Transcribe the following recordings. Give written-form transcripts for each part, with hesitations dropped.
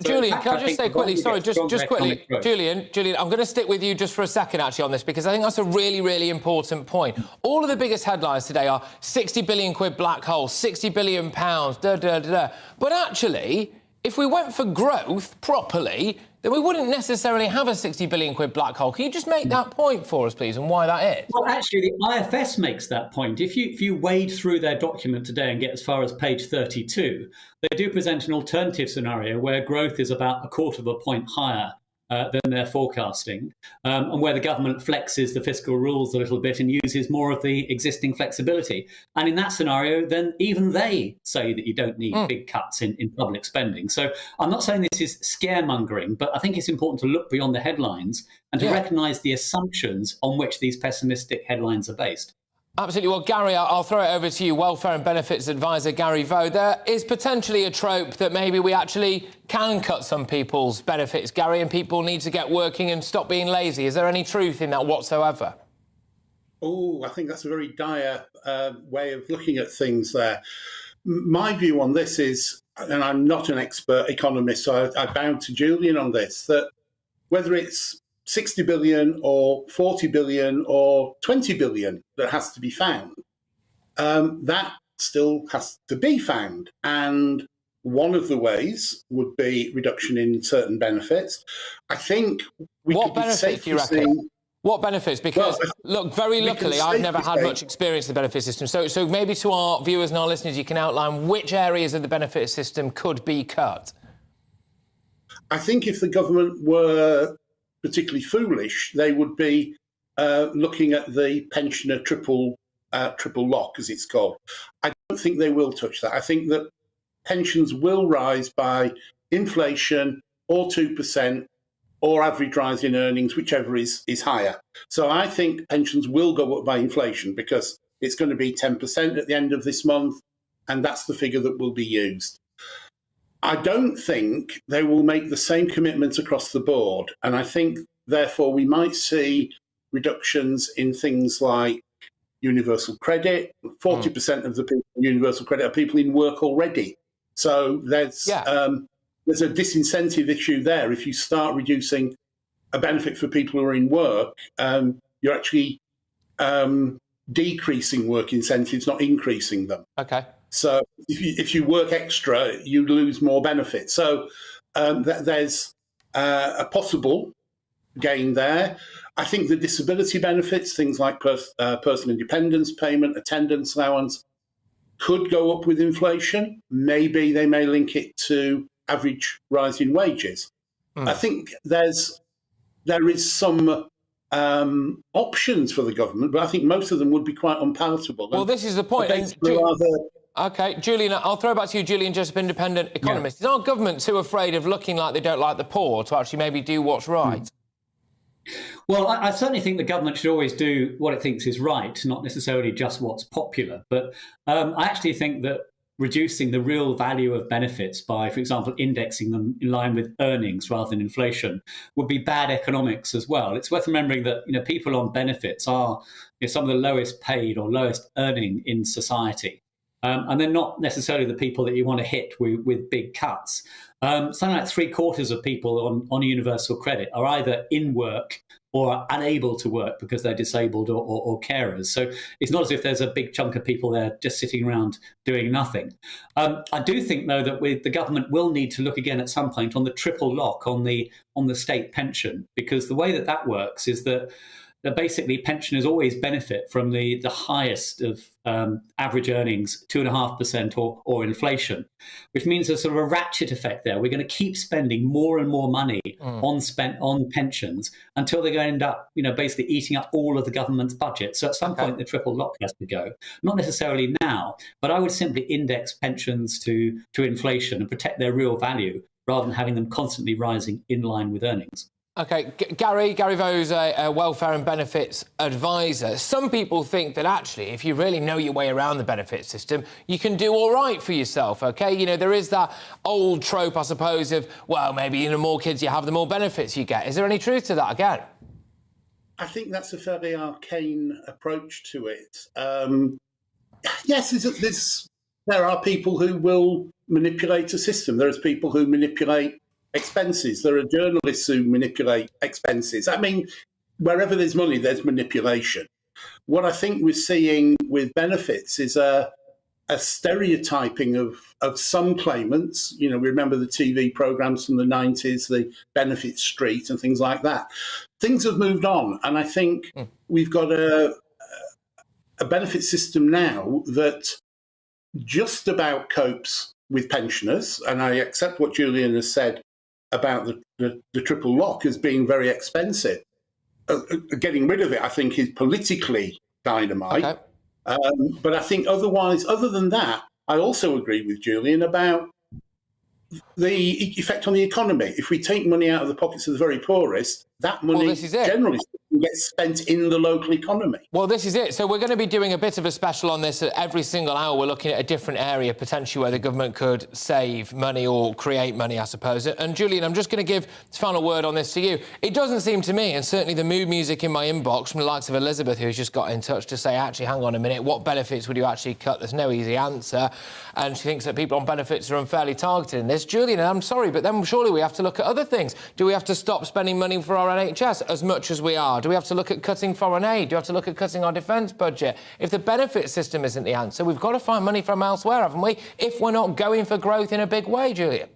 Julian, can I just say quickly, sorry, just quickly, Julian, I'm going to stick with you just for a second, actually, on this, because I think that's a really, really important point. All of the biggest headlines today are 60 billion quid black hole, 60 billion pounds, But actually, if we went for growth properly, then we wouldn't necessarily have a 60 billion quid black hole. Can you just make that point for us, please, and why that is? Well, actually, the IFS makes that point. If you wade through their document today and get as far as page 32, they do present an alternative scenario where growth is about a quarter of a point higher than they're forecasting, and where the government flexes the fiscal rules a little bit and uses more of the existing flexibility. And in that scenario, then even they say that you don't need big cuts in public spending. So I'm not saying this is scaremongering, but I think it's important to look beyond the headlines and to recognise the assumptions on which these pessimistic headlines are based. Absolutely. Well, Gary, I'll throw it over to you. Welfare and Benefits Advisor Gary Vaux. There is potentially a trope that maybe we actually can cut some people's benefits, Gary, and people need to get working and stop being lazy. Is there any truth in that whatsoever? Oh, I think that's a very dire way of looking at things there. My view on this is, and I'm not an expert economist, so I bow to Julian on this, that whether it's 60 billion or 40 billion or 20 billion that has to be found, that still has to be found. And one of the ways would be reduction in certain benefits. I think we what could be benefits safe do you reckon? saying, what benefits? Because, look, very luckily, I've never had much experience in the benefit system. So maybe to our viewers and our listeners, you can outline which areas of the benefit system could be cut. I think if the government were particularly foolish, they would be looking at the pensioner triple lock, as it's called. I don't think they will touch that. I think that pensions will rise by inflation or 2% or average rise in earnings, whichever is higher. So I think pensions will go up by inflation because it's going to be 10% at the end of this month, and that's the figure that will be used. I don't think they will make the same commitments across the board. And I think, therefore, we might see reductions in things like universal credit. 40% of the people in universal credit are people in work already. So there's a disincentive issue there. If you start reducing a benefit for people who are in work, you're actually decreasing work incentives, not increasing them. Okay. So if you work extra, you lose more benefit. So there's a possible gain there. I think the disability benefits, things like personal independence payment, attendance allowance, could go up with inflation. Maybe they may link it to average rise in wages. I think there is some options for the government, but I think most of them would be quite unpalatable. Well, this is the point. OK, Julian, I'll throw back to you, Julian Jessup, independent economist. Is our government too afraid of looking like they don't like the poor to actually maybe do what's right? Well, I certainly think the government should always do what it thinks is right, not necessarily just what's popular. But I actually think that reducing the real value of benefits by, for example, indexing them in line with earnings rather than inflation would be bad economics as well. It's worth remembering that people on benefits are some of the lowest paid or lowest earning in society. And they're not necessarily the people that you want to hit with big cuts. Something like 3/4 of people on universal credit are either in work or are unable to work because they're disabled or carers. So it's not as if there's a big chunk of people there just sitting around doing nothing. I do think, though, that the government will need to look again at some point on the triple lock on the state pension, because the way that works is that basically pensioners always benefit from the highest of average earnings, 2.5% or inflation, which means there's sort of a ratchet effect there. We're going to keep spending more and more money on pensions until they're going to end up, basically eating up all of the government's budget. So at some point, the triple lock has to go. Not necessarily now, but I would simply index pensions to inflation and protect their real value rather than having them constantly rising in line with earnings. OK, Gary Vaux is a welfare and benefits advisor. Some people think that actually, if you really know your way around the benefit system, you can do all right for yourself, OK? There is that old trope, I suppose, of, well, maybe the more kids you have, the more benefits you get. Is there any truth to that again? I think that's a fairly arcane approach to it. Yes, there are people who will manipulate a system. There's people who manipulate expenses. There are journalists who manipulate expenses. I mean, wherever there's money, there's manipulation. What I think we're seeing with benefits is a stereotyping of some claimants. You know, we remember the TV programs from the 90s, the Benefit Street and things like that. Things have moved on, and I think we've got a benefit system now that just about copes with pensioners, and I accept what Julian has said about the triple lock as being very expensive. Getting rid of it, I think, is politically dynamite. Okay. But I think otherwise, other than that, I also agree with Julian about the effect on the economy. If we take money out of the pockets of the very poorest, that money generally gets spent in the local economy. Well, this is it. So we're going to be doing a bit of a special on this. Every single hour we're looking at a different area potentially where the government could save money or create money, I suppose. And Julian, I'm just going to give the final word on this to you. It doesn't seem to me, and certainly the mood music in my inbox from the likes of Elizabeth, who's just got in touch to say, actually, hang on a minute, what benefits would you actually cut? There's no easy answer. And she thinks that people on benefits are unfairly targeted in this. Julian, I'm sorry, but then surely we have to look at other things. Do we have to stop spending money for our NHS as much as we are? Do we have to look at cutting foreign aid? Do we have to look at cutting our defence budget? If the benefit system isn't the answer, we've got to find money from elsewhere, haven't we? If we're not going for growth in a big way, Julian.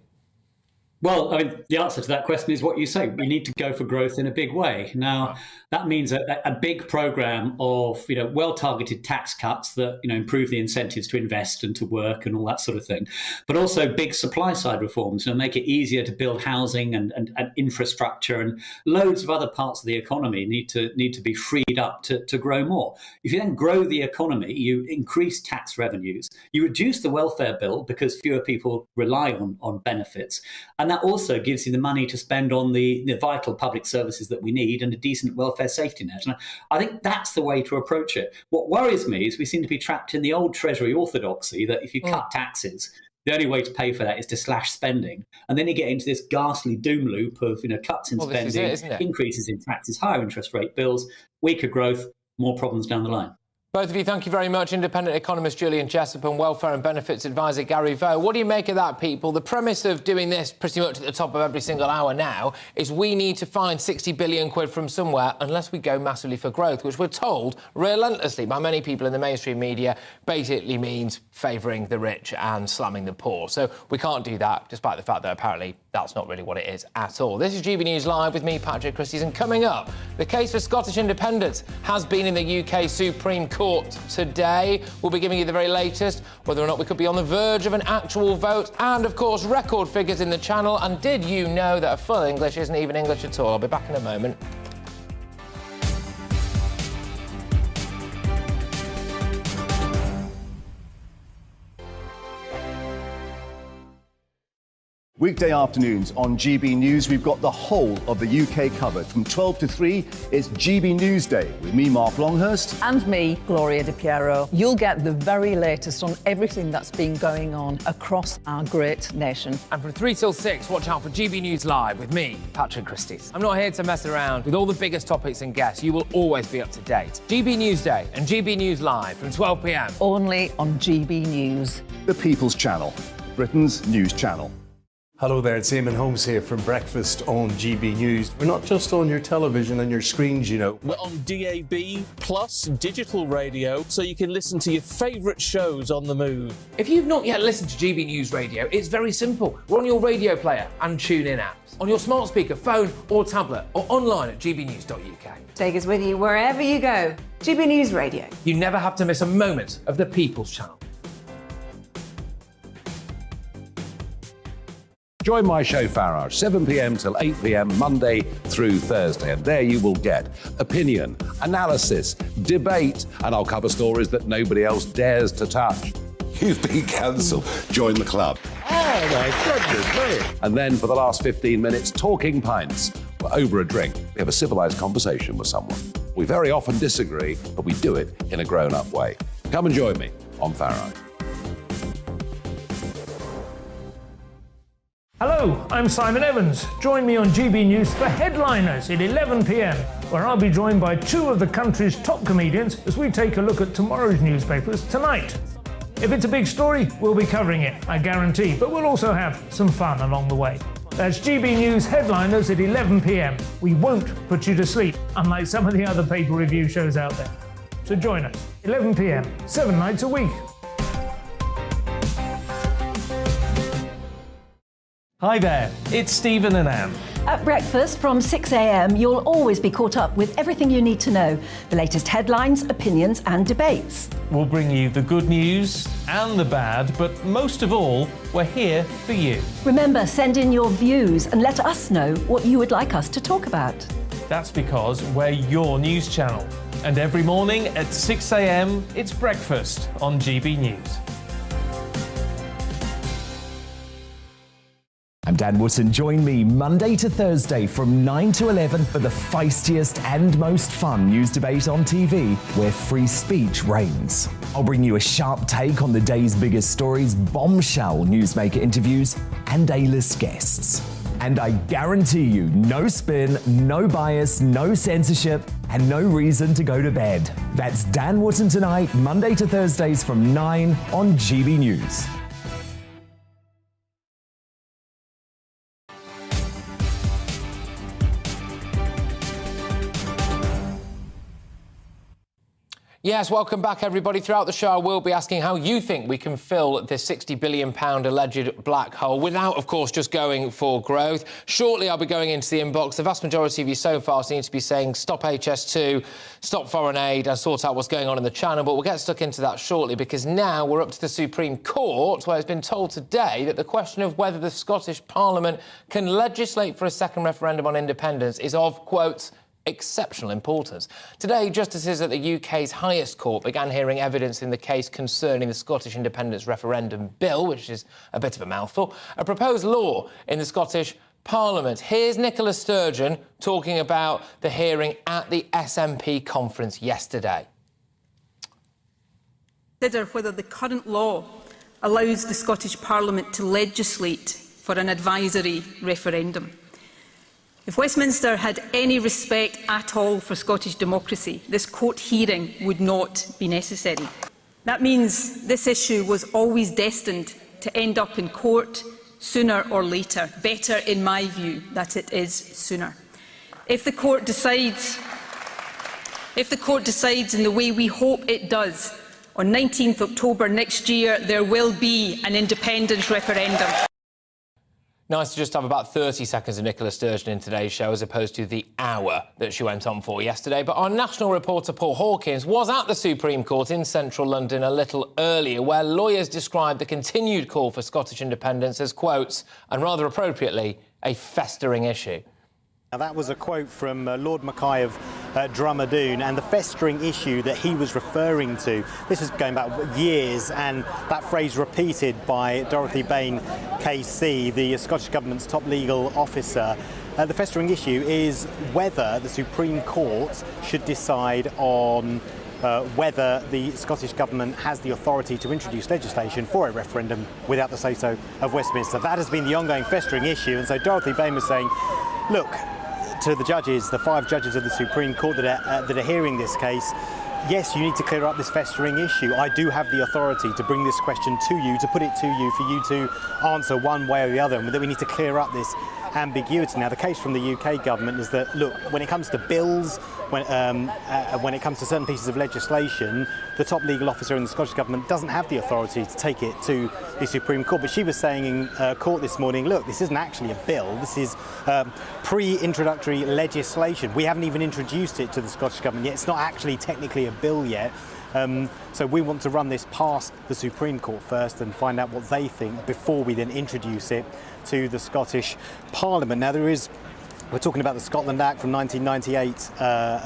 Well, I mean, the answer to that question is what you say. We need to go for growth in a big way. Now, that means a big programme of, well-targeted tax cuts that, improve the incentives to invest and to work and all that sort of thing. But also big supply-side reforms to make it easier to build housing and infrastructure, and loads of other parts of the economy need to be freed up to grow more. If you then grow the economy, you increase tax revenues, you reduce the welfare bill because fewer people rely on benefits, and that also gives you the money to spend on the vital public services that we need and a decent welfare safety net. And I think that's the way to approach it. What worries me is we seem to be trapped in the old Treasury orthodoxy that if you cut taxes, the only way to pay for that is to slash spending. And then you get into this ghastly doom loop of cuts in spending, this is it, isn't it? Increases in taxes, higher interest rate bills, weaker growth, more problems down the line. Both of you, thank you very much. Independent economist Julian Jessup and welfare and benefits advisor Gary Vaux. What do you make of that, people? The premise of doing this pretty much at the top of every single hour now is we need to find 60 billion quid from somewhere unless we go massively for growth, which we're told relentlessly by many people in the mainstream media basically means favouring the rich and slamming the poor. So we can't do that, despite the fact that apparently that's not really what it is at all. This is GB News Live with me, Patrick Christys, and coming up, the case for Scottish independence has been in the UK Supreme Court today. We'll be giving you the very latest, whether or not we could be on the verge of an actual vote, and of course record figures in the channel. And did you know that a full English isn't even English at all? I'll be back in a moment. Weekday afternoons on GB News, we've got the whole of the UK covered. From 12 to 3, it's GB News Day with me, Mark Longhurst. And me, Gloria Di Piero. You'll get the very latest on everything that's been going on across our great nation. And from 3 till 6, watch out for GB News Live with me, Patrick Christys. I'm not here to mess around with all the biggest topics and guests. You will always be up to date. GB News Day and GB News Live from 12 p.m. Only on GB News. The People's Channel, Britain's news channel. Hello there, it's Eamon Holmes here from Breakfast on GB News. We're not just on your television and your screens, We're on DAB plus digital radio, so you can listen to your favourite shows on the move. If you've not yet listened to GB News Radio, it's very simple. We're on your radio player and tune-in apps, on your smart speaker, phone or tablet, or online at gbnews.uk. Take us with you wherever you go. GB News Radio. You never have to miss a moment of the People's Channel. Join my show Farage, 7 p.m. till 8 p.m. Monday through Thursday. And there you will get opinion, analysis, debate, and I'll cover stories that nobody else dares to touch. You've been cancelled. Join the club. Oh, my goodness, brilliant. And then for the last 15 minutes, talking pints. We're over a drink. We have a civilised conversation with someone. We very often disagree, but we do it in a grown-up way. Come and join me on Farage. Hello, I'm Simon Evans. Join me on GB News for Headliners at 11 p.m, where I'll be joined by two of the country's top comedians as we take a look at tomorrow's newspapers tonight. If it's a big story, we'll be covering it, I guarantee, but we'll also have some fun along the way. That's GB News headliners at 11 p.m. We won't put you to sleep, unlike some of the other paper review shows out there. So join us, 11 p.m, 7 nights a week. Hi there, it's Stephen and Anne. At breakfast from 6 a.m, you'll always be caught up with everything you need to know, the latest headlines, opinions and debates. We'll bring you the good news and the bad, but most of all, we're here for you. Remember, send in your views and let us know what you would like us to talk about. That's because we're your news channel. And every morning at 6 a.m, it's breakfast on GB News. I'm Dan Wootton. Join me Monday to Thursday from 9 to 11 for the feistiest and most fun news debate on TV, where free speech reigns. I'll bring you a sharp take on the day's biggest stories, bombshell newsmaker interviews, and A-list guests. And I guarantee you, no spin, no bias, no censorship, and no reason to go to bed. That's Dan Wootton Tonight, Monday to Thursdays from 9 on GB News. Yes, welcome back, everybody. Throughout the show, I will be asking how you think we can fill this £60 billion alleged black hole without, of course, just going for growth. Shortly, I'll be going into the inbox. The vast majority of you so far seem to be saying stop HS2, stop foreign aid and sort out what's going on in the channel. But we'll get stuck into that shortly, because now we're up to the Supreme Court, where it's been told today that the question of whether the Scottish Parliament can legislate for a second referendum on independence is of, quote, exceptional importance. Today, justices at the UK's highest court began hearing evidence in the case concerning the Scottish Independence Referendum Bill, which is a bit of a mouthful, a proposed law in the Scottish Parliament. Here's Nicola Sturgeon talking about the hearing at the SNP conference yesterday. Consider whether the current law allows the Scottish Parliament to legislate for an advisory referendum. If Westminster had any respect at all for Scottish democracy, this court hearing would not be necessary. That means this issue was always destined to end up in court sooner or later. Better, in my view, that it is sooner. If the court decides in the way we hope it does, on 19th October next year, there will be an independence referendum. Nice to just have about 30 seconds of Nicola Sturgeon in today's show, as opposed to the hour that she went on for yesterday. But our national reporter, Paul Hawkins, was at the Supreme Court in central London a little earlier, where lawyers described the continued call for Scottish independence as, quotes, and rather appropriately, a festering issue. Now, that was a quote from Lord Mackay of Drumadoon, and the festering issue that he was referring to. This is going back years, and that phrase repeated by Dorothy Bain KC, the Scottish Government's top legal officer. The festering issue is whether the Supreme Court should decide on whether the Scottish Government has the authority to introduce legislation for a referendum without the say-so of Westminster. That has been the ongoing festering issue, and so Dorothy Bain was saying, look, to the judges, the 5 judges of the Supreme Court that are hearing this case, yes, you need to clear up this festering issue. I do have the authority to bring this question to you, to put it to you, for you to answer one way or the other, and that we need to clear up this ambiguity. Now, the case from the UK government is that, look, when it comes to bills, when it comes to certain pieces of legislation, the top legal officer in the Scottish Government doesn't have the authority to take it to the Supreme Court. But she was saying in court this morning, look, this isn't actually a bill, this is pre-introductory legislation. We haven't even introduced it to the Scottish Government yet. It's not actually technically a bill yet. So we want to run this past the Supreme Court first and find out what they think before we then introduce it to the Scottish Parliament. Now, we're talking about the Scotland Act from 1998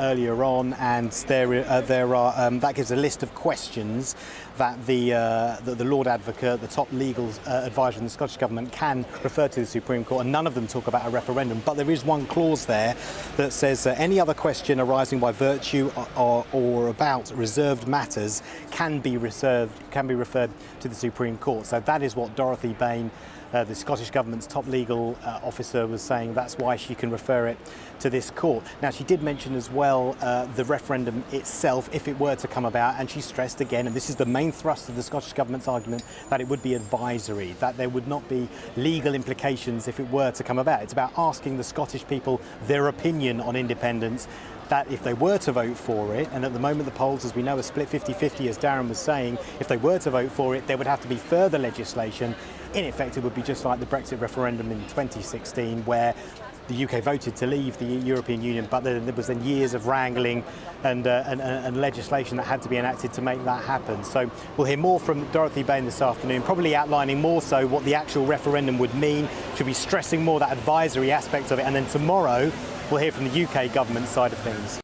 earlier on, and that gives a list of questions that the Lord Advocate, the top legal advisor in the Scottish Government, can refer to the Supreme Court, and none of them talk about a referendum. But there is one clause there that says any other question arising by virtue or about reserved matters can be referred to the Supreme Court. So that is what Dorothy Bain The Scottish Government's top legal officer was saying that's why she can refer it to this court. Now, she did mention as well the referendum itself, if it were to come about, and she stressed again, and this is the main thrust of the Scottish Government's argument, that it would be advisory, that there would not be legal implications if it were to come about. It's about asking the Scottish people their opinion on independence, that if they were to vote for it, and at the moment the polls, as we know, are split 50-50, as Darren was saying, if they were to vote for it, there would have to be further legislation. In effect, it would be just like the Brexit referendum in 2016, where the UK voted to leave the European Union, but there was then years of wrangling and legislation that had to be enacted to make that happen. So we'll hear more from Dorothy Bain this afternoon, probably outlining more so what the actual referendum would mean. She'll be stressing more that advisory aspect of it, and then tomorrow we'll hear from the UK government side of things.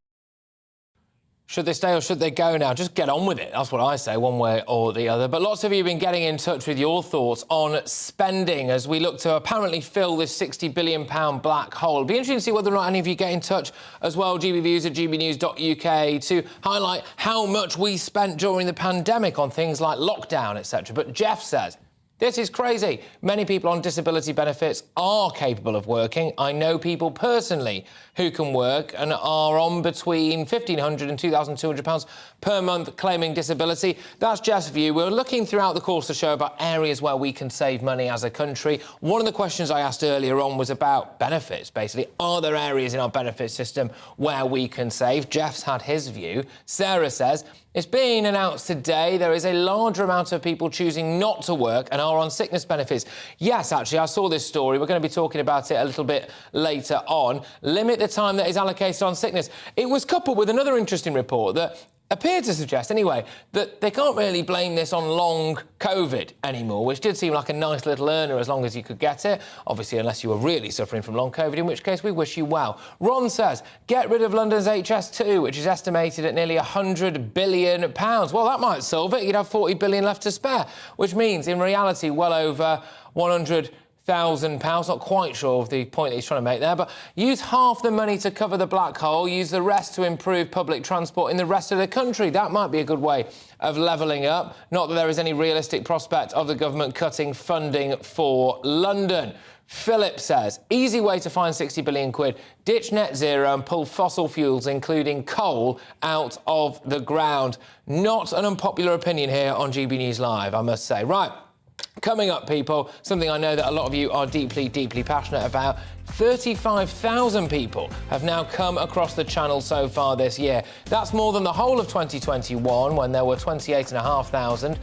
Should they stay or should they go now? Just get on with it. That's what I say, one way or the other. But lots of you have been getting in touch with your thoughts on spending as we look to apparently fill this £60 billion black hole. It'll be interesting to see whether or not any of you get in touch as well, GBViews at gbnews.uk, to highlight how much we spent during the pandemic on things like lockdown, etc. But Jeff says, this is crazy. Many people on disability benefits are capable of working. I know people personally who can work and are on between £1,500 and £2,200 per month claiming disability. That's Jeff's view. We're looking throughout the course of the show about areas where we can save money as a country. One of the questions I asked earlier on was about benefits, basically. Are there areas in our benefit system where we can save? Jeff's had his view. Sarah says, it's being announced today there is a larger amount of people choosing not to work and are on sickness benefits. Yes, actually, I saw this story. We're going to be talking about it a little bit later on. Limit the time that is allocated on sickness. It was coupled with another interesting report that appeared to suggest, anyway, that they can't really blame this on long COVID anymore, which did seem like a nice little earner as long as you could get it. Obviously, unless you were really suffering from long COVID, in which case we wish you well. Ron says, get rid of London's HS2, which is estimated at nearly £100 billion. Well, that might solve it. You'd have £40 billion left to spare, which means, in reality, well over £100,000. Not quite sure of the point that he's trying to make there, but use half the money to cover the black hole, use the rest to improve public transport in the rest of the country. That might be a good way of levelling up. Not that there is any realistic prospect of the government cutting funding for London. Philip says, easy way to find 60 billion quid, ditch net zero and pull fossil fuels, including coal, out of the ground. Not an unpopular opinion here on GB News Live, I must say. Right. Coming up, people, something I know that a lot of you are deeply, deeply passionate about. 35,000 people have now come across the channel so far this year. That's more than the whole of 2021, when there were 28,500.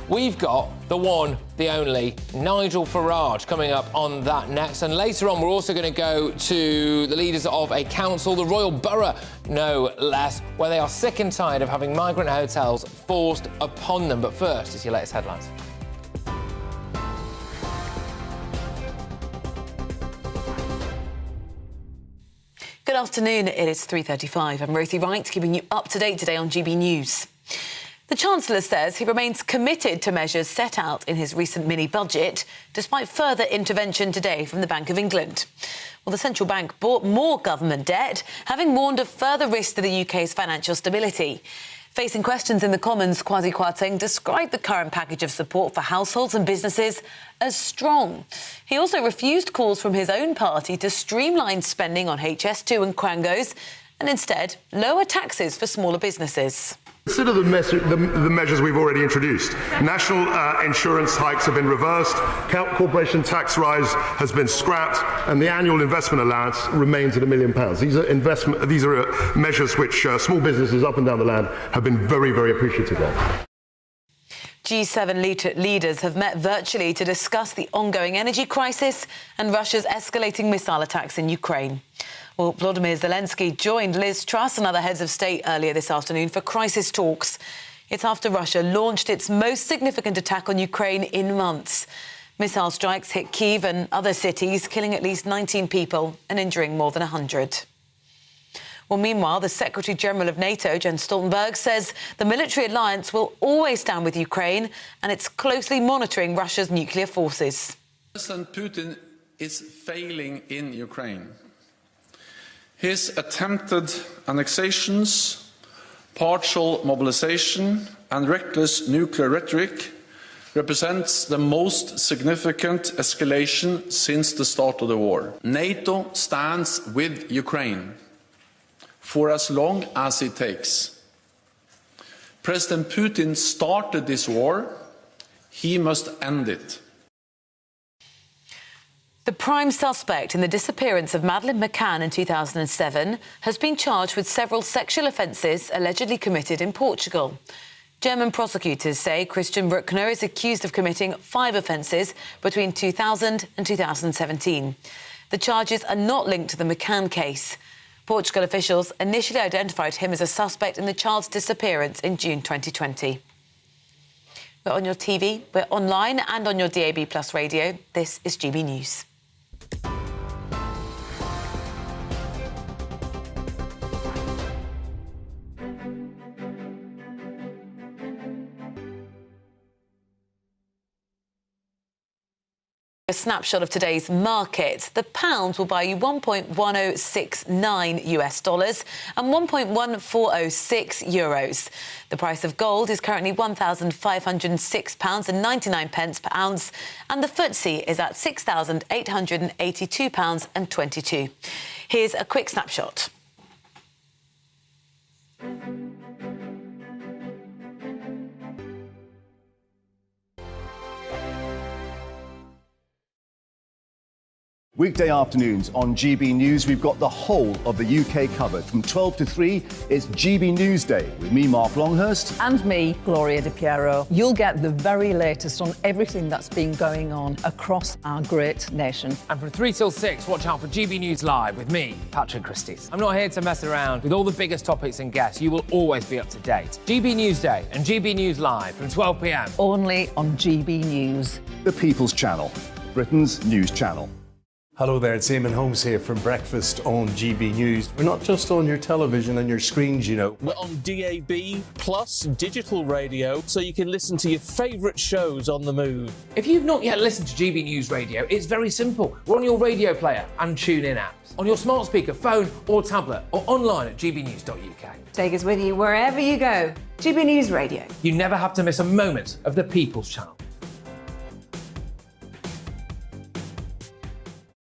We've got the one, the only, Nigel Farage coming up on that next. And later on, we're also going to go to the leaders of a council, the Royal Borough, no less, where they are sick and tired of having migrant hotels forced upon them. But first, it's your latest headlines. Good afternoon, it is 3:35. I'm Rosie Wright, keeping you up to date today on GB News. The Chancellor says he remains committed to measures set out in his recent mini-budget, despite further intervention today from the Bank of England. Well, the central bank bought more government debt, having warned of further risk to the UK's financial stability. Facing questions in the Commons, Kwasi Kwarteng described the current package of support for households and businesses as strong. He also refused calls from his own party to streamline spending on HS2 and Quangos and instead lower taxes for smaller businesses. Consider the measures we've already introduced. National insurance hikes have been reversed, corporation tax rise has been scrapped, and the annual investment allowance remains at £1 million. These are measures which small businesses up and down the land have been very, very appreciative of. G7 leaders have met virtually to discuss the ongoing energy crisis and Russia's escalating missile attacks in Ukraine. Well, Volodymyr Zelensky joined Liz Truss and other heads of state earlier this afternoon for crisis talks. It's after Russia launched its most significant attack on Ukraine in months. Missile strikes hit Kyiv and other cities, killing at least 19 people and injuring more than 100. Well, meanwhile, the Secretary-General of NATO, Jens Stoltenberg, says the military alliance will always stand with Ukraine and it's closely monitoring Russia's nuclear forces. President Putin is failing in Ukraine. His attempted annexations, partial mobilization and reckless nuclear rhetoric represents the most significant escalation since the start of the war. NATO stands with Ukraine for as long as it takes. President Putin started this war. He must end it. The prime suspect in the disappearance of Madeleine McCann in 2007 has been charged with several sexual offences allegedly committed in Portugal. German prosecutors say Christian Bruckner is accused of committing 5 offences between 2000 and 2017. The charges are not linked to the McCann case. Portugal officials initially identified him as a suspect in the child's disappearance in June 2020. We're on your TV, we're online and on your DAB+ radio. This is GB News. A snapshot of today's markets. The pound will buy you $1.1069 and 1.1406 euros. The price of gold is currently £1,506.99 per ounce, and the FTSE is at £6,882.22. Here's a quick snapshot. Weekday afternoons on GB News, we've got the whole of the UK covered. From 12 to 3, it's GB News Day with me, Mark Longhurst. And me, Gloria Di Piero. You'll get the very latest on everything that's been going on across our great nation. And from 3 till 6, watch out for GB News Live with me, Patrick Christys. I'm not here to mess around. With all the biggest topics and guests, you will always be up to date. GB News Day and GB News Live from 12 p.m. Only on GB News. The People's Channel, Britain's news channel. Hello there, it's Eamon Holmes here from Breakfast on GB News. We're not just on your television and your screens, you know. We're on DAB plus digital radio, so you can listen to your favourite shows on the move. If you've not yet listened to GB News Radio, it's very simple. We're on your radio player and TuneIn apps, on your smart speaker, phone or tablet, or online at gbnews.uk. Take us with you wherever you go. GB News Radio. You never have to miss a moment of the People's Channel.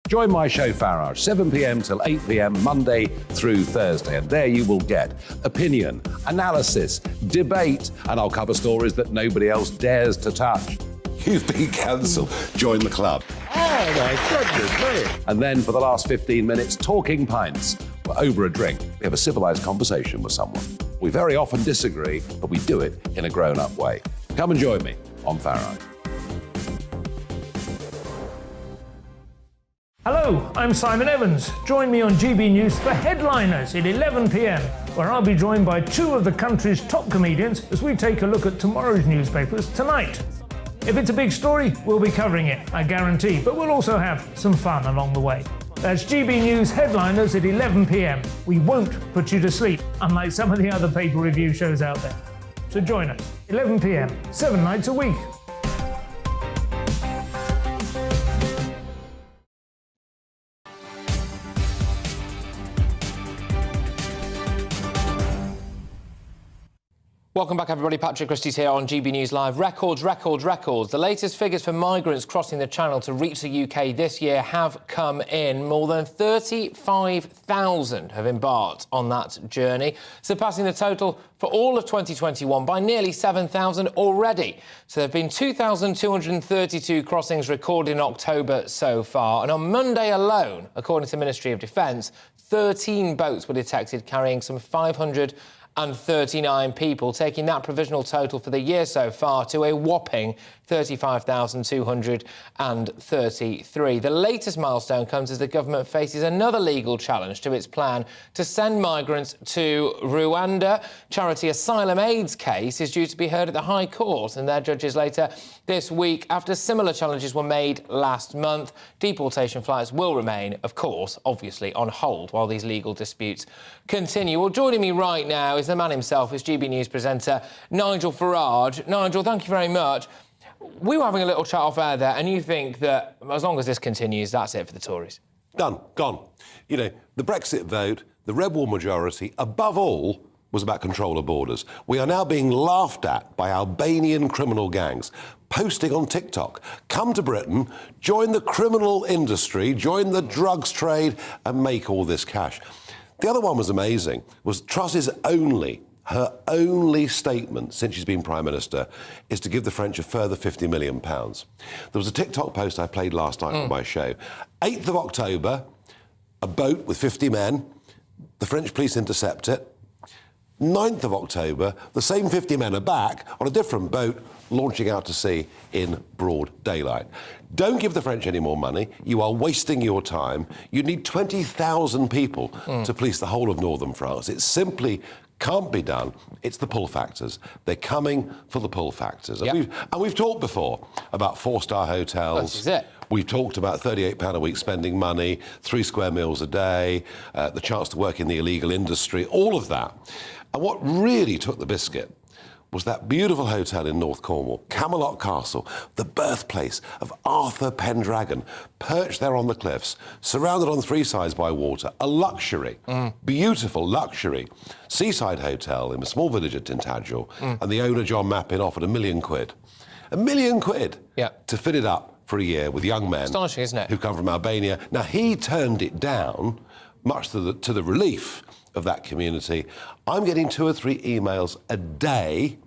Join my show Farage, 7 p.m. till 8 p.m. Monday through Thursday, and there you will get opinion, analysis, debate, and I'll cover stories that nobody else dares to touch. You've been cancelled. Join the club. Oh my goodness me. And then for the last 15 minutes, talking pints. We're over a drink. We have a civilised conversation with someone. We very often disagree, but we do it in a grown-up way. Come and join me on Farage. Hello, I'm Simon Evans. Join me on GB News for Headliners at 11 p.m, where I'll be joined by 2 of the country's top comedians as we take a look at tomorrow's newspapers tonight. If it's a big story, we'll be covering it, I guarantee, but we'll also have some fun along the way. That's GB News Headliners at 11 p.m. We won't put you to sleep, unlike some of the other paper review shows out there. So join us, 11 p.m, 7 nights a week. Welcome back, everybody. Patrick Christys here on GB News Live. Records, records, records. The latest figures for migrants crossing the Channel to reach the UK this year have come in. More than 35,000 have embarked on that journey, surpassing the total for all of 2021 by nearly 7,000 already. So there have been 2,232 crossings recorded in October so far. And on Monday alone, according to the Ministry of Defence, 13 boats were detected carrying some 539 people, taking that provisional total for the year so far to a whopping 35,233. The latest milestone comes as the government faces another legal challenge to its plan to send migrants to Rwanda. Charity Asylum Aid's case is due to be heard at the High Court and their judges later this week after similar challenges were made last month. Deportation flights will remain, of course, obviously on hold while these legal disputes continue. Well, joining me right now is the man himself, is GB News presenter Nigel Farage. Nigel, thank you very much. We were having a little chat off air there, and you think that as long as this continues, that's it for the Tories? Done. Gone. You know, the Brexit vote, the rebel majority, above all, was about control of borders. We are now being laughed at by Albanian criminal gangs, posting on TikTok, come to Britain, join the criminal industry, join the drugs trade and make all this cash. The other one was amazing, was Truss's her only statement since she's been Prime Minister is to give the French a further £50 million. There was a TikTok post I played last night on my show. 8th of October, a boat with 50 men, the French police intercept it. 9th of October, the same 50 men are back on a different boat launching out to sea in broad daylight. Don't give the French any more money. You are wasting your time. You need 20,000 people to police the whole of northern France. It simply can't be done. It's the pull factors. They're coming for the pull factors. And we've talked before about 4-star hotels. This is it. We've talked about £38 a week spending money, 3 square meals a day, the chance to work in the illegal industry, all of that. And what really took the biscuit was that beautiful hotel in North Cornwall, Camelot Castle, the birthplace of Arthur Pendragon, perched there on the cliffs, surrounded on 3 sides by water, a luxury, beautiful luxury seaside hotel in a small village at Tintagel, and the owner, John Mappin, offered £1 million. £1 million to fit it up for a year with young men. Astonishing, isn't it? Who come from Albania. Now, he turned it down, much to the relief of that community. I'm getting 2 or 3 emails a day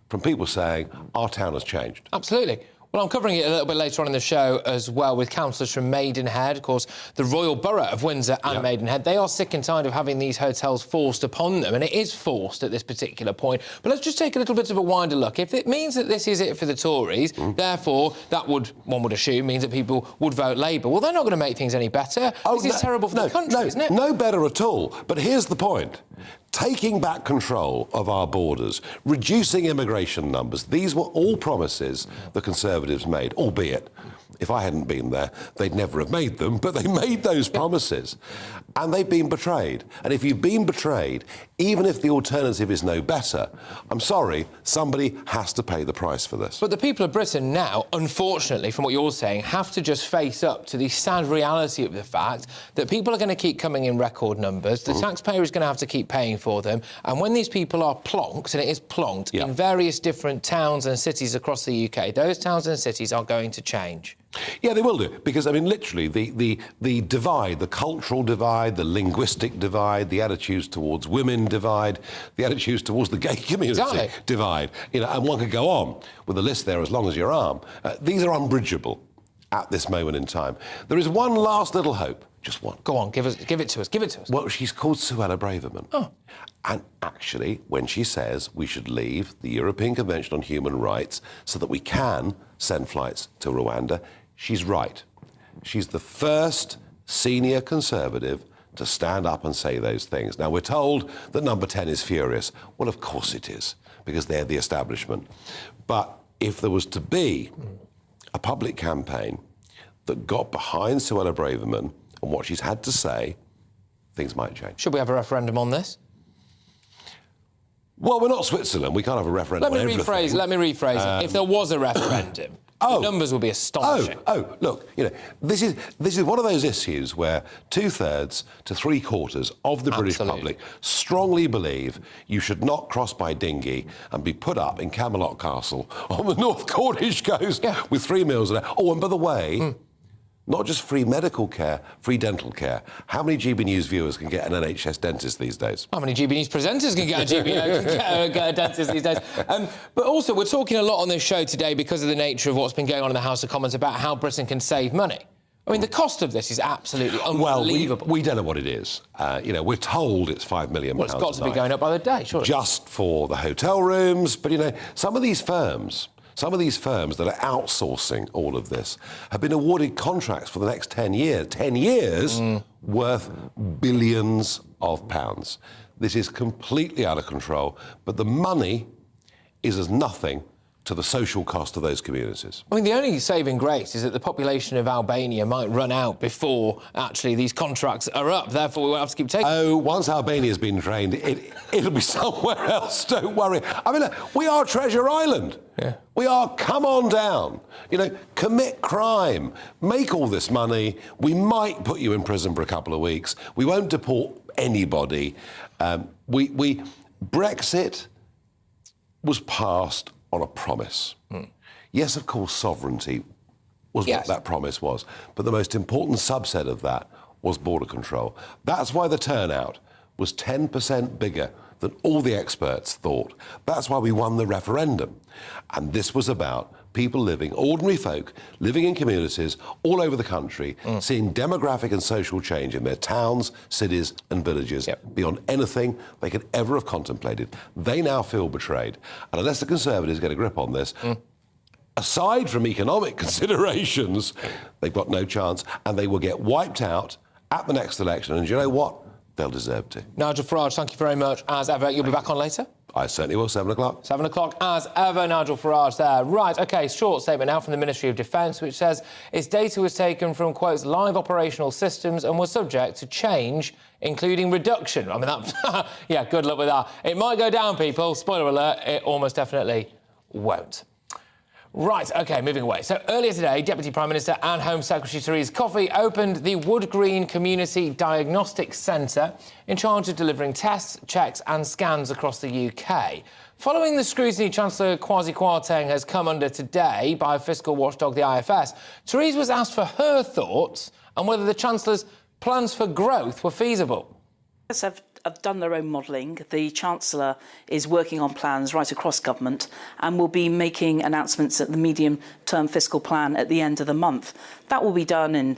from people saying our town has changed. Absolutely. Well, I'm covering it a little bit later on in the show as well with councillors from Maidenhead, of course, the Royal Borough of Windsor and Maidenhead. They are sick and tired of having these hotels forced upon them, and it is forced at this particular point. But let's just take a little bit of a wider look. If it means that this is it for the Tories, therefore, that would, one would assume, means that people would vote Labour. Well, they're not going to make things any better. This is terrible for the country, isn't it? No better at all. But here's the point. Taking back control of our borders, reducing immigration numbers, these were all promises the Conservatives made, albeit, if I hadn't been there, they'd never have made them, but they made those promises. And they've been betrayed. And if you've been betrayed, even if the alternative is no better, I'm sorry, somebody has to pay the price for this. But the people of Britain now, unfortunately, from what you're saying, have to just face up to the sad reality of the fact that people are going to keep coming in record numbers, the taxpayer is going to have to keep paying for them, and when these people are plonked, and it is plonked, in various different towns and cities across the UK, those towns and cities are going to change. Yeah, they will do, because, I mean, literally, the divide, the cultural divide, the linguistic divide, the attitudes towards women divide, the attitudes towards the gay community divide, you know, and one could go on with a list there as long as your arm. These are unbridgeable at this moment in time. There is one last little hope, just one. Go on, give it to us. Well, she's called Suella Braverman. Oh. And actually, when she says we should leave the European Convention on Human Rights so that we can send flights to Rwanda, she's right. She's the first senior Conservative to stand up and say those things. Now, we're told that Number 10 is furious. Well, of course it is, because they're the establishment. But if there was to be a public campaign that got behind Suella Braverman and what she's had to say, things might change. Should we have a referendum on this? Well, we're not Switzerland. We can't have a referendum on everything. Let me rephrase it. If there was a referendum, the numbers would be astonishing. Look, you know, this is one of those issues where 2/3 to 3/4 of the British public strongly believe you should not cross by dinghy and be put up in Camelot Castle on the North Cornish coast with 3 meals a day. Oh, and by the way, not just free medical care, free dental care. How many GB News viewers can get an NHS dentist these days? How many GB News presenters can get a dentist these days? But also, we're talking a lot on this show today because of the nature of what's been going on in the House of Commons about how Britain can save money. I mean, the cost of this is absolutely unbelievable. Well, we don't know what it is. You know, we're told it's £5 million. Well, it's got to be going up by the day, surely. Just for the hotel rooms. But, you know, some of these firms that are outsourcing all of this have been awarded contracts for the next 10 years. 10 years worth billions of pounds. This is completely out of control, but the money is as nothing to the social cost of those communities. I mean, the only saving grace is that the population of Albania might run out before, actually, these contracts are up. Therefore, we won't have to keep taking... Oh, once Albania's been trained, it'll be somewhere else, don't worry. I mean, look, we are Treasure Island. Yeah. We are, come on down. You know, commit crime, make all this money. We might put you in prison for a couple of weeks. We won't deport anybody. Brexit was passed on a promise. Yes, of course, sovereignty was what that promise was. But the most important subset of that was border control. That's why the turnout was 10% bigger than all the experts thought. That's why we won the referendum. And this was about people living, ordinary folk, living in communities all over the country, seeing demographic and social change in their towns, cities and villages beyond anything they could ever have contemplated. They now feel betrayed. And unless the Conservatives get a grip on this, aside from economic considerations, they've got no chance, and they will get wiped out at the next election. And you know what? They'll deserve to. Nigel Farage, thank you very much. As ever, you'll be back on later? I certainly will, 7 o'clock. 7 o'clock, as ever, Nigel Farage there. Right, OK, short statement now from the Ministry of Defence, which says its data was taken from, quotes, live operational systems and was subject to change, including reduction. I mean, that... yeah, good luck with that. It might go down, people. Spoiler alert, it almost definitely won't. Right, OK, moving away. So earlier today, Deputy Prime Minister and Home Secretary Theresa Coffey opened the Wood Green Community Diagnostic Centre in charge of delivering tests, checks and scans across the UK. Following the scrutiny Chancellor Kwasi Kwarteng has come under today by fiscal watchdog the IFS, Theresa was asked for her thoughts on whether the Chancellor's plans for growth were feasible. Yes, have done their own modelling. The Chancellor is working on plans right across government and will be making announcements at the medium-term fiscal plan at the end of the month. That will be done in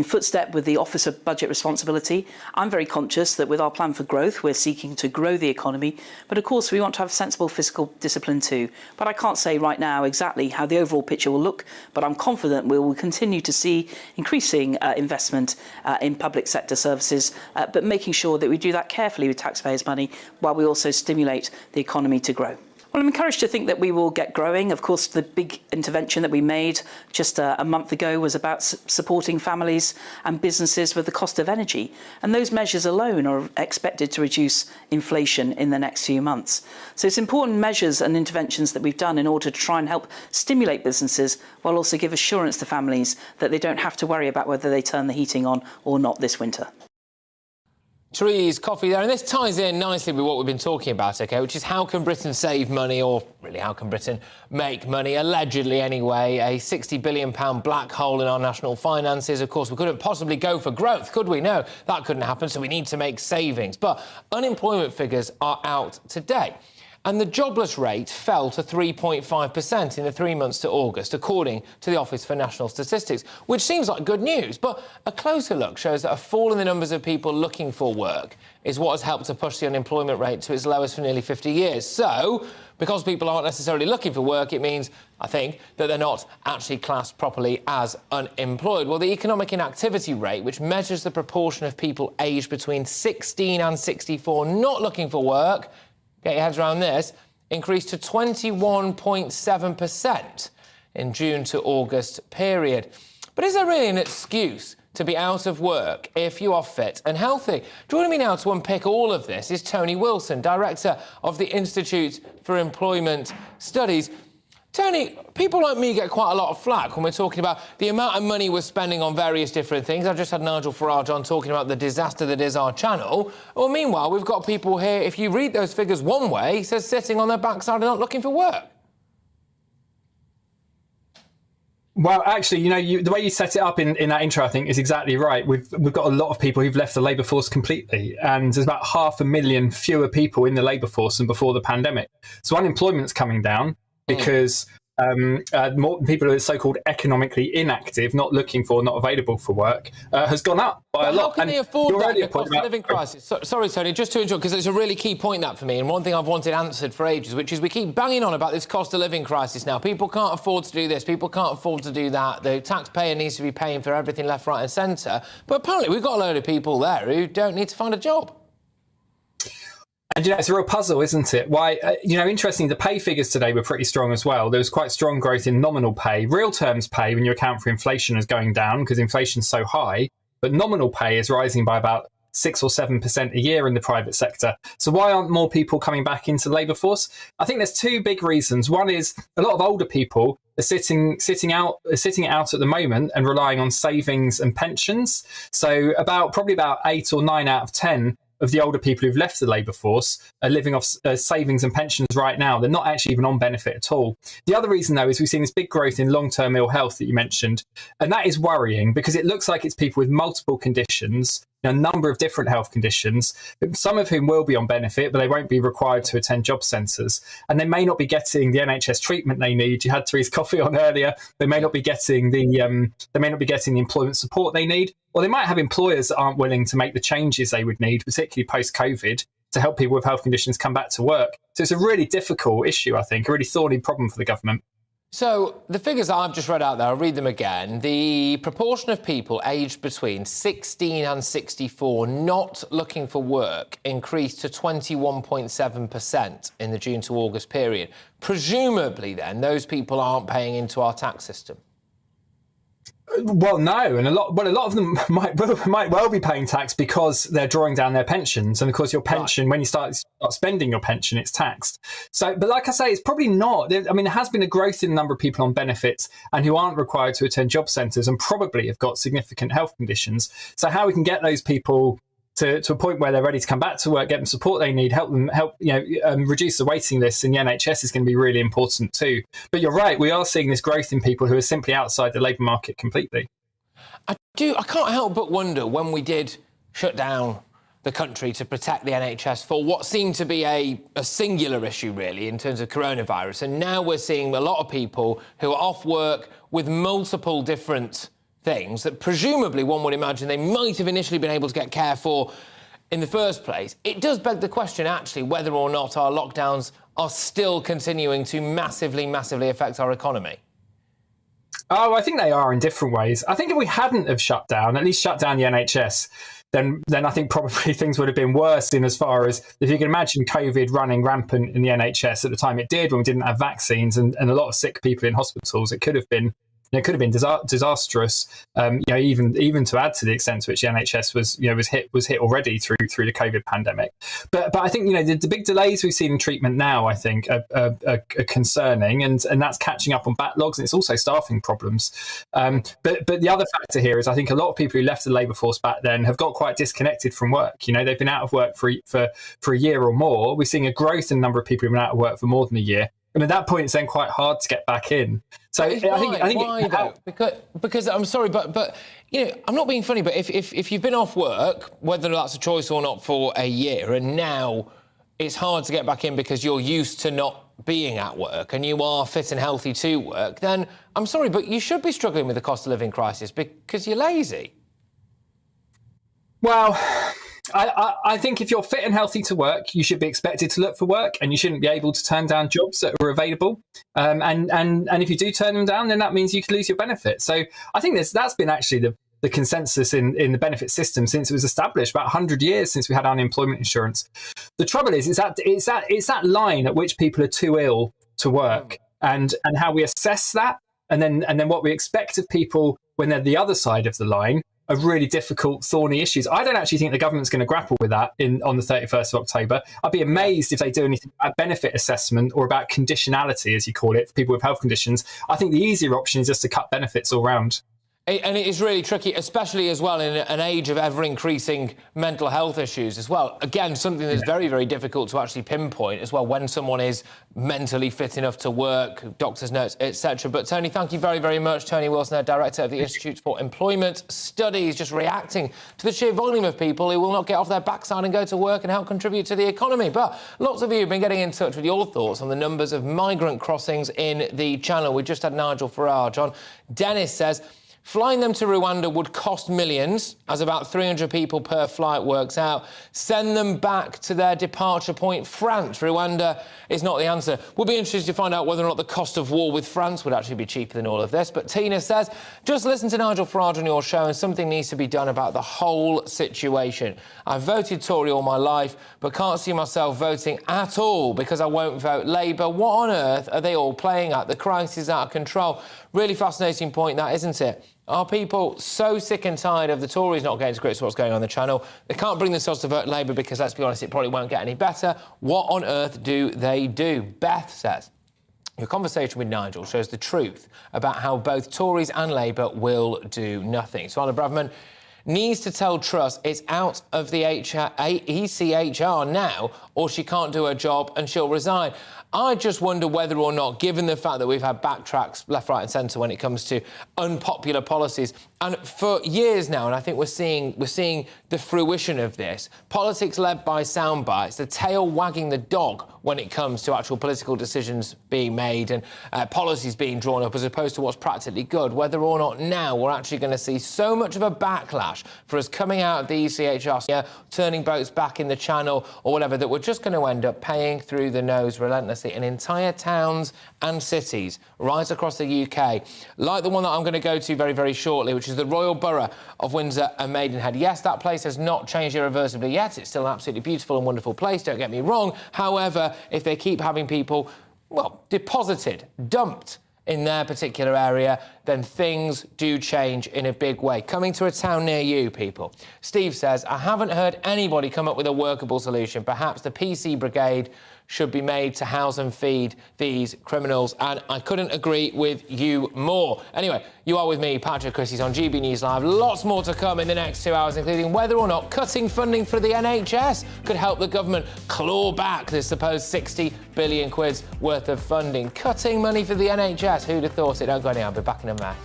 footstep with the Office of Budget Responsibility. I'm very conscious that with our plan for growth, we're seeking to grow the economy, but of course we want to have sensible fiscal discipline too. But I can't say right now exactly how the overall picture will look, but I'm confident we will continue to see increasing investment in public sector services, but making sure that we do that carefully with taxpayers' money while we also stimulate the economy to grow. Well, I'm encouraged to think that we will get growing. Of course, the big intervention that we made just a month ago was about supporting families and businesses with the cost of energy. And those measures alone are expected to reduce inflation in the next few months. So it's important measures and interventions that we've done in order to try and help stimulate businesses while also give assurance to families that they don't have to worry about whether they turn the heating on or not this winter. Theresa Coffey there, and this ties in nicely with what we've been talking about, OK, which is how can Britain save money, or really how can Britain make money, allegedly anyway, a £60 billion black hole in our national finances. Of course, we couldn't possibly go for growth, could we? No, that couldn't happen, so we need to make savings. But unemployment figures are out today. And the jobless rate fell to 3.5% in the 3 months to August, according to the Office for National Statistics, which seems like good news. But a closer look shows that a fall in the numbers of people looking for work is what has helped to push the unemployment rate to its lowest for nearly 50 years. So, because people aren't necessarily looking for work, it means, I think, that they're not actually classed properly as unemployed. Well, the economic inactivity rate, which measures the proportion of people aged between 16 and 64 not looking for work, get your heads around this, increased to 21.7% in June to August period. But is there really an excuse to be out of work if you are fit and healthy? Joining me now to unpick all of this is Tony Wilson, Director of the Institute for Employment Studies. Tony, people like me get quite a lot of flack when we're talking about the amount of money we're spending on various different things. I just had Nigel Farage on talking about the disaster that is our channel. Well, meanwhile, we've got people here, if you read those figures one way, it says sitting on their backside and not looking for work. Well, actually, you know, the way you set it up in that intro, I think, is exactly right. We've got a lot of people who've left the labour force completely, and there's about 500,000 fewer people in the labour force than before the pandemic. So unemployment's coming down because more people who are so-called economically inactive, not looking for, not available for work, has gone up by a lot. How can they afford that in the cost of living crisis? Sorry, Tony, just to interrupt, because it's a really key point, that, for me, and one thing I've wanted answered for ages, which is we keep banging on about this cost of living crisis now. People can't afford to do this, people can't afford to do that, the taxpayer needs to be paying for everything left, right and centre. But apparently we've got a load of people there who don't need to find a job. And, you know, it's a real puzzle, isn't it? Why, interestingly, the pay figures today were pretty strong as well. There was quite strong growth in nominal pay. Real terms pay, when you account for inflation, is going down because inflation's so high. But nominal pay is rising by about 6 or 7% a year in the private sector. So why aren't more people coming back into the labour force? I think there's two big reasons. One is a lot of older people are sitting out at the moment and relying on savings and pensions. So probably about 8 or 9 out of 10 of the older people who've left the labour force are living off savings and pensions right now. They're not actually even on benefit at all. The other reason, though, is we've seen this big growth in long-term ill health that you mentioned. And that is worrying because it looks like it's people with multiple conditions, a number of different health conditions, some of whom will be on benefit, but they won't be required to attend job centres. And they may not be getting the NHS treatment they need. You had Therese Coffey on earlier. They may not be getting the employment support they need, or they might have employers that aren't willing to make the changes they would need, particularly post-COVID, to help people with health conditions come back to work. So it's a really difficult issue, I think, a really thorny problem for the government. So the figures I've just read out there, I'll read them again. The proportion of people aged between 16 and 64 not looking for work increased to 21.7% in the June to August period. Presumably, then, those people aren't paying into our tax system. Well, no, and a lot of them might well be paying tax because they're drawing down their pensions, and of course your pension, when you start spending your pension, it's taxed. So, but like I say, it's probably not. I mean, there has been a growth in the number of people on benefits and who aren't required to attend job centres and probably have got significant health conditions. So, how we can get those people to a point where they're ready to come back to work, get them support they need, help reduce the waiting lists in the NHS is going to be really important too. But you're right, we are seeing this growth in people who are simply outside the labour market completely. I can't help but wonder, when we did shut down the country to protect the NHS for what seemed to be a singular issue, really, in terms of coronavirus, and now we're seeing a lot of people who are off work with multiple different things that presumably one would imagine they might have initially been able to get care for in the first place. It does beg the question, actually, whether or not our lockdowns are still continuing to massively affect our economy. Oh, I think they are in different ways. I think if we hadn't have shut down the NHS, then I think probably things would have been worse in as far as, if you can imagine COVID running rampant in the NHS at the time it did, when we didn't have vaccines and a lot of sick people in hospitals, it could have been disastrous. Even to add to the extent to which the NHS was hit already through the COVID pandemic. But I think the big delays we've seen in treatment now, I think, are concerning, and that's catching up on backlogs, and it's also staffing problems. But the other factor here is I think a lot of people who left the labour force back then have got quite disconnected from work. They've been out of work for a year or more. We're seeing a growth in the number of people who've been out of work for more than a year. And at that point, it's then quite hard to get back in. So I think because I'm sorry, but I'm not being funny, but if you've been off work, whether that's a choice or not, for a year, and now it's hard to get back in because you're used to not being at work and you are fit and healthy to work, then I'm sorry, but you should be struggling with the cost of living crisis because you're lazy. Well, I think if you're fit and healthy to work, you should be expected to look for work, and you shouldn't be able to turn down jobs that are available. And if you do turn them down, then that means you could lose your benefit. So I think that's been actually the consensus in the benefit system since it was established, about 100 years since we had unemployment insurance. The trouble is it's that line at which people are too ill to work, and how we assess that, and then what we expect of people when they're the other side of the line, are really difficult, thorny issues. I don't actually think the government's going to grapple with that on the 31st of October. I'd be amazed if they do anything about benefit assessment or about conditionality, as you call it, for people with health conditions. I think the easier option is just to cut benefits all round. And it is really tricky, especially as well in an age of ever-increasing mental health issues as well. Again, something that's very, very difficult to actually pinpoint as well when someone is mentally fit enough to work, doctor's notes, etc. But, Tony, thank you very, very much. Tony Wilson, Director of the Institute for Employment Studies, just reacting to the sheer volume of people who will not get off their backside and go to work and help contribute to the economy. But lots of you have been getting in touch with your thoughts on the numbers of migrant crossings in the Channel. We just had Nigel Farage on. Dennis says, flying them to Rwanda would cost millions, as about 300 people per flight works out. Send them back to their departure point, France. Rwanda is not the answer. We'll be interested to find out whether or not the cost of war with France would actually be cheaper than all of this. But Tina says, just listen to Nigel Farage on your show and something needs to be done about the whole situation. I've voted Tory all my life, but can't see myself voting at all because I won't vote Labour. What on earth are they all playing at? The crisis is out of control. Really fascinating point, that, isn't it? Are people so sick and tired of the Tories not getting to grips with what's going on in the Channel? They can't bring themselves to vote Labour because, let's be honest, it probably won't get any better. What on earth do they do? Beth says, your conversation with Nigel shows the truth about how both Tories and Labour will do nothing. Suella Braverman, needs to tell Truss it's out of the ECHR now, or she can't do her job and she'll resign. I just wonder whether or not, given the fact that we've had backtracks left, right and centre when it comes to unpopular policies, and for years now, and I think we're seeing the fruition of this, politics led by sound bites, the tail wagging the dog when it comes to actual political decisions being made and policies being drawn up as opposed to what's practically good, whether or not now we're actually going to see so much of a backlash for us coming out of the ECHR, turning boats back in the Channel or whatever, that we're just going to end up paying through the nose relentlessly in entire towns and cities right across the UK, like the one that I'm going to go to very, very shortly, which is the Royal Borough of Windsor and Maidenhead. Yes, that place has not changed irreversibly yet. It's still an absolutely beautiful and wonderful place, don't get me wrong. However, if they keep having people, well, deposited, dumped in their particular area, then things do change in a big way. Coming to a town near you, people. Steve says, I haven't heard anybody come up with a workable solution. Perhaps the PC Brigade should be made to house and feed these criminals, and I couldn't agree with you more. Anyway, you are with me, Patrick Christys, on GB News Live. Lots more to come in the next 2 hours, including whether or not cutting funding for the NHS could help the government claw back this supposed 60 billion quid's worth of funding. Cutting money for the NHS, who'd have thought it? Don't go anywhere, I'll be back in a minute.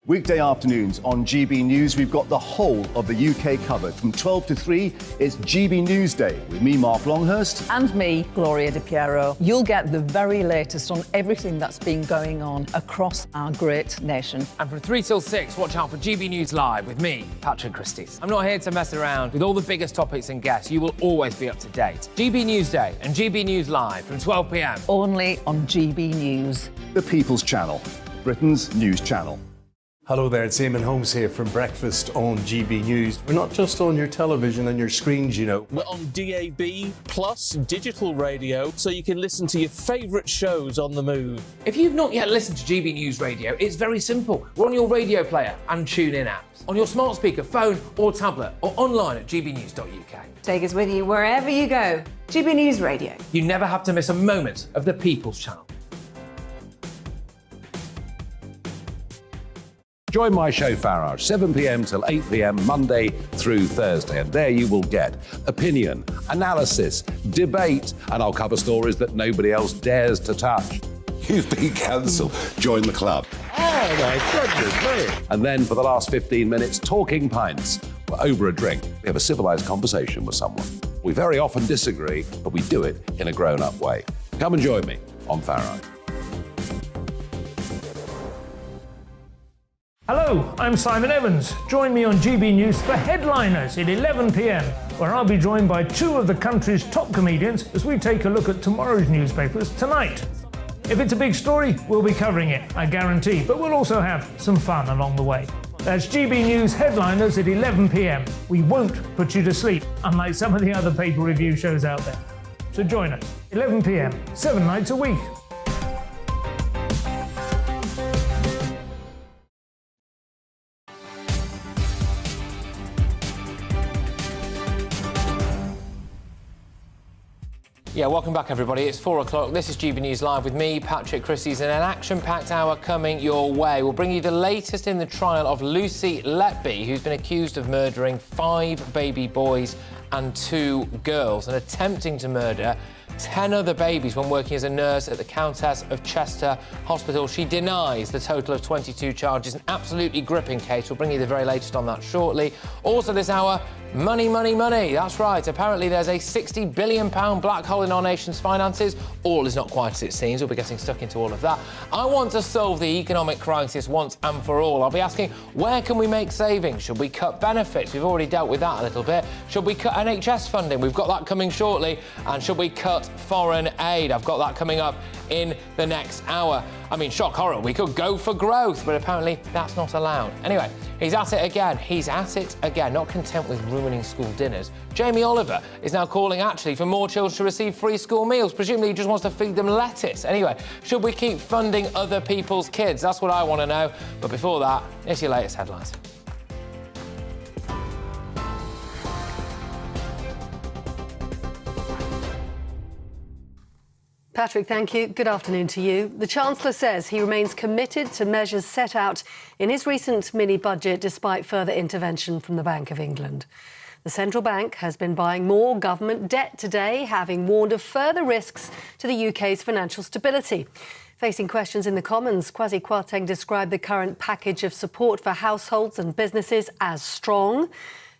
Weekday afternoons on GB News, we've got the whole of the UK covered. From 12 to 3, it's GB News Day with me, Mark Longhurst. And me, Gloria Di Piero. You'll get the very latest on everything that's been going on across our great nation. And from 3 till 6, watch out for GB News Live with me, Patrick Christys. I'm not here to mess around with all the biggest topics and guests. You will always be up to date. GB News Day and GB News Live from 12 p.m. Only on GB News. The People's Channel, Britain's news channel. Hello there, it's Eamon Holmes here from Breakfast on GB News. We're not just on your television and your screens, you know. We're on DAB plus digital radio, so you can listen to your favourite shows on the move. If you've not yet listened to GB News Radio, it's very simple. We're on your radio player and TuneIn apps, on your smart speaker, phone or tablet, or online at gbnews.uk. Take us with you wherever you go. GB News Radio. You never have to miss a moment of the People's Channel. Join my show Farage, 7 p.m. till 8 p.m. Monday through Thursday, and there you will get opinion, analysis, debate, and I'll cover stories that nobody else dares to touch. You've been cancelled. Join the club. Oh my goodness me. And then for the last 15 minutes, talking pints. We're over a drink. We have a civilised conversation with someone. We very often disagree, but we do it in a grown-up way. Come and join me on Farage. Hello, I'm Simon Evans. Join me on GB News for Headliners at 11 p.m, where I'll be joined by two of the country's top comedians as we take a look at tomorrow's newspapers tonight. If it's a big story, we'll be covering it, I guarantee, but we'll also have some fun along the way. That's GB News Headliners at 11 p.m. We won't put you to sleep, unlike some of the other paper review shows out there. So join us, 11 p.m, 7 nights a week. Yeah, welcome back, everybody. It's 4 o'clock. This is GB News Live with me, Patrick Christys, and an action-packed hour coming your way. We'll bring you the latest in the trial of Lucy Letby, who's been accused of murdering 5 baby boys and 2 girls and attempting to murder 10 other babies when working as a nurse at the Countess of Chester Hospital. She denies the total of 22 charges. An absolutely gripping case. We'll bring you the very latest on that shortly. Also this hour, money, money, money. That's right. Apparently there's a £60 billion black hole in our nation's finances. All is not quite as it seems. We'll be getting stuck into all of that. I want to solve the economic crisis once and for all. I'll be asking, where can we make savings? Should we cut benefits? We've already dealt with that a little bit. Should we cut NHS funding? We've got that coming shortly. And should we cut foreign aid? I've got that coming up in the next hour. I mean, shock horror, we could go for growth, but apparently that's not allowed. Anyway, he's at it again. He's at it again. Not content with ruining school dinners, Jamie Oliver is now calling actually for more children to receive free school meals. Presumably he just wants to feed them lettuce. Anyway, should we keep funding other people's kids? That's what I want to know. But before that, here's your latest headlines. Patrick, thank you. Good afternoon to you. The Chancellor says he remains committed to measures set out in his recent mini-budget despite further intervention from the Bank of England. The central bank has been buying more government debt today, having warned of further risks to the UK's financial stability. Facing questions in the Commons, Kwasi Kwarteng described the current package of support for households and businesses as strong.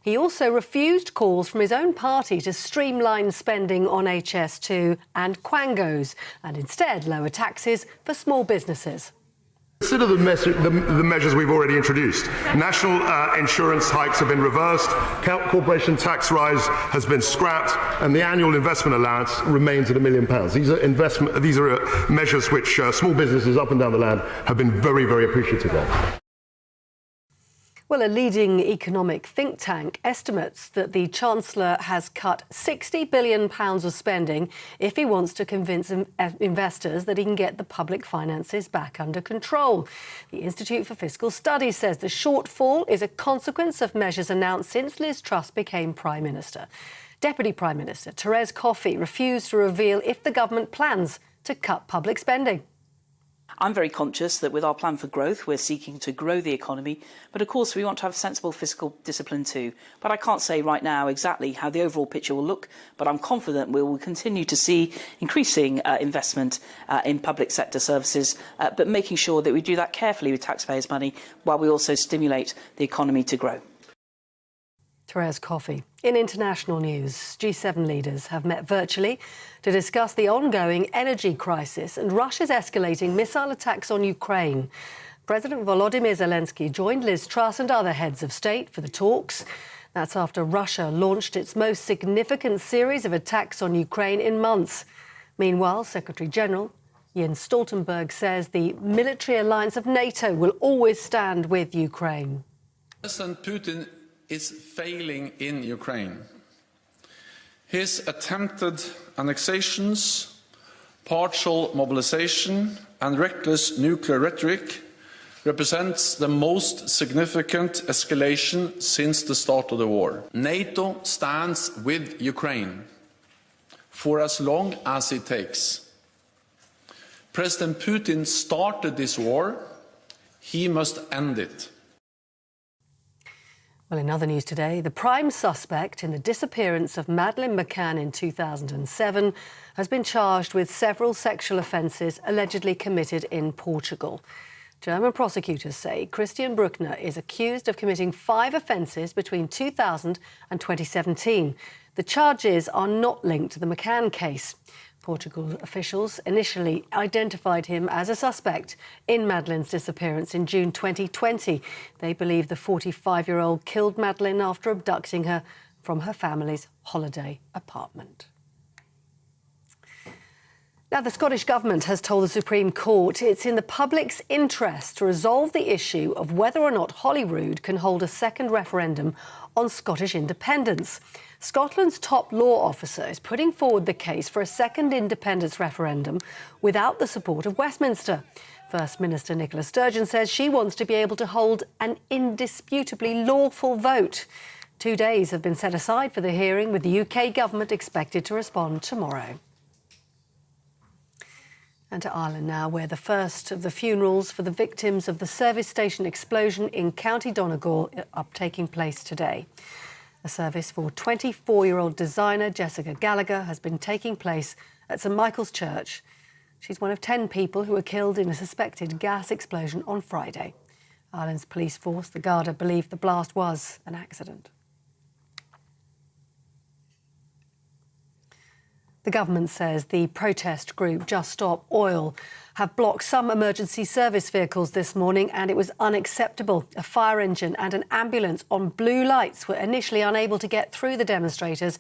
He also refused calls from his own party to streamline spending on HS2 and quangos and instead lower taxes for small businesses. Consider the measures we've already introduced. National insurance hikes have been reversed, corporation tax rise has been scrapped, and the annual investment allowance remains at £1 million. These are measures which small businesses up and down the land have been very, very appreciative of. Well, a leading economic think tank estimates that the Chancellor has cut £60 billion of spending if he wants to convince investors that he can get the public finances back under control. The Institute for Fiscal Studies says the shortfall is a consequence of measures announced since Liz Truss became Prime Minister. Deputy Prime Minister Therese Coffey refused to reveal if the government plans to cut public spending. I'm very conscious that with our plan for growth, we're seeking to grow the economy. But of course, we want to have sensible fiscal discipline too. But I can't say right now exactly how the overall picture will look. But I'm confident we will continue to see increasing investment in public sector services, but making sure that we do that carefully with taxpayers' money while we also stimulate the economy to grow. Therese Coffey. In international news, G7 leaders have met virtually to discuss the ongoing energy crisis and Russia's escalating missile attacks on Ukraine. President Volodymyr Zelensky joined Liz Truss and other heads of state for the talks. That's after Russia launched its most significant series of attacks on Ukraine in months. Meanwhile, Secretary-General Jens Stoltenberg says the military alliance of NATO will always stand with Ukraine. President Putin is failing in Ukraine. His attempted annexations, partial mobilization and reckless nuclear rhetoric represents the most significant escalation since the start of the war. NATO stands with Ukraine for as long as it takes. President Putin started this war. He must end it. Well, in other news today, the prime suspect in the disappearance of Madeleine McCann in 2007 has been charged with several sexual offences allegedly committed in Portugal. German prosecutors say Christian Bruckner is accused of committing 5 offences between 2000 and 2017. The charges are not linked to the McCann case. Portugal officials initially identified him as a suspect in Madeleine's disappearance in June 2020. They believe the 45-year-old killed Madeleine after abducting her from her family's holiday apartment. Now, the Scottish Government has told the Supreme Court it's in the public's interest to resolve the issue of whether or not Holyrood can hold a second referendum on Scottish independence. Scotland's top law officer is putting forward the case for a second independence referendum without the support of Westminster. First Minister Nicola Sturgeon says she wants to be able to hold an indisputably lawful vote. 2 days have been set aside for the hearing, with the UK government expected to respond tomorrow. And to Ireland now, where the first of the funerals for the victims of the service station explosion in County Donegal are taking place today. A service for 24-year-old designer Jessica Gallagher has been taking place at St Michael's Church. She's one of 10 people who were killed in a suspected gas explosion on Friday. Ireland's police force, the Garda, believe the blast was an accident. The government says the protest group Just Stop Oil have blocked some emergency service vehicles this morning, and it was unacceptable. A fire engine and an ambulance on blue lights were initially unable to get through the demonstrators.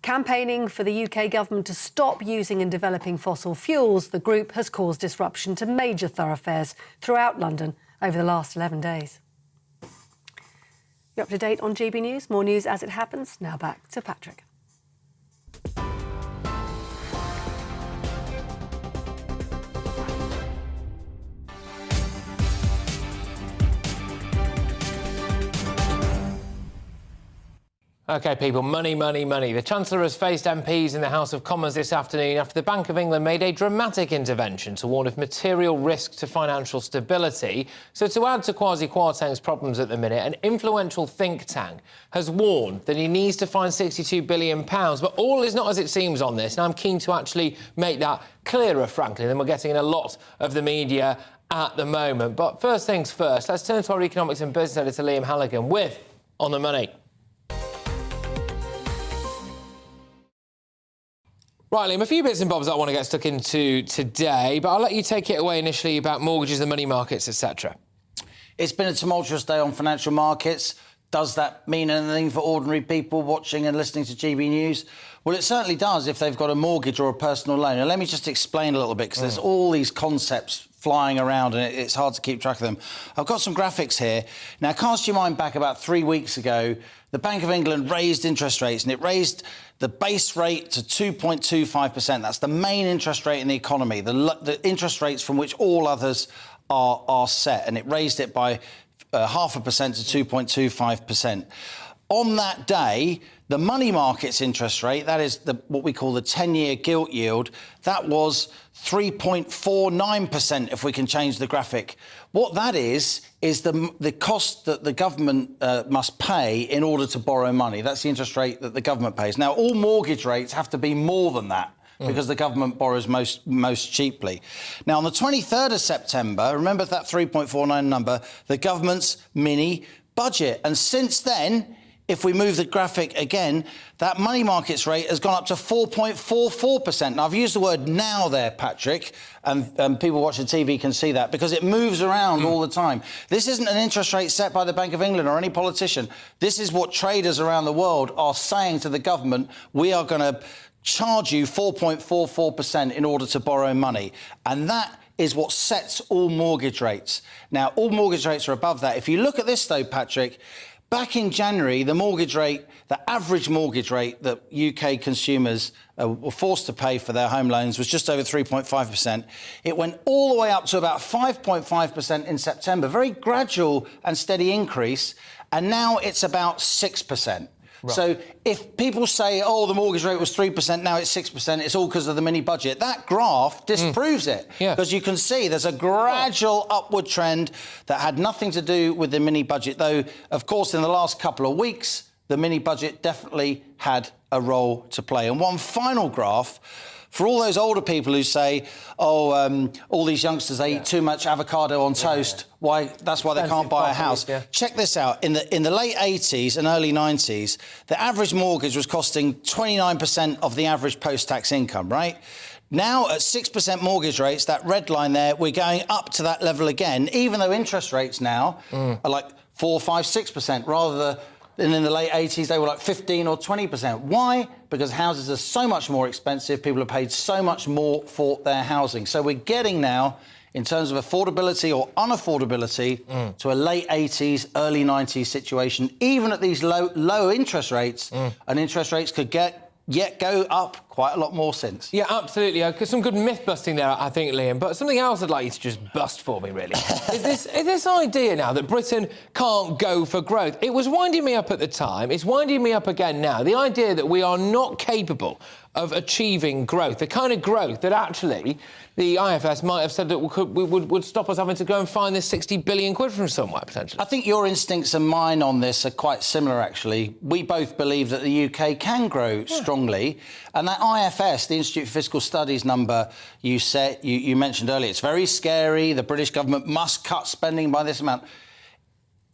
Campaigning for the UK government to stop using and developing fossil fuels, the group has caused disruption to major thoroughfares throughout London over the last 11 days. You're up to date on GB News. More news as it happens. Now back to Patrick. OK, people, money, money, money. The Chancellor has faced MPs in the House of Commons this afternoon after the Bank of England made a dramatic intervention to warn of material risk to financial stability. So to add to Kwasi Kwarteng's problems at the minute, an influential think tank has warned that he needs to find £62 billion. But all is not as it seems on this, and I'm keen to actually make that clearer, frankly, than we're getting in a lot of the media at the moment. But first things first, let's turn to our economics and business editor, Liam Halligan, with On the Money. Right, Liam, a few bits and bobs that I want to get stuck into today, but I'll let you take it away initially about mortgages, the money markets, etc. It's been a tumultuous day on financial markets. Does that mean anything for ordinary people watching and listening to GB News? Well, it certainly does if they've got a mortgage or a personal loan. And let me just explain a little bit, because there's all these concepts flying around and it's hard to keep track of them. I've got some graphics here. Now, cast your mind back about 3 weeks ago. The Bank of England raised interest rates, and it raised the base rate to 2.25%. That's the main interest rate in the economy, the interest rates from which all others are set. And it raised it by 0.5% to 2.25%. On that day, the money markets interest rate, that is what we call the 10-year gilt yield, that was 3.49%, if we can change the graphic. What that is the cost that the government must pay in order to borrow money. That's the interest rate that the government pays. Now, all mortgage rates have to be more than that, because the government borrows most cheaply. Now, on the 23rd of September, remember that 3.49 number, the government's mini budget. And since then, if we move the graphic again, that money markets rate has gone up to 4.44%. Now, I've used the word now there, Patrick, and people watching TV can see that, because it moves around all the time. This isn't an interest rate set by the Bank of England or any politician. This is what traders around the world are saying to the government. We are going to charge you 4.44% in order to borrow money. And that is what sets all mortgage rates. Now, all mortgage rates are above that. If you look at this, though, Patrick, back in January, the mortgage rate, the average mortgage rate that UK consumers were forced to pay for their home loans was just over 3.5%. It went all the way up to about 5.5% in September, very gradual and steady increase, and now it's about 6%. Right. So if people say, oh, the mortgage rate was 3%, now it's 6%, it's all because of the mini budget, that graph disproves it. Because you can see there's a gradual upward trend that had nothing to do with the mini budget, though, of course, in the last couple of weeks, the mini budget definitely had a role to play. And one final graph, for all those older people who say, oh, all these youngsters, they eat too much avocado on toast, that's why they can't buy a house. Check this out. In the late 80s and early 90s, the average mortgage was costing 29% of the average post-tax income, right? Now, at 6% mortgage rates, that red line there, we're going up to that level again, even though interest rates now are like 4, 5, 6%, rather than in the late 80s, they were like 15 or 20%. Why? Because houses are so much more expensive. People are paid so much more for their housing. So we're getting now, in terms of affordability or unaffordability, to a late 80s, early 90s situation. Even at these low interest rates, and interest rates could go up quite a lot more since. Yeah, absolutely. Some good myth-busting there, I think, Liam. But something else I'd like you to just bust for me, really, is this idea now that Britain can't go for growth. It was winding me up at the time. It's winding me up again now. The idea that we are not capable of achieving growth, the kind of growth that actually the IFS might have said that would stop us having to go and find this 60 billion quid from somewhere, potentially. I think your instincts and mine on this are quite similar, actually. We both believe that the UK can grow strongly. And that IFS, the Institute for Fiscal Studies number you mentioned earlier, it's very scary. The British government must cut spending by this amount.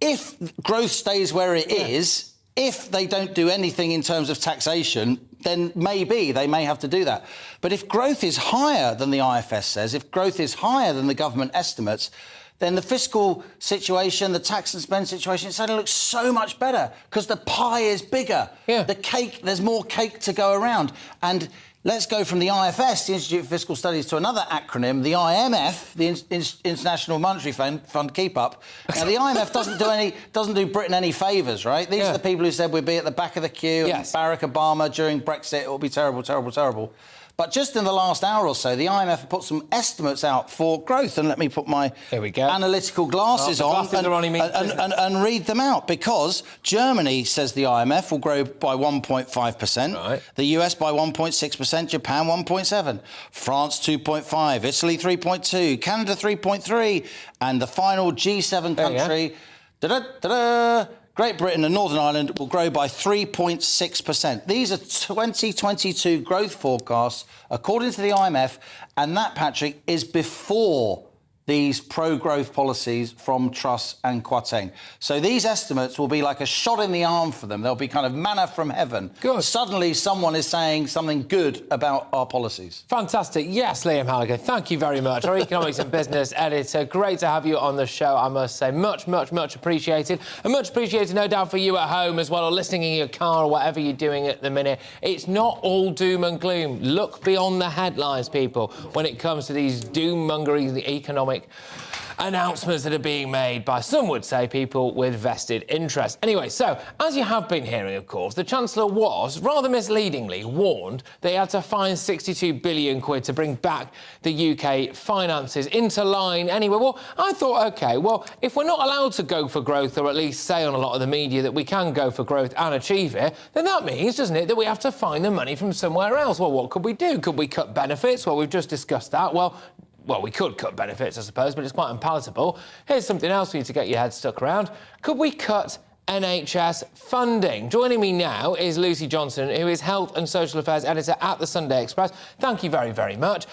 If growth stays where it is, if they don't do anything in terms of taxation, then maybe they may have to do that. But if growth is higher than the IFS says, if growth is higher than the government estimates, then the fiscal situation, the tax and spend situation, it suddenly looks so much better because the pie is bigger. The cake, there's more cake to go around. And let's go from the IFS, the Institute for Fiscal Studies, to another acronym, the IMF, the International Monetary Fund, keep up. Now, the IMF doesn't do Britain any favours, right? These are the people who said we'd be at the back of the queue, and Barack Obama during Brexit, it will be terrible, terrible, terrible. But just in the last hour or so, the IMF have put some estimates out for growth. And let me put my analytical glasses on and read them out. Because Germany, says the IMF, will grow by 1.5%. The US by 1.6%. Japan 1.7%. France 2.5%. Italy 3.2%. Canada 3.3%. And the final G7 country... Great Britain and Northern Ireland will grow by 3.6%. These are 2022 growth forecasts, according to the IMF, and that, Patrick, is before these pro-growth policies from Truss and Kwarteng. So these estimates will be like a shot in the arm for them. They'll be kind of manna from heaven. Good. Suddenly someone is saying something good about our policies. Fantastic. Yes, Liam Halligan, thank you very much. Our economics and business editor. Great to have you on the show, I must say. Much, much, much appreciated. And much appreciated, no doubt, for you at home as well, or listening in your car or whatever you're doing at the minute. It's not all doom and gloom. Look beyond the headlines, people, when it comes to these doom-mongering economic announcements that are being made by, some would say, people with vested interest. Anyway, so, as you have been hearing, of course, the Chancellor was, rather misleadingly, warned that he had to find 62 billion quid to bring back the UK finances into line anyway. Well, I thought, OK, well, if we're not allowed to go for growth, or at least say on a lot of the media that we can go for growth and achieve it, then that means, doesn't it, that we have to find the money from somewhere else. Well, what could we do? Could we cut benefits? Well, we've just discussed that. Well, we could cut benefits, I suppose, but it's quite unpalatable. Here's something else for you to get your head stuck around. Could we cut NHS funding? Joining me now is Lucy Johnson, who is Health and Social Affairs Editor at the Sunday Express. Thank you very, very much.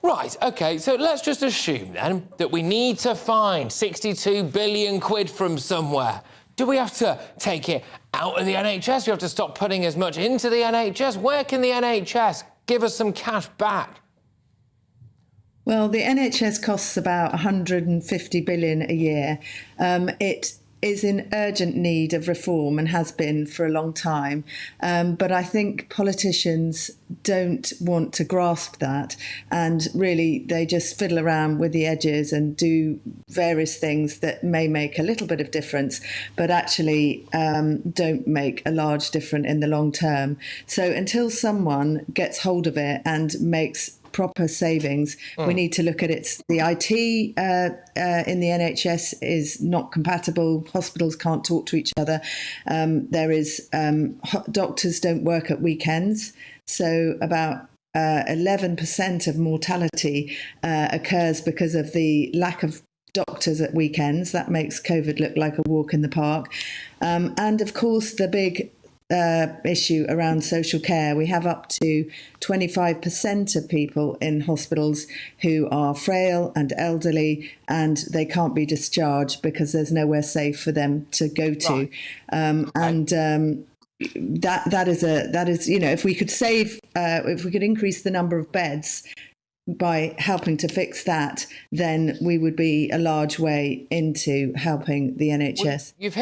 Right, OK, so let's just assume, then, that we need to find 62 billion quid from somewhere. Do we have to take it out of the NHS? Do we have to stop putting as much into the NHS? Where can the NHS give us some cash back? Well, the NHS costs about 150 billion a year. It is in urgent need of reform and has been for a long time. But I think politicians don't want to grasp that, and really they just fiddle around with the edges and do various things that may make a little bit of difference, but actually don't make a large difference in the long term. So until someone gets hold of it and makes proper savings, we need to look at it. The IT in the NHS is not compatible. Hospitals can't talk to each other. Doctors don't work at weekends. So about 11% of mortality occurs because of the lack of doctors at weekends. That makes COVID look like a walk in the park. And of course, the big issue around social care. We have up to 25% of people in hospitals who are frail and elderly, and they can't be discharged because there's nowhere safe for them to go to. That is if we could if we could increase the number of beds by helping to fix that, then we would be a large way into helping the NHS. Well, you've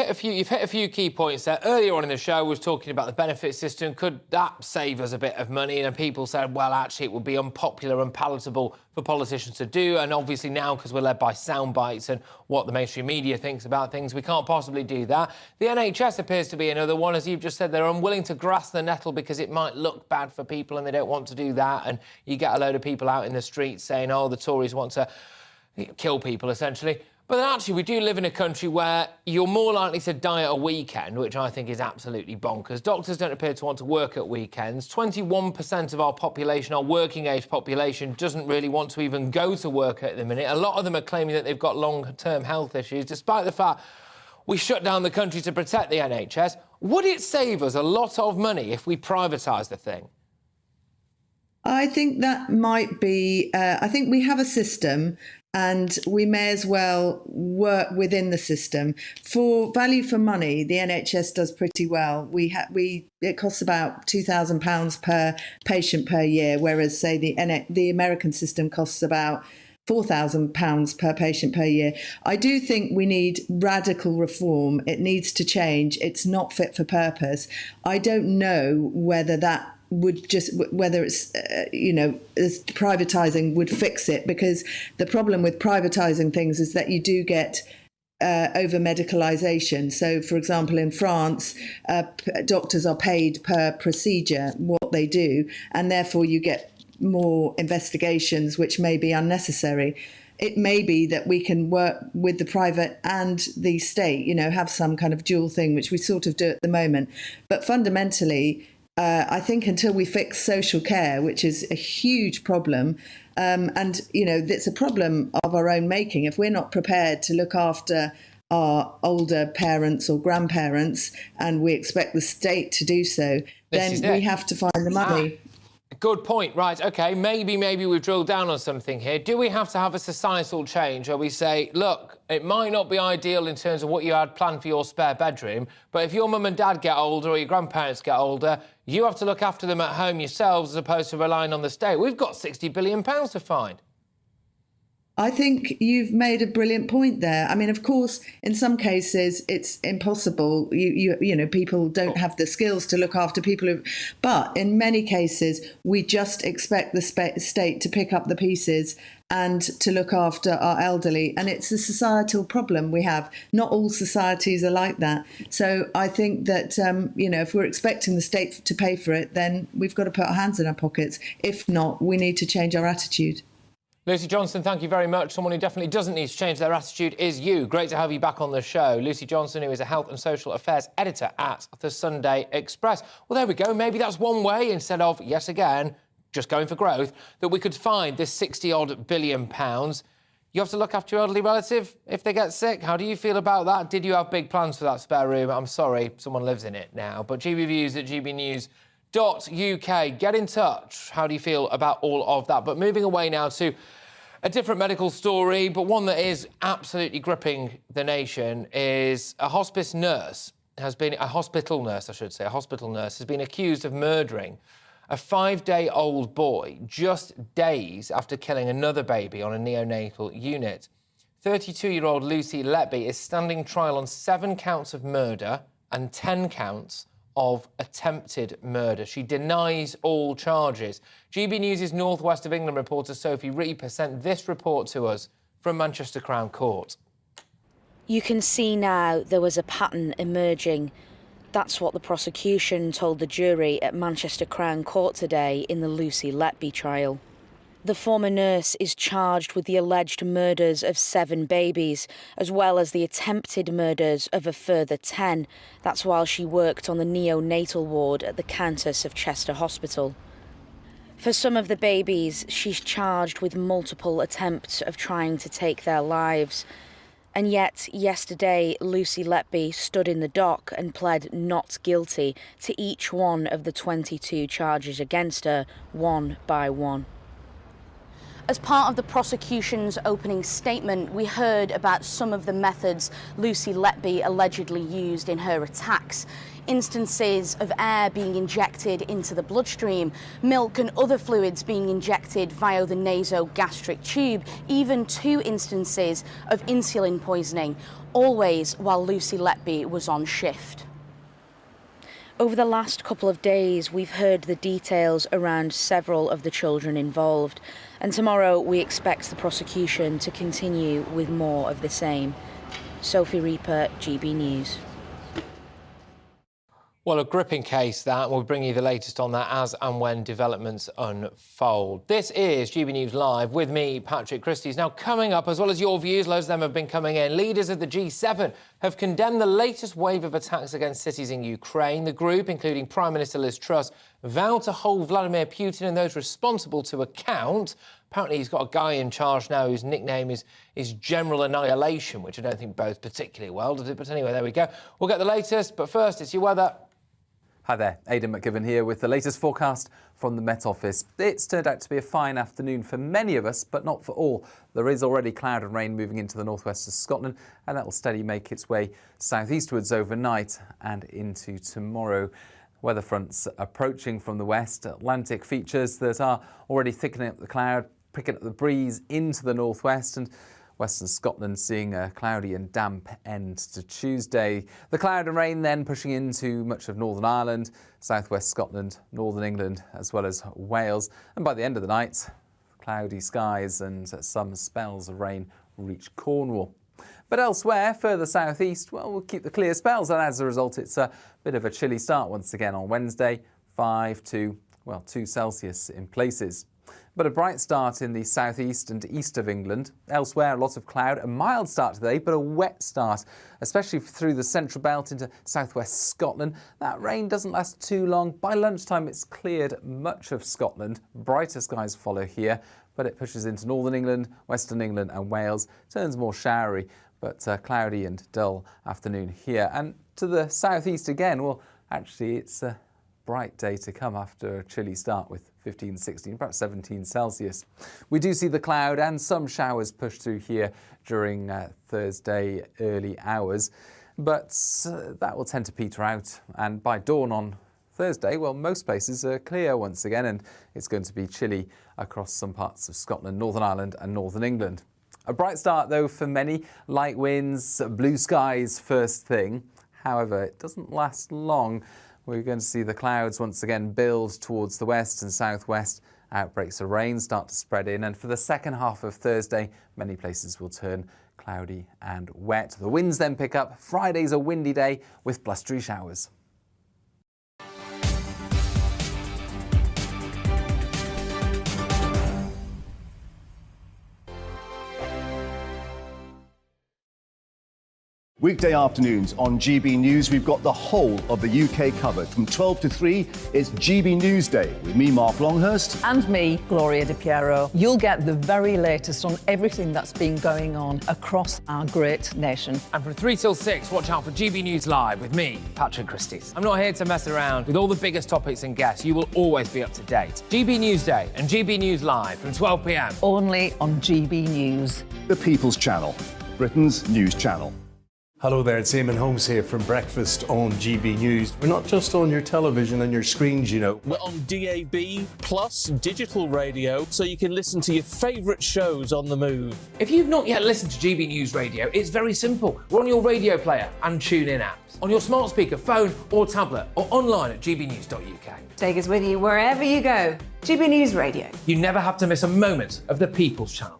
hit a few key points there. Earlier on in the show, I was talking about the benefit system. Could that save us a bit of money? And people said, well, actually, it would be unpopular and palatable for politicians to do. And obviously now, because we're led by sound bites and what the mainstream media thinks about things, we can't possibly do that. The NHS appears to be another one. As you've just said, they're unwilling to grasp the nettle because it might look bad for people and they don't want to do that. And you get a load of people out in the streets saying, oh, the Tories want to kill people, essentially. But then actually, we do live in a country where you're more likely to die at a weekend, which I think is absolutely bonkers. Doctors don't appear to want to work at weekends. 21% of our population, our working-age population, doesn't really want to even go to work at the minute. A lot of them are claiming that they've got long-term health issues, despite the fact we shut down the country to protect the NHS. Would it save us a lot of money if we privatised the thing? I think that might be... I think we have a system and we may as well work within the system. For value for money, the NHS does pretty well. It costs about £2,000 per patient per year, whereas, say, the American system costs about £4,000 per patient per year. I do think we need radical reform. It needs to change. It's not fit for purpose. I don't know whether that whether it's, privatising would fix it, because the problem with privatising things is that you do get over-medicalisation. So, for example, in France, doctors are paid per procedure, what they do, and therefore you get more investigations, which may be unnecessary. It may be that we can work with the private and the state, have some kind of dual thing, which we sort of do at the moment. But fundamentally, I think until we fix social care, which is a huge problem, and, it's a problem of our own making. If we're not prepared to look after our older parents or grandparents and we expect the state to do so, then we have to find the money. Good point. Right, OK, maybe we've drilled down on something here. Do we have to have a societal change where we say, look, it might not be ideal in terms of what you had planned for your spare bedroom, but if your mum and dad get older or your grandparents get older, you have to look after them at home yourselves as opposed to relying on the state? We've got £60 billion to find. I think you've made a brilliant point there. I mean, of course, in some cases it's impossible. People don't have the skills to look after people but in many cases we just expect the state to pick up the pieces and to look after our elderly. And it's a societal problem we have. Not all societies are like that. So I think that, if we're expecting the state to pay for it, then we've got to put our hands in our pockets. If not, we need to change our attitude. Lucy Johnson, thank you very much. Someone who definitely doesn't need to change their attitude is you. Great to have you back on the show. Lucy Johnson, who is a health and social affairs editor at the Sunday Express. Well, there we go. Maybe that's one way, instead of, yes, again, just going for growth, that we could find this £60-odd billion. You have to look after your elderly relative if they get sick. How do you feel about that? Did you have big plans for that spare room? I'm sorry, someone lives in it now. But GBviews at GBnews.uk. Get in touch. How do you feel about all of that? But moving away now to a different medical story, but one that is absolutely gripping the nation, is a hospital nurse has been accused of murdering a 5-day-old boy just days after killing another baby on a neonatal unit. 32-year-old Lucy Letby is standing trial on 7 counts of murder and 10 counts of attempted murder. She denies all charges. GB News' North West of England reporter Sophie Reaper sent this report to us from Manchester Crown Court. You can see now there was a pattern emerging. That's what the prosecution told the jury at Manchester Crown Court today in the Lucy Letby trial. The former nurse is charged with the alleged murders of 7 babies, as well as the attempted murders of a further 10. That's while she worked on the neonatal ward at the Countess of Chester Hospital. For some of the babies, she's charged with multiple attempts of trying to take their lives. And yet, yesterday, Lucy Letby stood in the dock and pled not guilty to each one of the 22 charges against her, one by one. As part of the prosecution's opening statement, we heard about some of the methods Lucy Letby allegedly used in her attacks. Instances of air being injected into the bloodstream, milk and other fluids being injected via the nasogastric tube, even 2 instances of insulin poisoning, always while Lucy Letby was on shift. Over the last couple of days, we've heard the details around several of the children involved, and tomorrow we expect the prosecution to continue with more of the same. Sophie Reaper, GB News. Well, a gripping case, that. We'll bring you the latest on that as and when developments unfold. This is GB News Live with me, Patrick Christys. Now, coming up, as well as your views, loads of them have been coming in. Leaders of the G7 have condemned the latest wave of attacks against cities in Ukraine. The group, including Prime Minister Liz Truss, vowed to hold Vladimir Putin and those responsible to account. Apparently, he's got a guy in charge now whose nickname is General Annihilation, which I don't think bodes particularly well, does it? But anyway, there we go. We'll get the latest, but first, it's your weather. Hi there, Aidan McGibbon here with the latest forecast from the Met Office. It's turned out to be a fine afternoon for many of us, but not for all. There is already cloud and rain moving into the northwest of Scotland, and that will steadily make its way southeastwards overnight and into tomorrow. Weather fronts approaching from the west. Atlantic features that are already thickening up the cloud, picking up the breeze into the northwest, and Western Scotland seeing a cloudy and damp end to Tuesday. The cloud and rain then pushing into much of Northern Ireland, southwest Scotland, Northern England, as well as Wales. And by the end of the night, cloudy skies and some spells of rain reach Cornwall. But elsewhere, further southeast, well, we'll keep the clear spells, and as a result, it's a bit of a chilly start once again on Wednesday, 2 Celsius in places. But a bright start in the southeast and east of England. Elsewhere, a lot of cloud, a mild start today, but a wet start, especially through the central belt into southwest Scotland. That rain doesn't last too long. By lunchtime, it's cleared much of Scotland. Brighter skies follow here, but it pushes into northern England, western England and Wales. Turns more showery, but cloudy and dull afternoon here. And to the southeast again, well, actually, it's a bright day to come after a chilly start with 15, 16, perhaps 17 Celsius. We do see the cloud and some showers push through here during Thursday early hours, but that will tend to peter out. And by dawn on Thursday, well, most places are clear once again, and it's going to be chilly across some parts of Scotland, Northern Ireland and Northern England. A bright start, though, for many. Light winds, blue skies first thing. However, it doesn't last long. We're going to see the clouds once again build towards the west and southwest. Outbreaks of rain start to spread in, and for the second half of Thursday, many places will turn cloudy and wet. The winds then pick up. Friday's a windy day with blustery showers. Weekday afternoons on GB News, we've got the whole of the UK covered. From 12 to 3, it's GB News Day with me, Mark Longhurst. And me, Gloria Di Piero. You'll get the very latest on everything that's been going on across our great nation. And from 3 till 6, watch out for GB News Live with me, Patrick Christys. I'm not here to mess around. With all the biggest topics and guests, you will always be up to date. GB News Day and GB News Live from 12 p.m. Only on GB News. The People's Channel, Britain's news channel. Hello there, it's Eamon Holmes here from Breakfast on GB News. We're not just on your television and your screens, you know. We're on DAB plus digital radio, so you can listen to your favourite shows on the move. If you've not yet listened to GB News Radio, it's very simple. We're on your radio player and TuneIn apps, on your smart speaker, phone or tablet, or online at gbnews.uk. Take us with you wherever you go. GB News Radio. You never have to miss a moment of the People's Channel.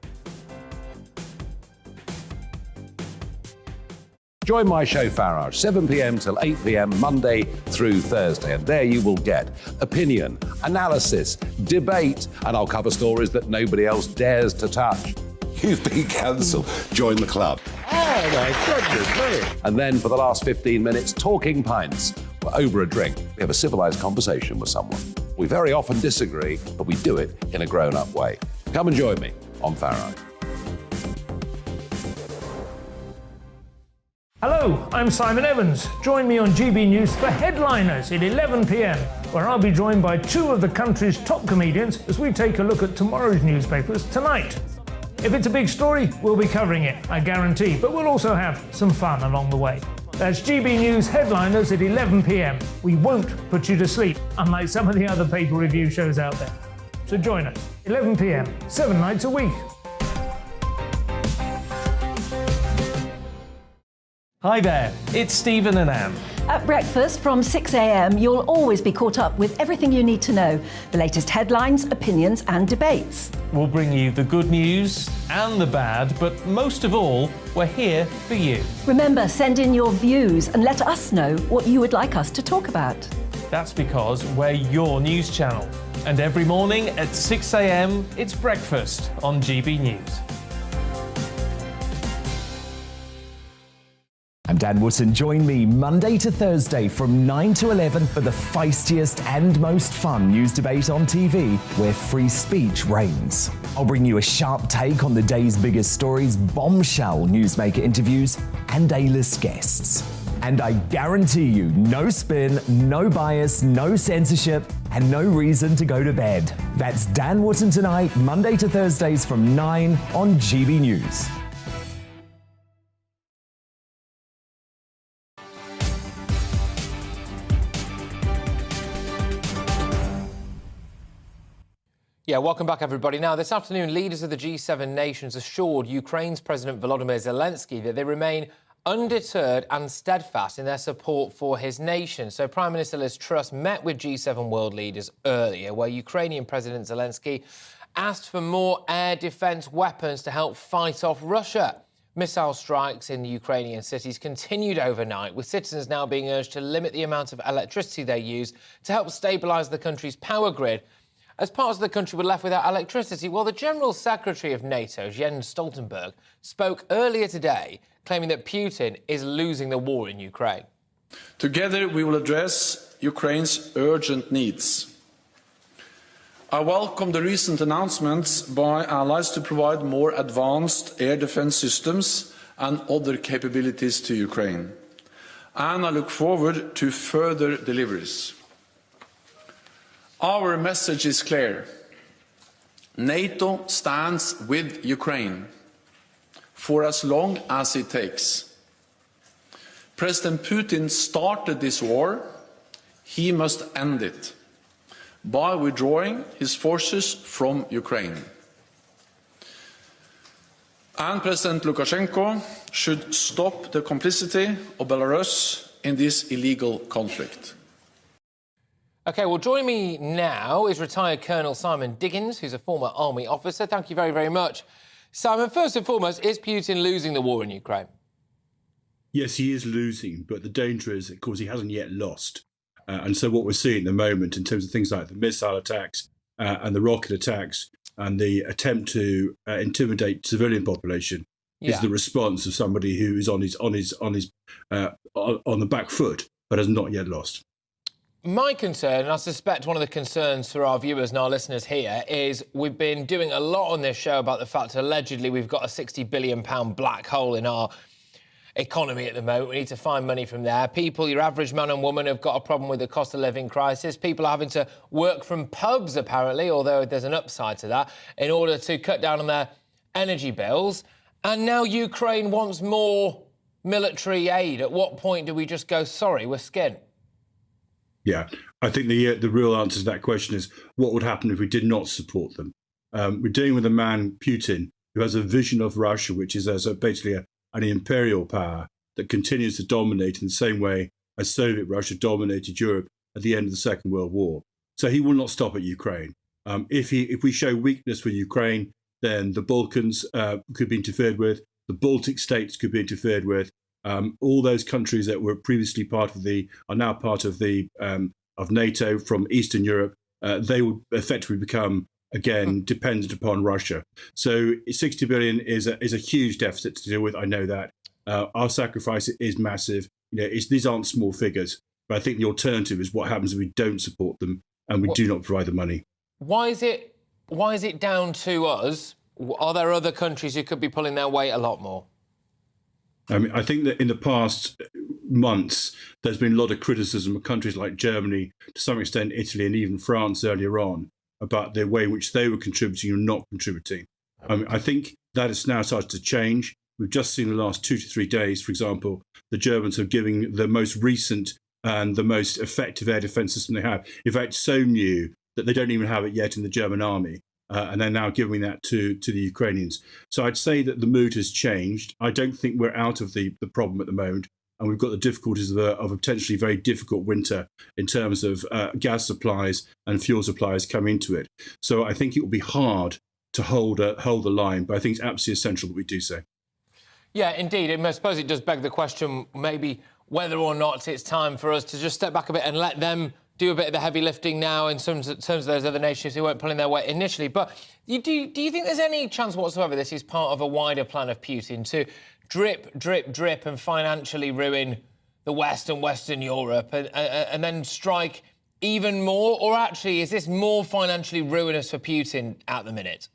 Join my show Farage, 7 p.m. till 8 p.m. Monday through Thursday, and there you will get opinion, analysis, debate, and I'll cover stories that nobody else dares to touch. You've been cancelled. Join the club. Oh my goodness me. And then for the last 15 minutes, talking pints. We're over a drink. We have a civilised conversation with someone. We very often disagree, but we do it in a grown-up way. Come and join me on Farage. Hello, I'm Simon Evans. Join me on GB News for Headliners at 11 p.m, where I'll be joined by 2 of the country's top comedians as we take a look at tomorrow's newspapers tonight. If it's a big story, we'll be covering it, I guarantee, but we'll also have some fun along the way. That's GB News Headliners at 11 p.m. We won't put you to sleep, unlike some of the other paper review shows out there. So join us, 11 p.m, 7 nights a week. Hi there, it's Stephen and Anne. At breakfast from 6 a.m, you'll always be caught up with everything you need to know, the latest headlines, opinions and debates. We'll bring you the good news and the bad, but most of all, we're here for you. Remember, send in your views and let us know what you would like us to talk about. That's because we're your news channel. And every morning at 6 a.m, it's breakfast on GB News. I'm Dan Wootton. Join me Monday to Thursday from 9 to 11 for the feistiest and most fun news debate on TV, where free speech reigns. I'll bring you a sharp take on the day's biggest stories, bombshell newsmaker interviews, and A-list guests. And I guarantee you, no spin, no bias, no censorship, and no reason to go to bed. That's Dan Wootton tonight, Monday to Thursdays from 9 on GB News. Yeah, welcome back, everybody. Now, this afternoon, leaders of the G7 nations assured Ukraine's President Volodymyr Zelensky that they remain undeterred and steadfast in their support for his nation. So Prime Minister Liz Truss met with G7 world leaders earlier, where Ukrainian President Zelensky asked for more air defence weapons to help fight off Russia. Missile strikes in the Ukrainian cities continued overnight, with citizens now being urged to limit the amount of electricity they use to help stabilise the country's power grid. as parts of the country were left without electricity. Well, the General Secretary of NATO, Jens Stoltenberg, spoke earlier today claiming that Putin is losing the war in Ukraine. Together, we will address Ukraine's urgent needs. I welcome the recent announcements by allies to provide more advanced air defence systems and other capabilities to Ukraine, and I look forward to further deliveries. Our message is clear. NATO stands with Ukraine for as long as it takes. President Putin started this war. He must end it by withdrawing his forces from Ukraine. And President Lukashenko should stop the complicity of Belarus in this illegal conflict. OK, well, joining me now is retired Colonel Simon Diggins, who's a former army officer. Thank you very, very much. Simon, first and foremost, is Putin losing the war in Ukraine? Yes, he is losing, but the danger is, of course, he hasn't yet lost. And so what we're seeing at the moment in terms of things like the missile attacks and the rocket attacks and the attempt to intimidate civilian population is the response of somebody who is on the back foot, but has not yet lost. My concern, and I suspect one of the concerns for our viewers and our listeners here, is we've been doing a lot on this show about the fact that allegedly we've got a £60 billion black hole in our economy at the moment. We need to find money from there. People, your average man and woman, have got a problem with the cost of living crisis. People are having to work from pubs, apparently, although there's an upside to that, in order to cut down on their energy bills. And now Ukraine wants more military aid. At what point do we just go, sorry, we're skint? Yeah, I think the real answer to that question is what would happen if we did not support them. We're dealing with a man, Putin, who has a vision of Russia, which is basically an imperial power that continues to dominate in the same way as Soviet Russia dominated Europe at the end of the Second World War. So he will not stop at Ukraine. If we show weakness with Ukraine, then the Balkans could be interfered with, the Baltic states could be interfered with. All those countries that were previously are now part of NATO from Eastern Europe. They would effectively become again dependent upon Russia. So 60 billion is a huge deficit to deal with. I know that our sacrifice is massive. These aren't small figures. But I think the alternative is what happens if we don't support them and we do not provide the money. Why is it down to us? Are there other countries who could be pulling their weight a lot more? I mean, I think that in the past months, there's been a lot of criticism of countries like Germany, to some extent Italy and even France earlier on, about the way in which they were contributing or not contributing. I mean, I think that has now started to change. We've just seen the last 2 to 3 days, for example, the Germans are giving the most recent and the most effective air defence system they have. In fact, so new that they don't even have it yet in the German army. And they're now giving that to the Ukrainians. So I'd say that the mood has changed. I don't think we're out of the problem at the moment. And we've got the difficulties of a potentially very difficult winter in terms of gas supplies and fuel supplies coming into it. So I think it will be hard to hold the line, but I think it's absolutely essential that we do so. Yeah, indeed. I suppose it does beg the question, maybe whether or not it's time for us to just step back a bit and let them do a bit of the heavy lifting now in terms of those other nations who weren't pulling their weight initially. But do you think there's any chance whatsoever this is part of a wider plan of Putin to drip, drip, drip and financially ruin the West and Western Europe and then strike even more? Or actually, is this more financially ruinous for Putin at the minute?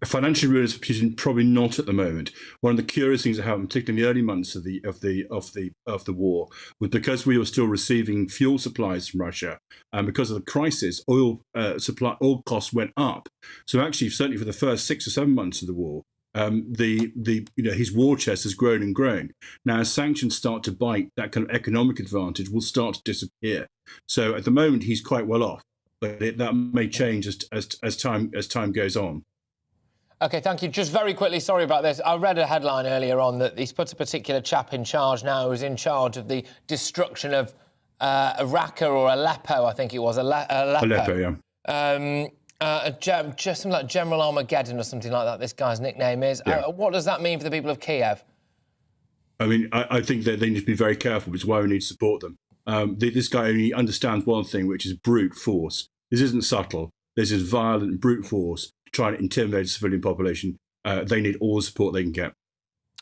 Financially ruinous for Putin, probably not at the moment. One of the curious things that happened, particularly in the early months of the war, was because we were still receiving fuel supplies from Russia, and because of the crisis, oil costs went up. So actually, certainly for the first 6 or 7 months of the war, his war chest has grown and grown. Now, as sanctions start to bite, that kind of economic advantage will start to disappear. So at the moment, he's quite well off, but that may change as time goes on. OK, thank you. Just very quickly, sorry about this. I read a headline earlier on that he's put a particular chap in charge now who's in charge of the destruction of Raqqa or Aleppo, I think it was. Aleppo, yeah. Just something like General Armageddon or something like that, this guy's nickname is. Yeah. What does that mean for the people of Kiev? I mean, I think that they need to be very careful, which is why we need to support them. This guy only understands one thing, which is brute force. This isn't subtle. This is violent brute force trying to intimidate the civilian population. They need all the support they can get.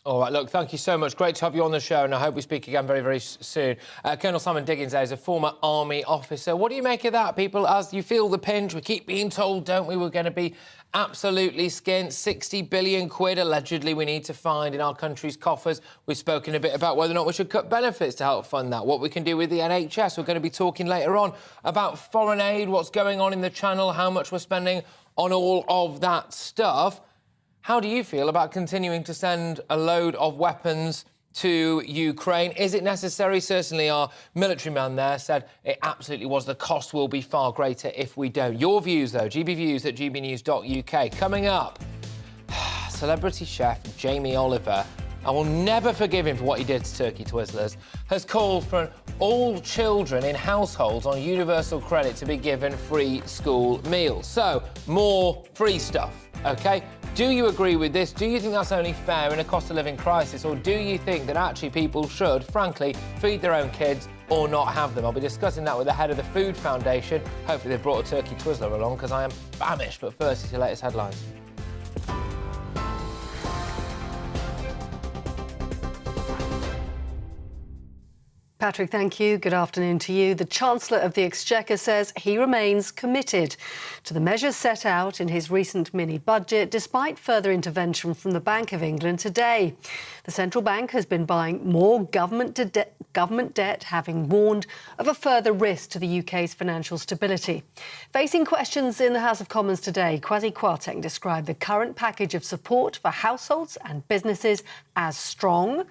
All right, look, thank you so much. Great to have you on the show, and I hope we speak again very, very soon. Colonel Simon Diggins there is a former army officer. What do you make of that, people? As you feel the pinch, we keep being told, don't we, we're going to be absolutely skint. 60 billion quid, allegedly, we need to find in our country's coffers. We've spoken a bit about whether or not we should cut benefits to help fund that, what we can do with the NHS. We're going to be talking later on about foreign aid, what's going on in the Channel, how much we're spending on all of that stuff. How do you feel about continuing to send a load of weapons to Ukraine? Is it necessary? Certainly our military man there said it absolutely was. The cost will be far greater if we don't. Your views, though, gbviews@gbnews.uk. Coming up, celebrity chef Jamie Oliver, I will never forgive him for what he did to turkey twizzlers, has called for all children in households on universal credit to be given free school meals. So, more free stuff, OK? Do you agree with this? Do you think that's only fair in a cost of living crisis? Or do you think that actually people should, frankly, feed their own kids or not have them? I'll be discussing that with the head of the Food Foundation. Hopefully they've brought a turkey twizzler along, because I am famished. But first, it's your latest headlines. Patrick, thank you. Good afternoon to you. The Chancellor of the Exchequer says he remains committed to the measures set out in his recent mini-budget, despite further intervention from the Bank of England today. The central bank has been buying more government debt, having warned of a further risk to the UK's financial stability. Facing questions in the House of Commons today, Kwasi Kwarteng described the current package of support for households and businesses as strong.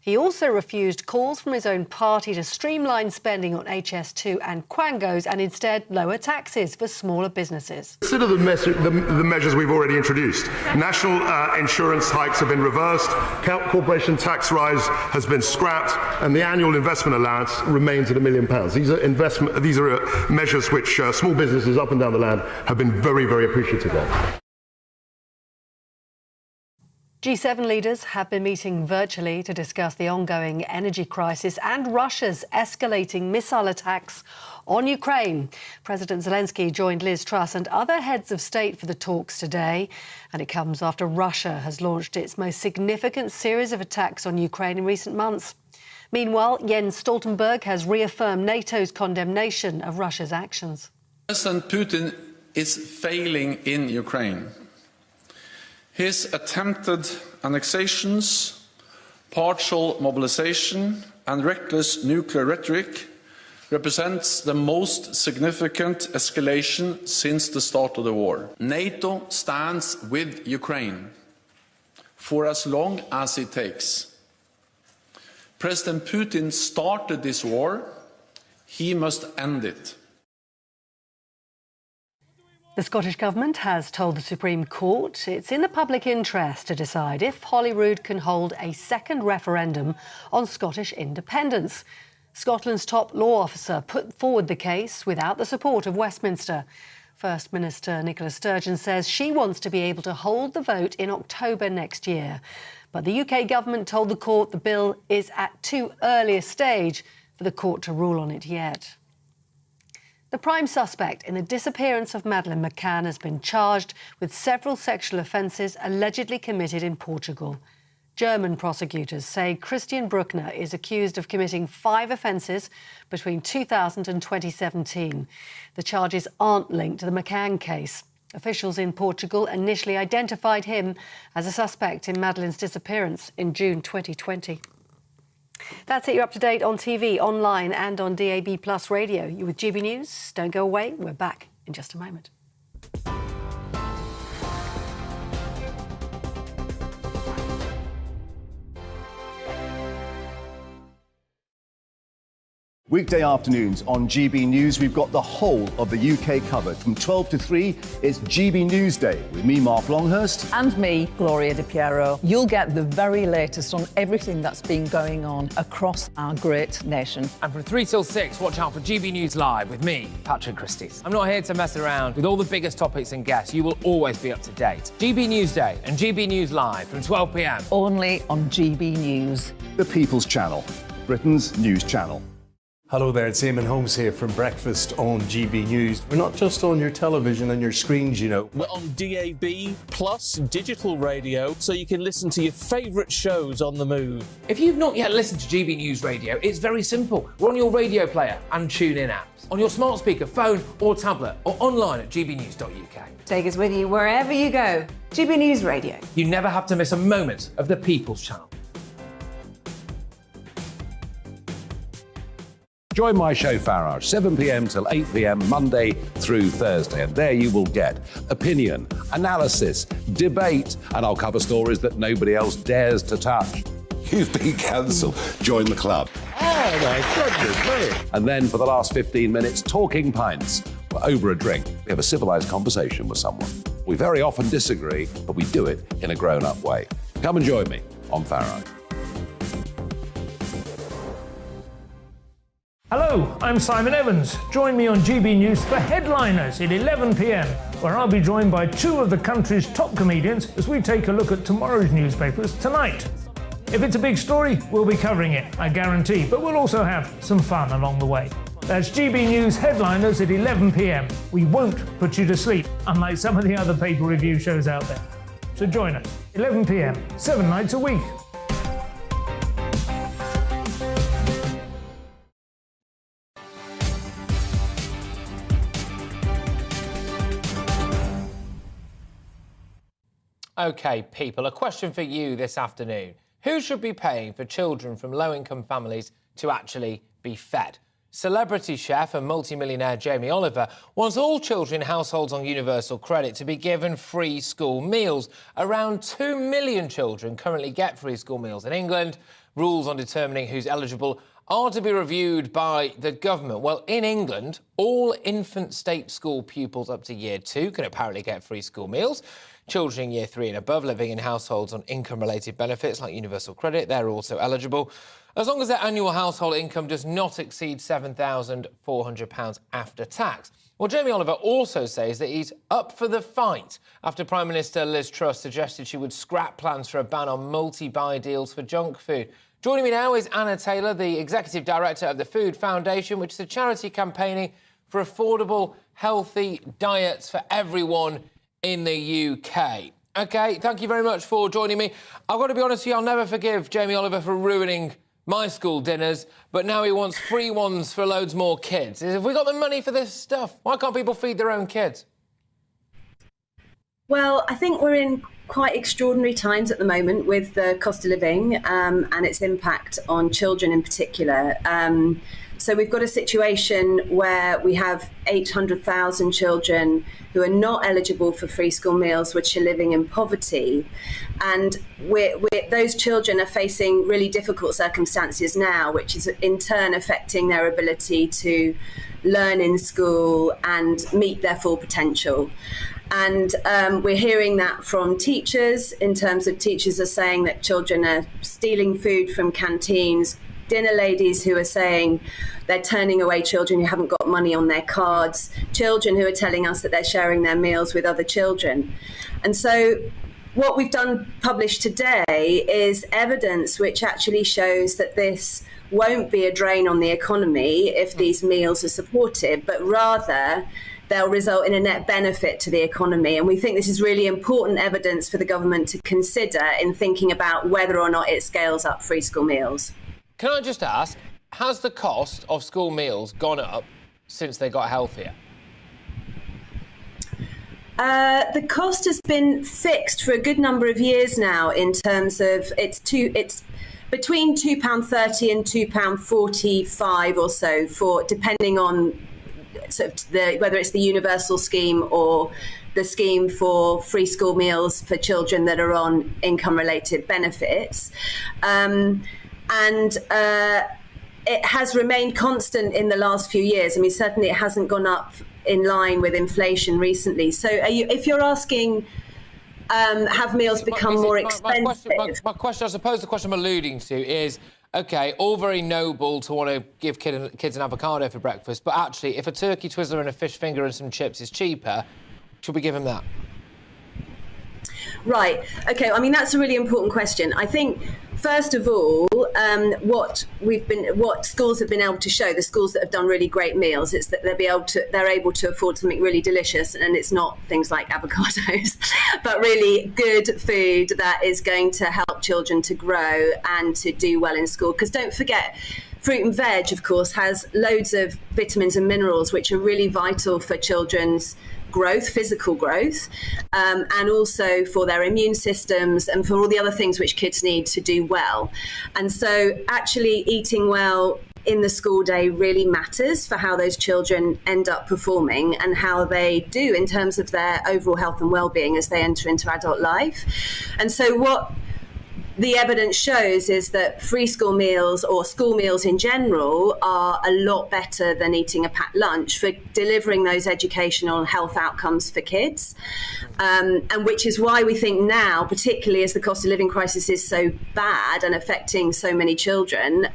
He also refused calls from his own party to streamline spending on HS2 and Quangos and instead lower taxes for smaller businesses. Consider the measures we've already introduced. National insurance hikes have been reversed, corporation tax rise has been scrapped, and the annual investment allowance remains at £1 million. These are measures which small businesses up and down the land have been very, very appreciative of. G7 leaders have been meeting virtually to discuss the ongoing energy crisis and Russia's escalating missile attacks on Ukraine. President Zelensky joined Liz Truss and other heads of state for the talks today, and it comes after Russia has launched its most significant series of attacks on Ukraine in recent months. Meanwhile, Jens Stoltenberg has reaffirmed NATO's condemnation of Russia's actions. President Putin is failing in Ukraine. His attempted annexations, partial mobilization and reckless nuclear rhetoric represents the most significant escalation since the start of the war. NATO stands with Ukraine for as long as it takes. President Putin started this war. He must end it. The Scottish Government has told the Supreme Court it's in the public interest to decide if Holyrood can hold a second referendum on Scottish independence. Scotland's top law officer put forward the case without the support of Westminster. First Minister Nicola Sturgeon says she wants to be able to hold the vote in October next year. But the UK Government told the court the bill is at too early a stage for the court to rule on it yet. The prime suspect in the disappearance of Madeleine McCann has been charged with several sexual offences allegedly committed in Portugal. German prosecutors say Christian Bruckner is accused of committing 5 offences between 2000 and 2017. The charges aren't linked to the McCann case. Officials in Portugal initially identified him as a suspect in Madeleine's disappearance in June 2020. That's it. You're up to date on TV, online and on DAB+ radio. You're with GB News. Don't go away. We're back in just a moment. Weekday afternoons on GB News, we've got the whole of the UK covered. From 12 to 3, it's GB News Day with me, Mark Longhurst. And me, Gloria Di Piero. You'll get the very latest on everything that's been going on across our great nation. And from 3 till 6, watch out for GB News Live with me, Patrick Christys. I'm not here to mess around. With all the biggest topics and guests, you will always be up to date. GB News Day and GB News Live from 12 p.m. Only on GB News. The People's Channel, Britain's news channel. Hello there, it's Eamon Holmes here from Breakfast on GB News. We're not just on your television and your screens, you know. We're on DAB plus digital radio, so you can listen to your favourite shows on the move. If you've not yet listened to GB News Radio, it's very simple. We're on your radio player and TuneIn apps, on your smart speaker, phone or tablet, or online at gbnews.uk. Take us with you wherever you go. GB News Radio. You never have to miss a moment of the People's Channel. Join my show Farage, 7 p.m. till 8 p.m. Monday through Thursday, and there you will get opinion, analysis, debate, and I'll cover stories that nobody else dares to touch. You've been cancelled. Join the club. Oh my goodness me. And then for the last 15 minutes, talking pints. We're over a drink. We have a civilised conversation with someone. We very often disagree, but we do it in a grown-up way. Come and join me on Farage. Hello, I'm Simon Evans. Join me on GB News for Headliners at 11 p.m, where I'll be joined by two of the country's top comedians as we take a look at tomorrow's newspapers tonight. If it's a big story, we'll be covering it, I guarantee, but we'll also have some fun along the way. That's GB News Headliners at 11 p.m. We won't put you to sleep, unlike some of the other paper review shows out there. So join us, 11 p.m, 7 nights a week. OK, people, a question for you this afternoon. Who should be paying for children from low-income families to actually be fed? Celebrity chef and multimillionaire Jamie Oliver wants all children in households on universal credit to be given free school meals. Around 2 million children currently get free school meals in England. Rules on determining who's eligible are to be reviewed by the government. Well, in England, all infant state school pupils up to year 2 can apparently get free school meals. Children in year 3 and above living in households on income-related benefits like universal credit, they're also eligible, as long as their annual household income does not exceed £7,400 after tax. Well, Jamie Oliver also says that he's up for the fight after Prime Minister Liz Truss suggested she would scrap plans for a ban on multi-buy deals for junk food. Joining me now is Anna Taylor, the Executive Director of the Food Foundation, which is a charity campaigning for affordable, healthy diets for everyone in the UK. OK, thank you very much for joining me. I've got to be honest with you, I'll never forgive Jamie Oliver for ruining my school dinners, but now he wants free ones for loads more kids. Have we got the money for this stuff? Why can't people feed their own kids? Well, I think we're in quite extraordinary times at the moment with the cost of living and its impact on children in particular. So we've got a situation where we have 800,000 children who are not eligible for free school meals, which are living in poverty. And those children are facing really difficult circumstances now, which is in turn affecting their ability to learn in school and meet their full potential. And we're hearing that from teachers, in terms of teachers are saying that children are stealing food from canteens, dinner ladies who are saying they're turning away children who haven't got money on their cards, children who are telling us that they're sharing their meals with other children. And so what we've published today is evidence which actually shows that this won't be a drain on the economy if these meals are supported, but rather they'll result in a net benefit to the economy. And we think this is really important evidence for the government to consider in thinking about whether or not it scales up free school meals. Can I just ask, has the cost of school meals gone up since they got healthier? The cost has been fixed for a good number of years now in terms of it's between £2.30 and £2.45 or so, for depending on sort of whether it's the universal scheme or the scheme for free school meals for children that are on income-related benefits. It has remained constant in the last few years. I mean, certainly it hasn't gone up in line with inflation recently. So if you're asking, have meals become more expensive? My question, I suppose the question I'm alluding to is, OK, all very noble to want to give kids an avocado for breakfast, but actually, if a turkey twizzler and a fish finger and some chips is cheaper, should we give them that? Right. OK, I mean, that's a really important question. I think First of all, what schools have been able to show, the schools that have done really great meals, is that they're able to afford something really delicious, and it's not things like avocados, but really good food that is going to help children to grow and to do well in school. Because don't forget, fruit and veg, of course, has loads of vitamins and minerals which are really vital for children's growth, physical growth, and also for their immune systems and for all the other things which kids need to do well. And so actually eating well in the school day really matters for how those children end up performing and how they do in terms of their overall health and well-being as they enter into adult life. And so what the evidence shows is that free school meals, or school meals in general, are a lot better than eating a packed lunch for delivering those educational and health outcomes for kids. And which is why we think now, particularly as the cost of living crisis is so bad and affecting so many children,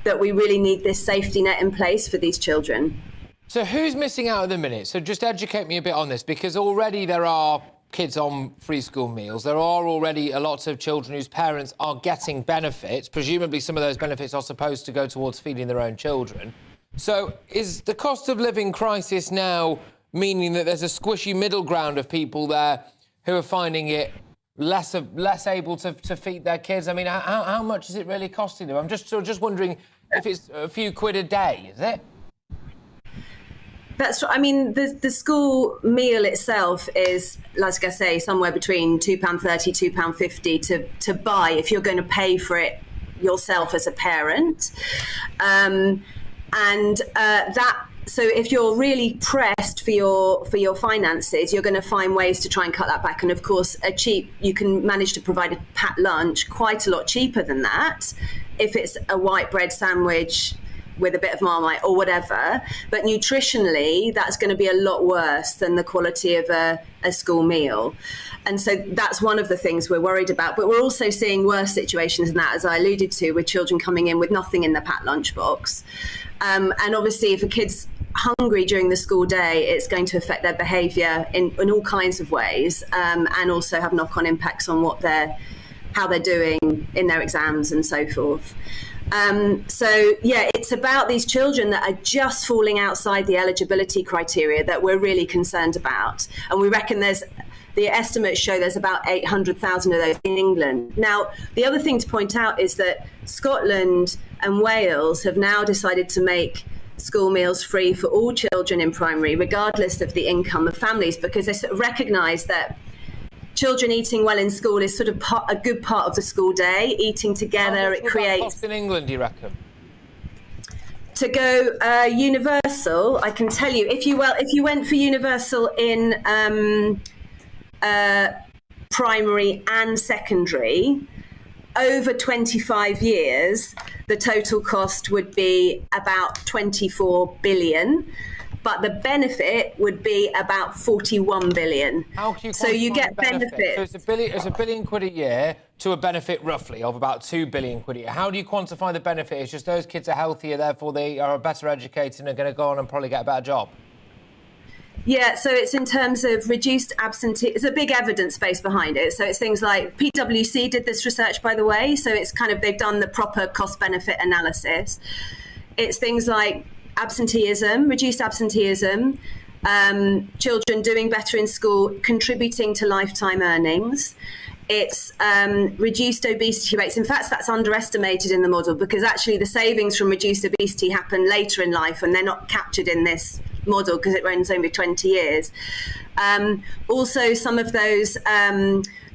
that we really need this safety net in place for these children. So who's missing out at the minute? So just educate me a bit on this, because already there are kids on free school meals. There are already a lot of children whose parents are getting benefits. Presumably some of those benefits are supposed to go towards feeding their own children. So is the cost of living crisis now meaning that there's a squishy middle ground of people there who are finding it less able to feed their kids? I mean, how much is it really costing them? I'm just wondering if it's a few quid a day, is it? That's right. I mean, the school meal itself is, like I say, somewhere between £2.30, £2.50 to buy if you're going to pay for it yourself as a parent. So if you're really pressed for your finances, you're going to find ways to try and cut that back. And of course, you can manage to provide a packed lunch quite a lot cheaper than that if it's a white bread sandwich with a bit of Marmite or whatever, but nutritionally that's going to be a lot worse than the quality of a school meal. And so that's one of the things we're worried about. But we're also seeing worse situations than that, as I alluded to, with children coming in with nothing in the packed lunchbox. And obviously if a kid's hungry during the school day, it's going to affect their behaviour in all kinds of ways, and also have knock-on impacts on how they're doing in their exams and so forth. It's about these children that are just falling outside the eligibility criteria that we're really concerned about. And we reckon the estimates show there's about 800,000 of those in England. Now, the other thing to point out is that Scotland and Wales have now decided to make school meals free for all children in primary, regardless of the income of families, because they sort of recognise that children eating well in school is sort of a good part of the school day. Eating together, it creates. How much would that cost in England, do you reckon? To go universal, I can tell you, if you went for universal in primary and secondary, over 25 years, the total cost would be about 24 billion. But the benefit would be about 41 billion. How can you so you get benefit. So it's a billion quid a year to a benefit roughly of about 2 billion quid a year. How do you quantify the benefit? It's just those kids are healthier, therefore they are better educated and are going to go on and probably get a better job. Yeah, so it's in terms of reduced absentee. It's a big evidence base behind it. So it's things like PwC did this research, by the way. So it's kind of, they've done the proper cost benefit analysis. It's things like absenteeism, reduced absenteeism, children doing better in school, contributing to lifetime earnings. It's reduced obesity rates. In fact, that's underestimated in the model because actually the savings from reduced obesity happen later in life and they're not captured in this model because it runs over 20 years. Also, some of those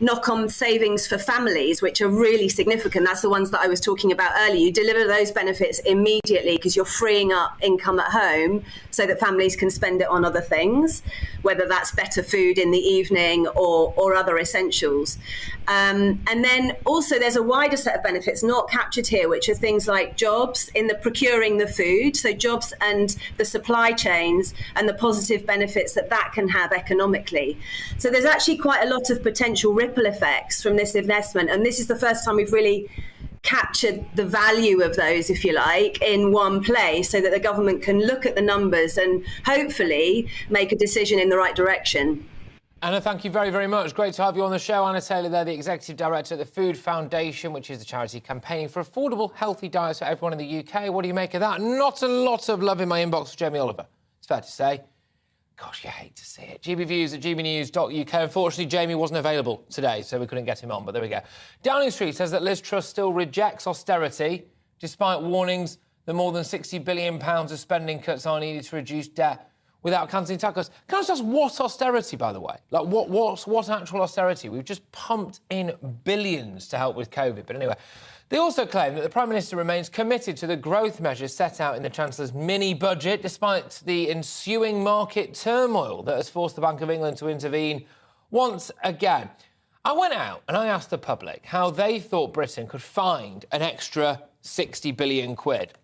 knock-on savings for families, which are really significant. That's the ones that I was talking about earlier. You deliver those benefits immediately because you're freeing up income at home so that families can spend it on other things, whether that's better food in the evening or other essentials. And then also there's a wider set of benefits not captured here, which are things like jobs in the procuring the food, so jobs and the supply chains and the positive benefits that can have economically. So there's actually quite a lot of potential ripple effects from this investment, and this is the first time we've really captured the value of those, if you like, in one place so that the government can look at the numbers and hopefully make a decision in the right direction. Anna, thank you very, very much. Great to have you on the show. Anna Taylor there, the Executive Director at the Food Foundation, which is the charity campaigning for affordable, healthy diets for everyone in the UK. What do you make of that? Not a lot of love in my inbox for Jamie Oliver, it's fair to say. Gosh, you hate to see it. GBviews at gbnews.uk. Unfortunately, Jamie wasn't available today, so we couldn't get him on, but there we go. Downing Street says that Liz Truss still rejects austerity, despite warnings that more than £60 billion of spending cuts are needed to reduce debt without cancelling tax cuts. Can I just ask, what austerity, by the way? Like, what actual austerity? We've just pumped in billions to help with COVID. But anyway, they also claim that the Prime Minister remains committed to the growth measures set out in the Chancellor's mini-budget, despite the ensuing market turmoil that has forced the Bank of England to intervene once again. I went out and I asked the public how they thought Britain could find an extra 60 billion quid.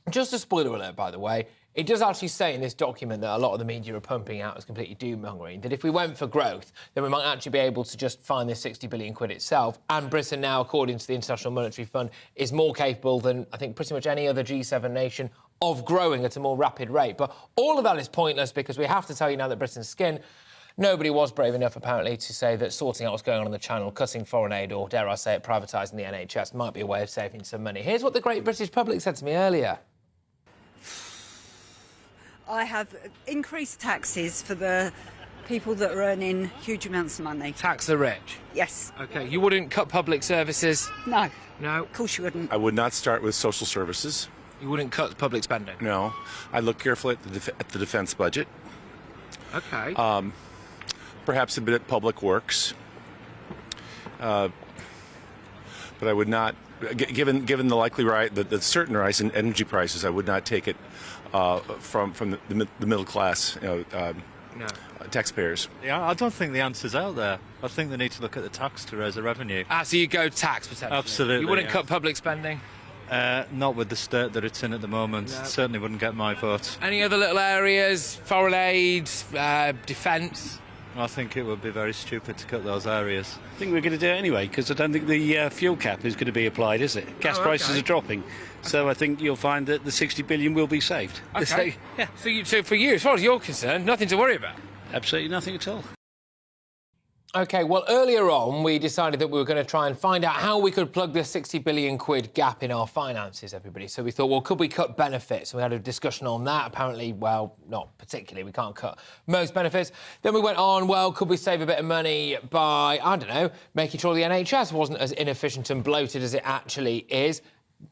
Just a spoiler alert, by the way, it does actually say in this document that a lot of the media are pumping out as completely doom-mongering, that if we went for growth, then we might actually be able to just find this 60 billion quid itself. And Britain now, according to the International Monetary Fund, is more capable than, I think, pretty much any other G7 nation of growing at a more rapid rate. But all of that is pointless because we have to tell you now that Britain's skin. Nobody was brave enough, apparently, to say that sorting out what's going on the Channel, cutting foreign aid, or, dare I say it, privatising the NHS might be a way of saving some money. Here's what the great British public said to me earlier. I have increased taxes for the people that are earning huge amounts of money. Tax the rich? Yes. OK, you wouldn't cut public services? No. No? Of course you wouldn't. I would not start with social services. You wouldn't cut public spending? No. I look carefully at the defence budget. OK. Perhaps a bit at public works. But I would not, given the likely the certain rise in energy prices, I would not take it from the middle class, taxpayers. Yeah, I don't think the answer's out there. I think they need to look at the tax to raise the revenue. So you go tax, potentially? Absolutely. You wouldn't cut public spending? Not with the state that it's in at the moment. No. Certainly wouldn't get my vote. Any other little areas? Foreign aid, defence? I think it would be very stupid to cut those areas. I think we're going to do it anyway, because I don't think the fuel cap is going to be applied, is it? Gas prices are dropping, so I think you'll find that the 60 billion will be saved. OK. Yeah. So for you, as far as you're concerned, nothing to worry about? Absolutely nothing at all. OK, well, earlier on, we decided that we were going to try and find out how we could plug this 60 billion quid gap in our finances, everybody. So we thought, well, could we cut benefits? And we had a discussion on that. Apparently, well, not particularly. We can't cut most benefits. Then we went on, well, could we save a bit of money by, I don't know, making sure the NHS wasn't as inefficient and bloated as it actually is?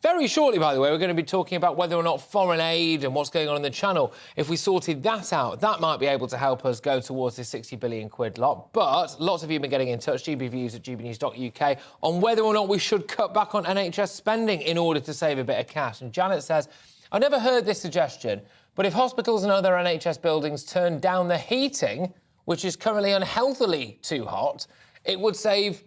Very shortly, by the way, we're going to be talking about whether or not foreign aid and what's going on in the Channel, if we sorted that out, that might be able to help us go towards this 60 billion quid lot. But lots of you have been getting in touch, gbviews at gbnews.uk, on whether or not we should cut back on NHS spending in order to save a bit of cash. And Janet says, I never heard this suggestion, but if hospitals and other NHS buildings turn down the heating, which is currently unhealthily too hot, it would save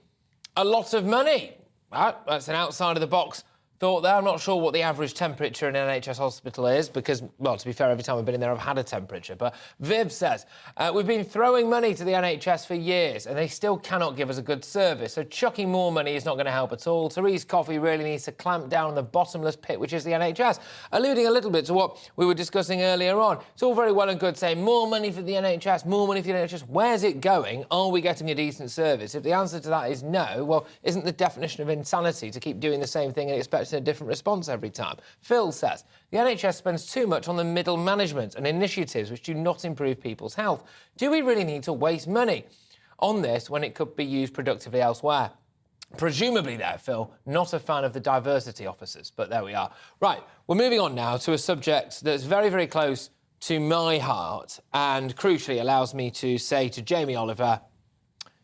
a lot of money. That's an outside-of-the-box thought there. I'm not sure what the average temperature in an NHS hospital is because, well, to be fair, every time I've been in there, I've had a temperature. But Viv says, we've been throwing money to the NHS for years and they still cannot give us a good service. So chucking more money is not going to help at all. Therese Coffey really needs to clamp down on the bottomless pit, which is the NHS. Alluding a little bit to what we were discussing earlier on. It's all very well and good saying more money for the NHS, more money for the NHS. Where's it going? Are we getting a decent service? If the answer to that is no, well, isn't the definition of insanity to keep doing the same thing and expect a different response every time? Phil says, the NHS spends too much on the middle management and initiatives which do not improve people's health. Do we really need to waste money on this when it could be used productively elsewhere? Presumably there, Phil, not a fan of the diversity officers, but there we are. Right, we're moving on now to a subject that's very, very close to my heart and crucially allows me to say to Jamie Oliver,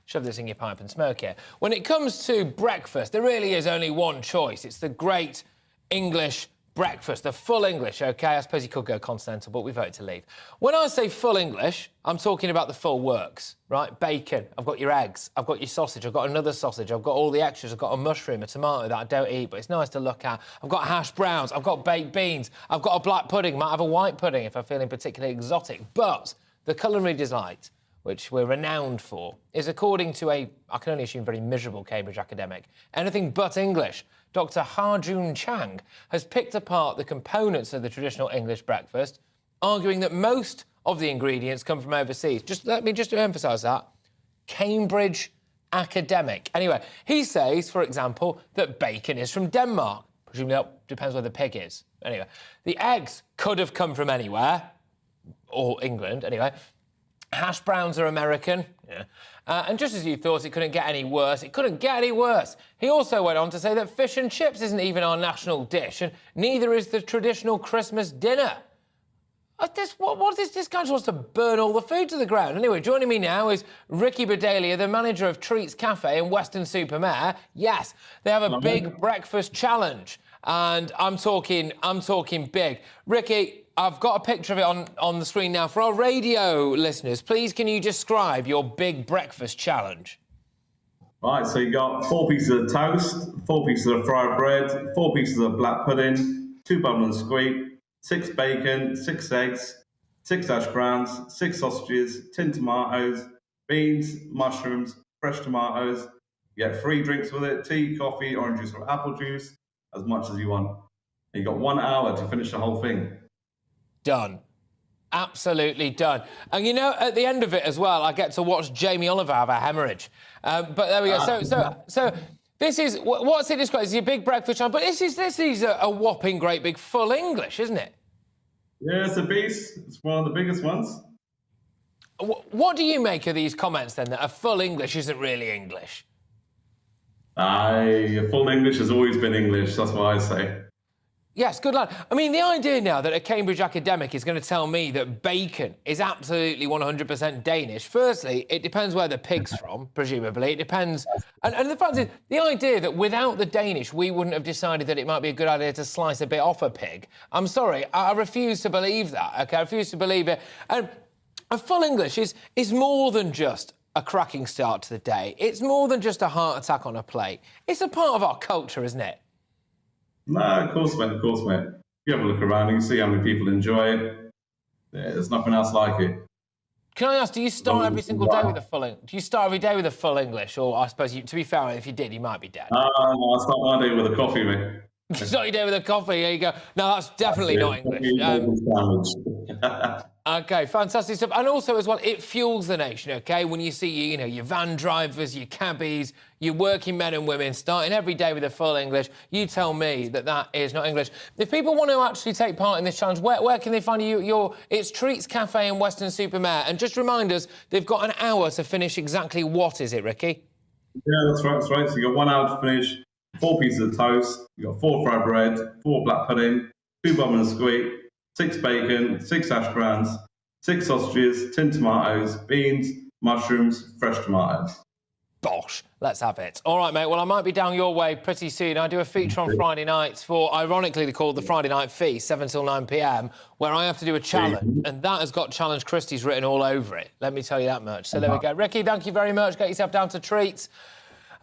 shove this in your pipe and smoke it. When it comes to breakfast, there really is only one choice. It's the great English breakfast, the full English, OK? I suppose you could go continental, but we voted to leave. When I say full English, I'm talking about the full works, right? Bacon, I've got your eggs, I've got your sausage, I've got another sausage, I've got all the extras, I've got a mushroom, a tomato that I don't eat, but it's nice to look at. I've got hash browns, I've got baked beans, I've got a black pudding, might have a white pudding if I'm feeling particularly exotic. But the culinary delight, which we're renowned for, is according to a, I can only assume, very miserable Cambridge academic, anything but English. Dr. Ha-Jun Chang has picked apart the components of the traditional English breakfast, arguing that most of the ingredients come from overseas. Let me emphasise that. Cambridge academic. Anyway, he says, for example, that bacon is from Denmark. Presumably that depends where the pig is. Anyway, the eggs could have come from anywhere, or England, anyway. Hash browns are American. Yeah. And just as you thought it couldn't get any worse, it couldn't get any worse. He also went on to say that fish and chips isn't even our national dish, and neither is the traditional Christmas dinner. What is this guy just wants to burn all the food to the ground? Anyway, joining me now is Ricky Bedelia, the manager of Treats Cafe in Weston-super-Mare. Yes, they have a big breakfast challenge, and I'm talking big. Ricky, I've got a picture of it on the screen now. For our radio listeners, please can you describe your big breakfast challenge? Right, so you got 4 pieces of toast, 4 pieces of fried bread, 4 pieces of black pudding, 2 bubble and squeak, 6 bacon, 6 eggs, 6 hash browns, 6 sausages, tin tomatoes, beans, mushrooms, fresh tomatoes. You get 3 drinks with it, tea, coffee, orange juice or apple juice, as much as you want. And you got 1 hour to finish the whole thing. Done. Absolutely done. And you know, at the end of it as well, I get to watch Jamie Oliver have a hemorrhage. But there we go. So this is, what's it described? It's your big breakfast challenge, but this is a whopping great big full English, isn't it? Yeah, it's a beast. It's one of the biggest ones. What do you make of these comments then, that a full English isn't really English? Full English has always been English, that's what I say. Yes, good lad. I mean, the idea now that a Cambridge academic is going to tell me that bacon is absolutely 100% Danish. Firstly, it depends where the pig's from, presumably. It depends. And the fact is, the idea that without the Danish, we wouldn't have decided that it might be a good idea to slice a bit off a pig. I'm sorry, I refuse to believe that, OK? I refuse to believe it. And a full English is more than just a cracking start to the day. It's more than just a heart attack on a plate. It's a part of our culture, isn't it? No, of course, mate. You have a look around and you see how many people enjoy it. Yeah, there's nothing else like it. Can I ask, do you start every single day with a full English? Do you start every day with a full English? Or I suppose, to be fair, if you did, you might be dead. No, I start my day with a coffee, mate. Start your day with a coffee, there you go. No, that's definitely not English. OK, fantastic stuff. And also, as well, it fuels the nation, OK? When you see, you know, your van drivers, your cabbies, your working men and women starting every day with a full English, you tell me that that is not English. If people want to actually take part in this challenge, where can they find you? It's Treats Cafe in Weston-super-Mare. And just remind us, they've got an hour to finish exactly what is it, Ricky? Yeah, that's right. So you've got 1 hour to finish, 4 pieces of toast, you've got 4 fried bread, 4 black pudding, 2 bubble and squeak, 6 bacon, 6 hash browns, 6 sausages, tin tomatoes, beans, mushrooms, fresh tomatoes. Bosh, let's have it. All right, mate, well, I might be down your way pretty soon. I do a feature on Friday nights for, ironically, called the Friday Night Feast, 7 till 9 p.m, where I have to do a challenge, and that has got Challenge Christys written all over it. Let me tell you that much. So there we go. Ricky, thank you very much. Get yourself down to Treats.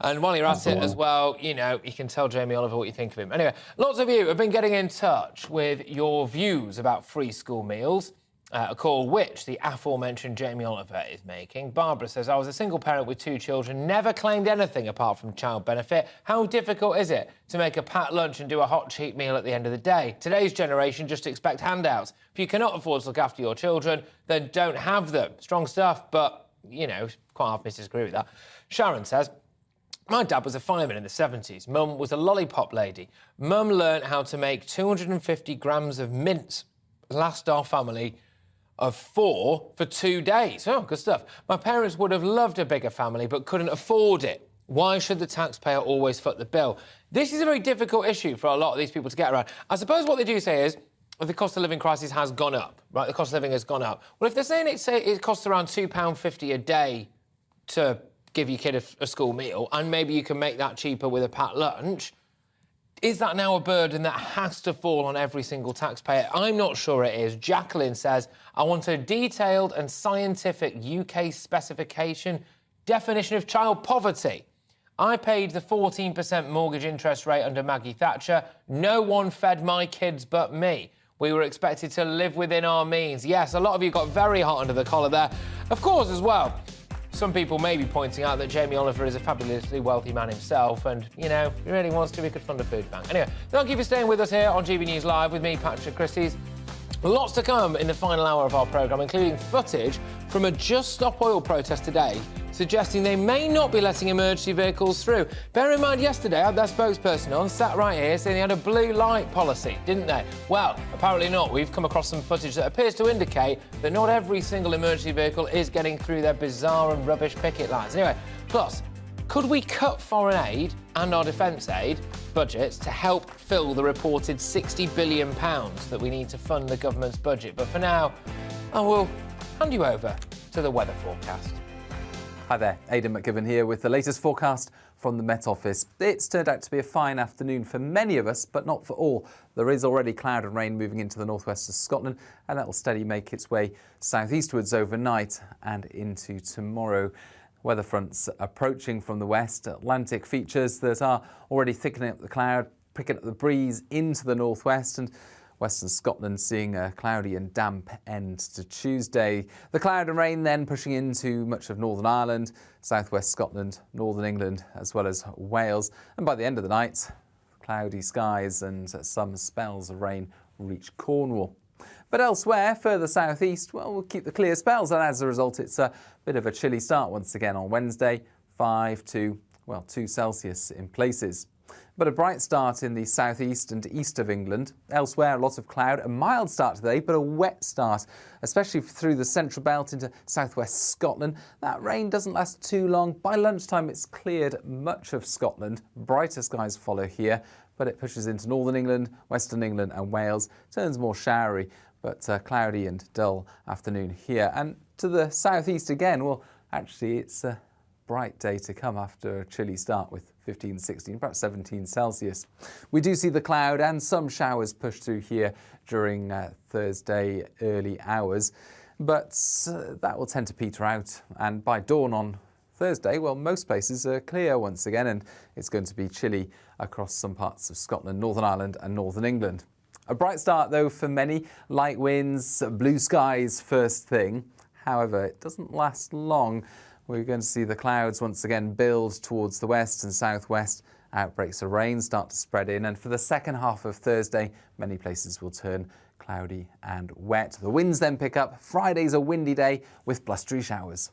And while you're at it as well, you know, you can tell Jamie Oliver what you think of him. Anyway, lots of you have been getting in touch with your views about free school meals, a call which the aforementioned Jamie Oliver is making. Barbara says, I was a single parent with 2 children, never claimed anything apart from child benefit. How difficult is it to make a packed lunch and do a hot, cheap meal at the end of the day? Today's generation just expect handouts. If you cannot afford to look after your children, then don't have them. Strong stuff, but, you know, quite often disagree with that. Sharon says, my dad was a fireman in the 70s. Mum was a lollipop lady. Mum learnt how to make 250 grams of mince. Last our family of 4 for 2 days. Oh, good stuff. My parents would have loved a bigger family but couldn't afford it. Why should the taxpayer always foot the bill? This is a very difficult issue for a lot of these people to get around. I suppose what they do say is, the cost of living crisis has gone up, right? The cost of living has gone up. Well, if they're saying it costs around £2.50 a day to give your kid a school meal, and maybe you can make that cheaper with a packed lunch, is that now a burden that has to fall on every single taxpayer? I'm not sure it is. Jacqueline says, I want a detailed and scientific UK specification definition of child poverty. I paid the 14% mortgage interest rate under Maggie Thatcher. No one fed my kids but me. We were expected to live within our means. Yes, a lot of you got very hot under the collar there. Of course, as well, some people may be pointing out that Jamie Oliver is a fabulously wealthy man himself and, you know, he really wants to, he could fund a food bank. Anyway, thank you for staying with us here on GB News Live with me, Patrick Christys. Lots to come in the final hour of our programme, including footage from a Just Stop Oil protest today suggesting they may not be letting emergency vehicles through. Bear in mind, yesterday I had their spokesperson on, sat right here, saying they had a blue light policy, didn't they? Well, apparently not. We've come across some footage that appears to indicate that not every single emergency vehicle is getting through their bizarre and rubbish picket lines. Anyway, plus, could we cut foreign aid and our defence aid budgets to help fill the reported £60 billion that we need to fund the government's budget? But for now, I will hand you over to the weather forecast. Hi there, Aidan McGivern here with the latest forecast from the Met Office. It's turned out to be a fine afternoon for many of us, but not for all. There is already cloud and rain moving into the northwest of Scotland, and that will steadily make its way southeastwards overnight and into tomorrow. Weather fronts approaching from the west, Atlantic features that are already thickening up the cloud, picking up the breeze into the northwest, and western Scotland seeing a cloudy and damp end to Tuesday. The cloud and rain then pushing into much of Northern Ireland, southwest Scotland, northern England, as well as Wales. And by the end of the night, cloudy skies and some spells of rain reach Cornwall. But elsewhere, further southeast, well, we'll keep the clear spells, and as a result, it's a bit of a chilly start once again on Wednesday, 5 to, well, 2 Celsius in places. But a bright start in the southeast and east of England. Elsewhere, a lot of cloud, a mild start today, but a wet start, especially through the central belt into southwest Scotland. That rain doesn't last too long. By lunchtime, it's cleared much of Scotland. Brighter skies follow here, but it pushes into northern England, western England and Wales. Turns more showery, but cloudy and dull afternoon here. And to the southeast again, well, actually, it's a bright day to come after a chilly start with 15, 16, perhaps 17 Celsius. We do see the cloud and some showers push through here during Thursday early hours, but that will tend to peter out. And by dawn on Thursday, well, most places are clear once again, and it's going to be chilly across some parts of Scotland, Northern Ireland and Northern England. A bright start, though, for many. Light winds, blue skies first thing. However, it doesn't last long. We're going to see the clouds once again build towards the west and southwest. Outbreaks of rain start to spread in, and for the second half of Thursday, many places will turn cloudy and wet. The winds then pick up. Friday's a windy day with blustery showers.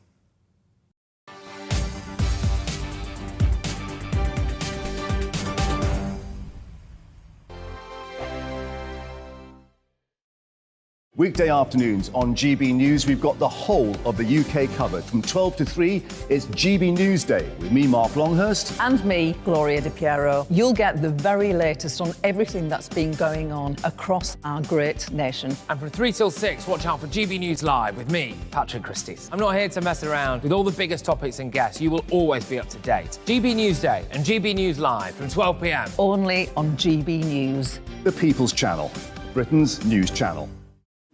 Weekday afternoons on GB News, we've got the whole of the UK covered. From 12 to 3, it's GB News Day with me, Mark Longhurst. And me, Gloria Di Piero. You'll get the very latest on everything that's been going on across our great nation. And from 3 till 6, watch out for GB News Live with me, Patrick Christys. I'm not here to mess around. With all the biggest topics and guests, you will always be up to date. GB News Day and GB News Live from 12 p.m. Only on GB News. The People's Channel, Britain's news channel.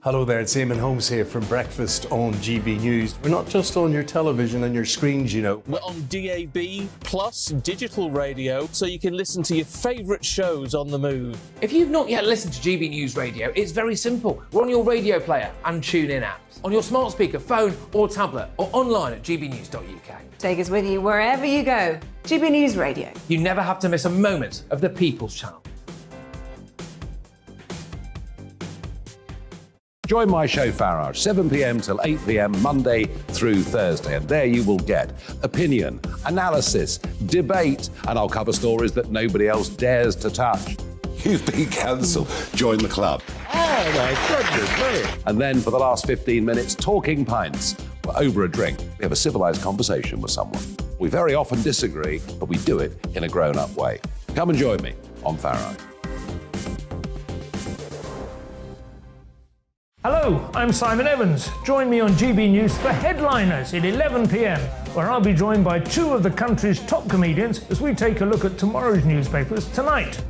Hello there, it's Eamon Holmes here from Breakfast on GB News. We're not just on your television and your screens, you know. We're on DAB plus digital radio, so you can listen to your favourite shows on the move. If you've not yet listened to GB News Radio, it's very simple. We're on your radio player and tune-in apps, on your smart speaker, phone or tablet, or online at gbnews.uk. Take us with you wherever you go. GB News Radio. You never have to miss a moment of the People's Channel. Join my show Farage, 7 p.m. till 8 p.m. Monday through Thursday, and there you will get opinion, analysis, debate, and I'll cover stories that nobody else dares to touch. You've been cancelled. Join the club. Oh my goodness, brilliant. And then for the last 15 minutes, talking pints. We're over a drink. We have a civilised conversation with someone. We very often disagree, but we do it in a grown-up way. Come and join me on Farage. Hello, I'm Simon Evans. Join me on GB News for Headliners at 11 p.m, where I'll be joined by 2 of the country's top comedians as we take a look at tomorrow's newspapers tonight.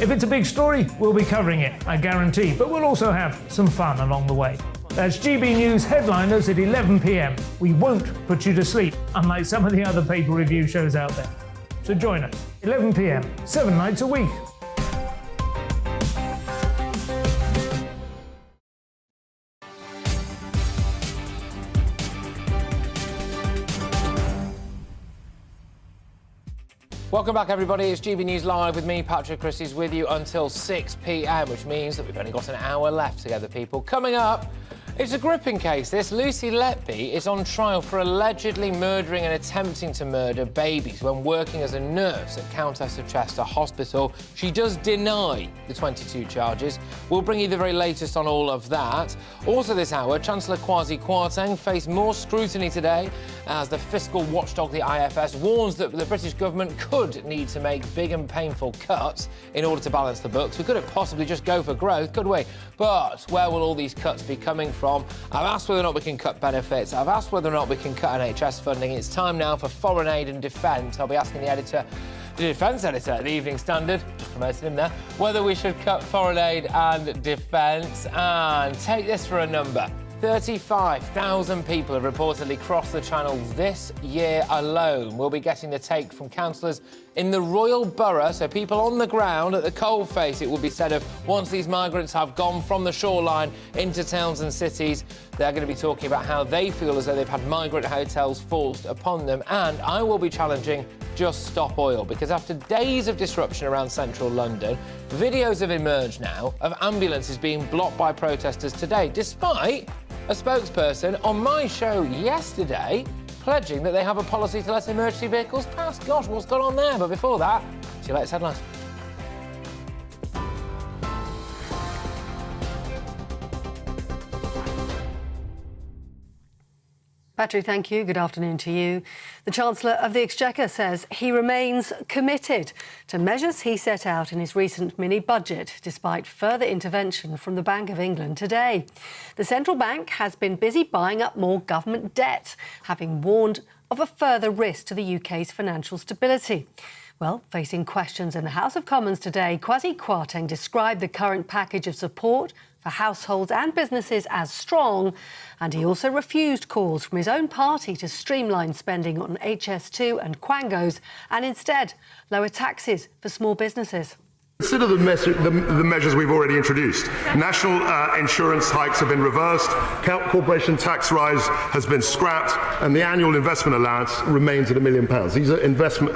If it's a big story, we'll be covering it, I guarantee, but we'll also have some fun along the way. That's GB News Headliners at 11 p.m. We won't put you to sleep, unlike some of the other paper review shows out there. So join us, 11 p.m, 7 nights a week. Welcome back, everybody. It's GB News Live with me, Patrick Christys, with you until 6 p.m, which means that we've only got an hour left together, people. Coming up, It's a gripping case, this. Lucy Letby is on trial for allegedly murdering and attempting to murder babies when working as a nurse at Countess of Chester Hospital. She does deny the 22 charges. We'll bring you the very latest on all of that. Also this hour, Chancellor Kwasi Kwarteng faced more scrutiny today as the fiscal watchdog, the IFS, warns that the British government could need to make big and painful cuts in order to balance the books. We couldn't possibly just go for growth, could we? But where will all these cuts be coming from? I've asked whether or not we can cut benefits. I've asked whether or not we can cut NHS funding. It's time now for foreign aid and defence. I'll be asking the defence editor at the Evening Standard, just promoted him there, whether we should cut foreign aid and defence. And take this for a number. 35,000 people have reportedly crossed the Channel this year alone. We'll be getting the take from councillors in the Royal Borough, so people on the ground at the coalface, it will be said, of once these migrants have gone from the shoreline into towns and cities. They're going to be talking about how they feel as though they've had migrant hotels forced upon them. And I will be challenging Just Stop Oil, because after days of disruption around central London, videos have emerged now of ambulances being blocked by protesters today, despite a spokesperson on my show yesterday pledging that they have a policy to let emergency vehicles pass. Gosh, what's gone on there? But before that, see you later, headlines. Patrick, thank you. Good afternoon to you. The Chancellor of the Exchequer says he remains committed to measures he set out in his recent mini-budget, despite further intervention from the Bank of England today. The central bank has been busy buying up more government debt, having warned of a further risk to the UK's financial stability. Well, facing questions in the House of Commons today, Kwasi Kwarteng described the current package of support for households and businesses as strong, and he also refused calls from his own party to streamline spending on HS2 and Quangos and instead lower taxes for small businesses. Consider the measures we've already introduced. National insurance hikes have been reversed, corporation tax rise has been scrapped, and the annual investment allowance remains at £1 million.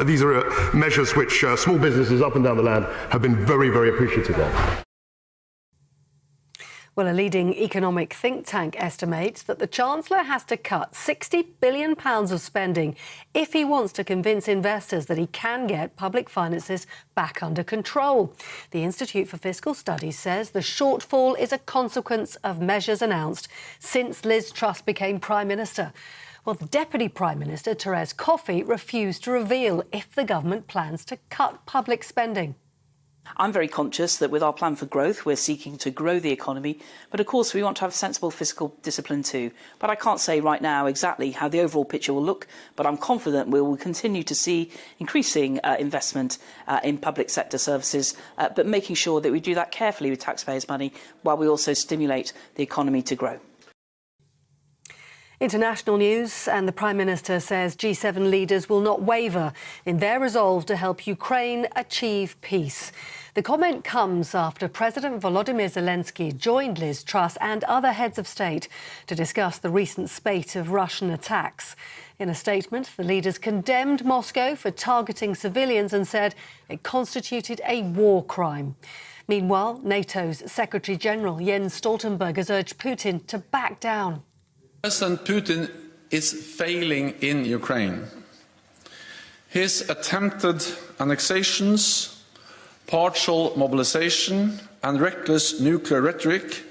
These are measures which small businesses up and down the land have been very, very appreciative of. Well, a leading economic think tank estimates that the Chancellor has to cut £60 billion of spending if he wants to convince investors that he can get public finances back under control. The Institute for Fiscal Studies says the shortfall is a consequence of measures announced since Liz Truss became Prime Minister. Well, the Deputy Prime Minister, Therese Coffey, refused to reveal if the government plans to cut public spending. I'm very conscious that with our plan for growth, we're seeking to grow the economy. But of course, we want to have sensible fiscal discipline too. But I can't say right now exactly how the overall picture will look. But I'm confident we will continue to see increasing investment in public sector services, but making sure that we do that carefully with taxpayers' money while we also stimulate the economy to grow. International news, and the Prime Minister says G7 leaders will not waver in their resolve to help Ukraine achieve peace. The comment comes after President Volodymyr Zelensky joined Liz Truss and other heads of state to discuss the recent spate of Russian attacks. In a statement, the leaders condemned Moscow for targeting civilians and said it constituted a war crime. Meanwhile, NATO's Secretary-General Jens Stoltenberg has urged Putin to back down. President Putin is failing in Ukraine. His attempted annexations, partial mobilization and reckless nuclear rhetoric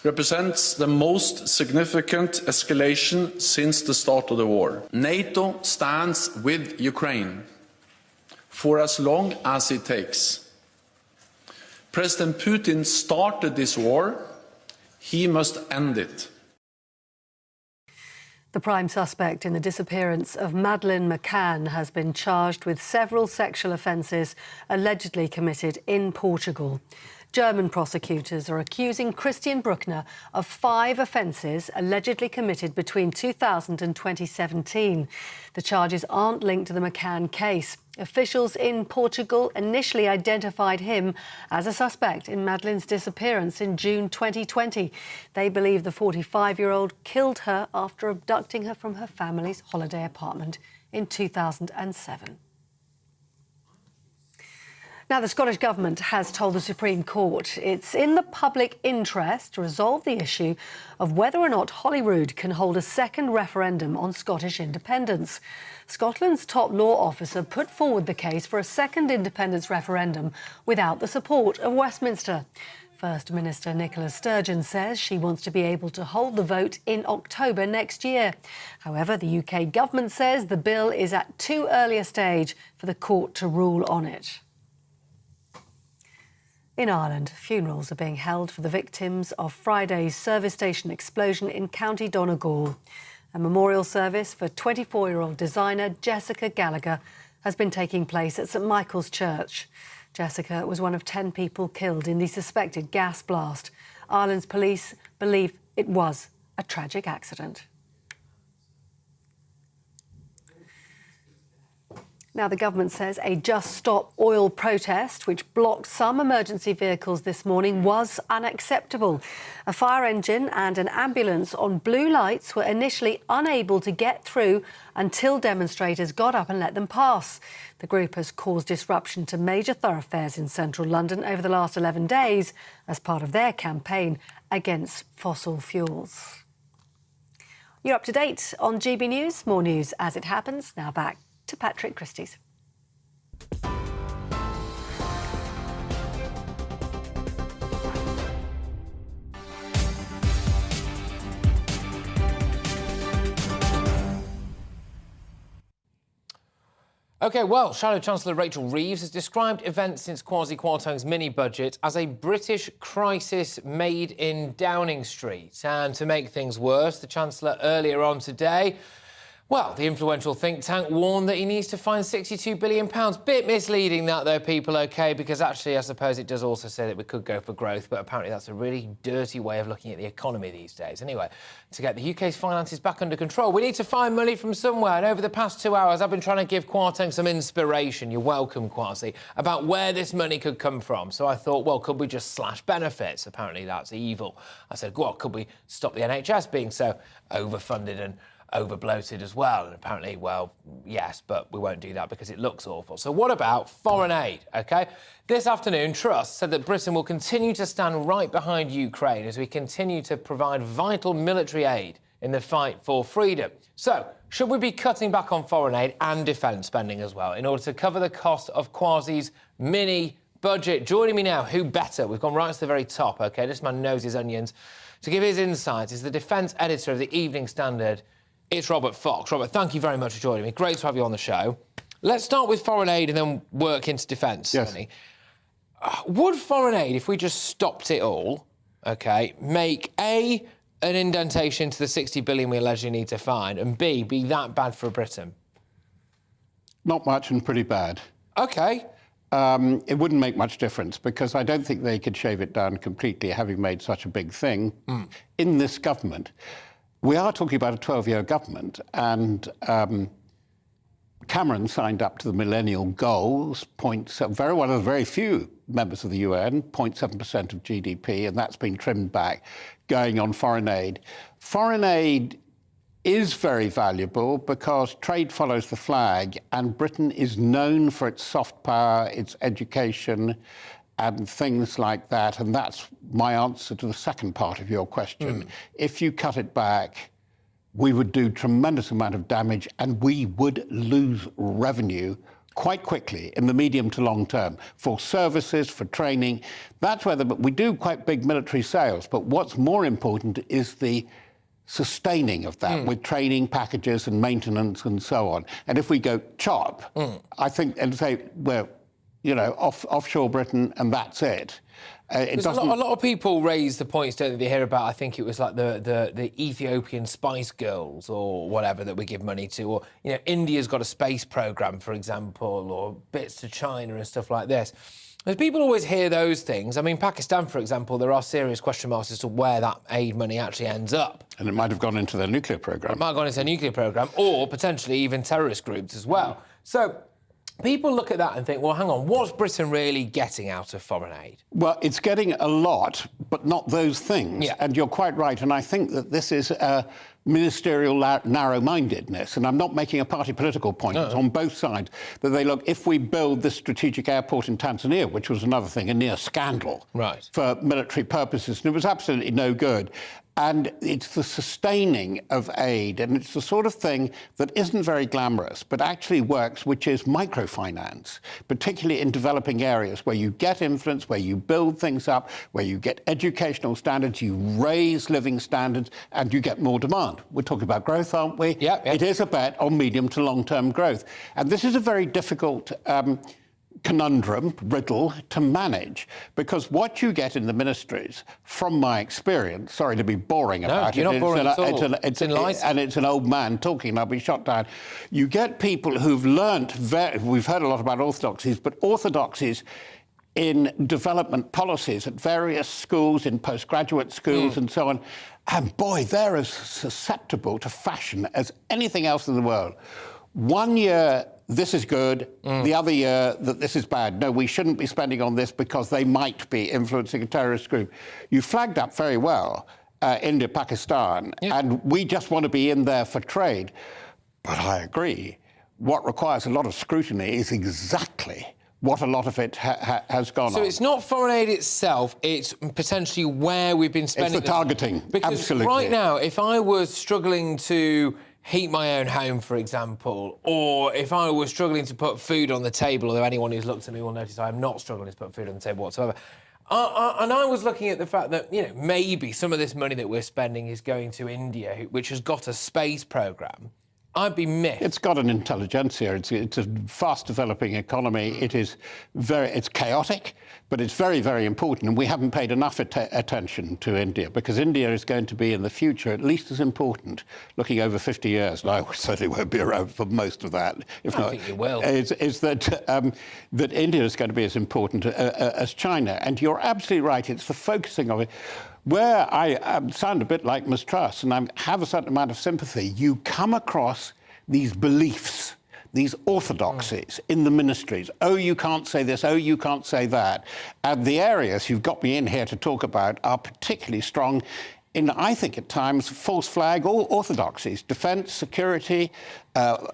represents the most significant escalation since the start of the war. NATO stands with Ukraine for as long as it takes. President Putin started this war. He must end it. The prime suspect in the disappearance of Madeleine McCann has been charged with several sexual offences allegedly committed in Portugal. German prosecutors are accusing Christian Bruckner of 5 offences allegedly committed between 2000 and 2017. The charges aren't linked to the McCann case. Officials in Portugal initially identified him as a suspect in Madeleine's disappearance in June 2020. They believe the 45-year-old killed her after abducting her from her family's holiday apartment in 2007. Now, the Scottish Government has told the Supreme Court it's in the public interest to resolve the issue of whether or not Holyrood can hold a second referendum on Scottish independence. Scotland's top law officer put forward the case for a second independence referendum without the support of Westminster. First Minister Nicola Sturgeon says she wants to be able to hold the vote in October next year. However, the UK government says the bill is at too early a stage for the court to rule on it. In Ireland, funerals are being held for the victims of Friday's service station explosion in County Donegal. A memorial service for 24-year-old designer Jessica Gallagher has been taking place at St Michael's Church. Jessica was one of 10 people killed in the suspected gas blast. Ireland's police believe it was a tragic accident. Now, the government says a Just Stop Oil protest, which blocked some emergency vehicles this morning, was unacceptable. A fire engine and an ambulance on blue lights were initially unable to get through until demonstrators got up and let them pass. The group has caused disruption to major thoroughfares in central London over the last 11 days as part of their campaign against fossil fuels. You're up to date on GB News. More news as it happens. Now back to Patrick Christys. OK, well, Shadow Chancellor Rachel Reeves has described events since Kwasi Kwarteng's mini-budget as a British crisis made in Downing Street. And to make things worse, the Chancellor earlier on today, well, the influential think tank warned that he needs to find £62 billion. Bit misleading that, though, people, OK, because actually I suppose it does also say that we could go for growth, but apparently that's a really dirty way of looking at the economy these days. Anyway, to get the UK's finances back under control, we need to find money from somewhere. And over the past 2 hours, I've been trying to give Kwarteng some inspiration, you're welcome, Kwasi, about where this money could come from. So I thought, well, could we just slash benefits? Apparently that's evil. I said, well, could we stop the NHS being so overfunded and over-bloated as well? And apparently, well, yes, but we won't do that because it looks awful. So what about foreign aid, OK? This afternoon, Truss said that Britain will continue to stand right behind Ukraine as we continue to provide vital military aid in the fight for freedom. So, should we be cutting back on foreign aid and defence spending as well in order to cover the cost of Kwasi's mini-budget? Joining me now, who better? We've gone right to the very top, OK? This man knows his onions. To give his insights is the defence editor of the Evening Standard. It's Robert Fox. Robert, thank you very much for joining me. Great to have you on the show. Let's start with foreign aid and then work into defence. Yes. Would foreign aid, if we just stopped it all, OK, make A, an indentation to the 60 billion we allegedly need to find, and B, be that bad for Britain? Not much and pretty bad. OK. It wouldn't make much difference because I don't think they could shave it down completely, having made such a big thing in this government. We are talking about a 12-year government, and Cameron signed up to the millennial goals, one of the very few members of the UN, 0.7% of GDP, and that's been trimmed back, going on foreign aid. Foreign aid is very valuable because trade follows the flag, and Britain is known for its soft power, its education, and things like that. And that's my answer to the second part of your question. If you cut it back, we would do tremendous amount of damage and we would lose revenue quite quickly in the medium to long term for services, for training. That's where we do quite big military sales. But what's more important is the sustaining of that with training packages and maintenance and so on. And if we go chop, I think, and say, well, you know, offshore Britain, and that's it. A lot of people raise the points, don't they hear about, I think it was like the Ethiopian Spice Girls or whatever that we give money to, or, you know, India's got a space programme, for example, or bits to China and stuff like this. As people always hear those things, I mean, Pakistan, for example, there are serious question marks as to where that aid money actually ends up. And it might have gone into their nuclear programme. It might have gone into their nuclear programme, or potentially even terrorist groups as well. So people look at that and think, well, hang on, what's Britain really getting out of foreign aid? Well, it's getting a lot, but not those things. Yeah. And you're quite right. And I think that this is ministerial narrow-mindedness, and I'm not making a party political point, it's on both sides, that they look, if we build this strategic airport in Tanzania, which was another thing, a near scandal for military purposes, and it was absolutely no good. And it's the sustaining of aid, and it's the sort of thing that isn't very glamorous, but actually works, which is microfinance, particularly in developing areas where you get influence, where you build things up, where you get educational standards, you raise living standards, and you get more demand. We're talking about growth, aren't we? It is a bet on medium to long-term growth. And this is a very difficult conundrum, riddle, to manage, because what you get in the ministries, from my experience, sorry to be boring about you're not boring at all. And it's an old man talking, and I'll be shot down. You get people who've learnt, we've heard a lot about orthodoxies, but orthodoxies in development policies at various schools, in postgraduate schools and so on, and boy, they're as susceptible to fashion as anything else in the world. 1 year, this is good, the other year that this is bad. No, we shouldn't be spending on this because they might be influencing a terrorist group. You flagged up very well India, Pakistan, and we just want to be in there for trade. But I agree, what requires a lot of scrutiny is exactly what a lot of it has gone on. So it's not foreign aid itself, it's potentially where we've been spending... It's the targeting, because absolutely. Right now, if I was struggling to heat my own home, for example, or if I was struggling to put food on the table, although anyone who's looked at me will notice I'm not struggling to put food on the table whatsoever, and I was looking at the fact that, maybe some of this money that we're spending is going to India, which has got a space programme, I'd be miffed. It's got an intelligentsia. It's a fast-developing economy. It's chaotic, but it's very, very important. And we haven't paid enough attention to India, because India is going to be in the future at least as important, looking over 50 years. And I certainly won't be around for most of that. If not, I think you will. Is that India is going to be as important as China. And you're absolutely right. It's the focusing of it. Where I sound a bit like mistrust, and I have a certain amount of sympathy, you come across these beliefs, these orthodoxies in the ministries. Oh, you can't say this, oh, you can't say that. And the areas you've got me in here to talk about are particularly strong in, I think at times, false flag or orthodoxies: defence, security,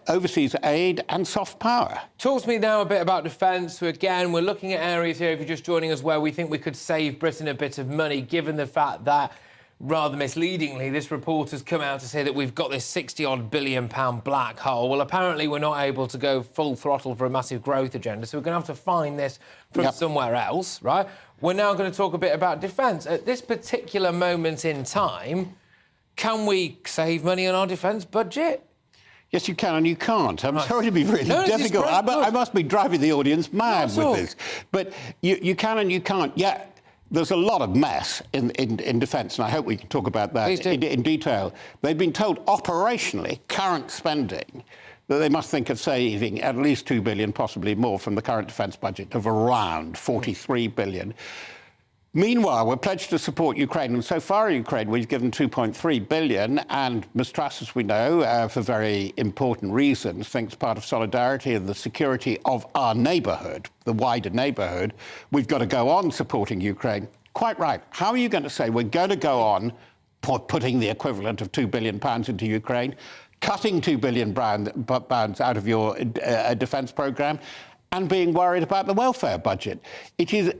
overseas aid and soft power. Talk to me now a bit about defence. Again, we're looking at areas here, if you're just joining us, where we think we could save Britain a bit of money, given the fact that, rather misleadingly, this report has come out to say that we've got this £60-odd billion black hole. Well, apparently we're not able to go full throttle for a massive growth agenda, so we're going to have to find this from somewhere else, right? We're now going to talk a bit about defence. At this particular moment in time, can we save money on our defence budget? Yes, you can and you can't. I'm sorry to be really difficult. I must be driving the audience mad with this. But you can and you can't. Yeah, there's a lot of mess in defence, and I hope we can talk about that in detail. They've been told operationally, current spending, that they must think of saving at least £2 billion, possibly more, from the current defence budget of around £43 billion. Meanwhile, we're pledged to support Ukraine, and so far in Ukraine we've given £2.3 billion, and mistrust, as we know, for very important reasons, thinks part of solidarity and the security of our neighbourhood, the wider neighbourhood, we've got to go on supporting Ukraine. Quite right. How are you going to say we're going to go on putting the equivalent of £2 billion into Ukraine, cutting £2 billion out of your defence programme, and being worried about the welfare budget? It is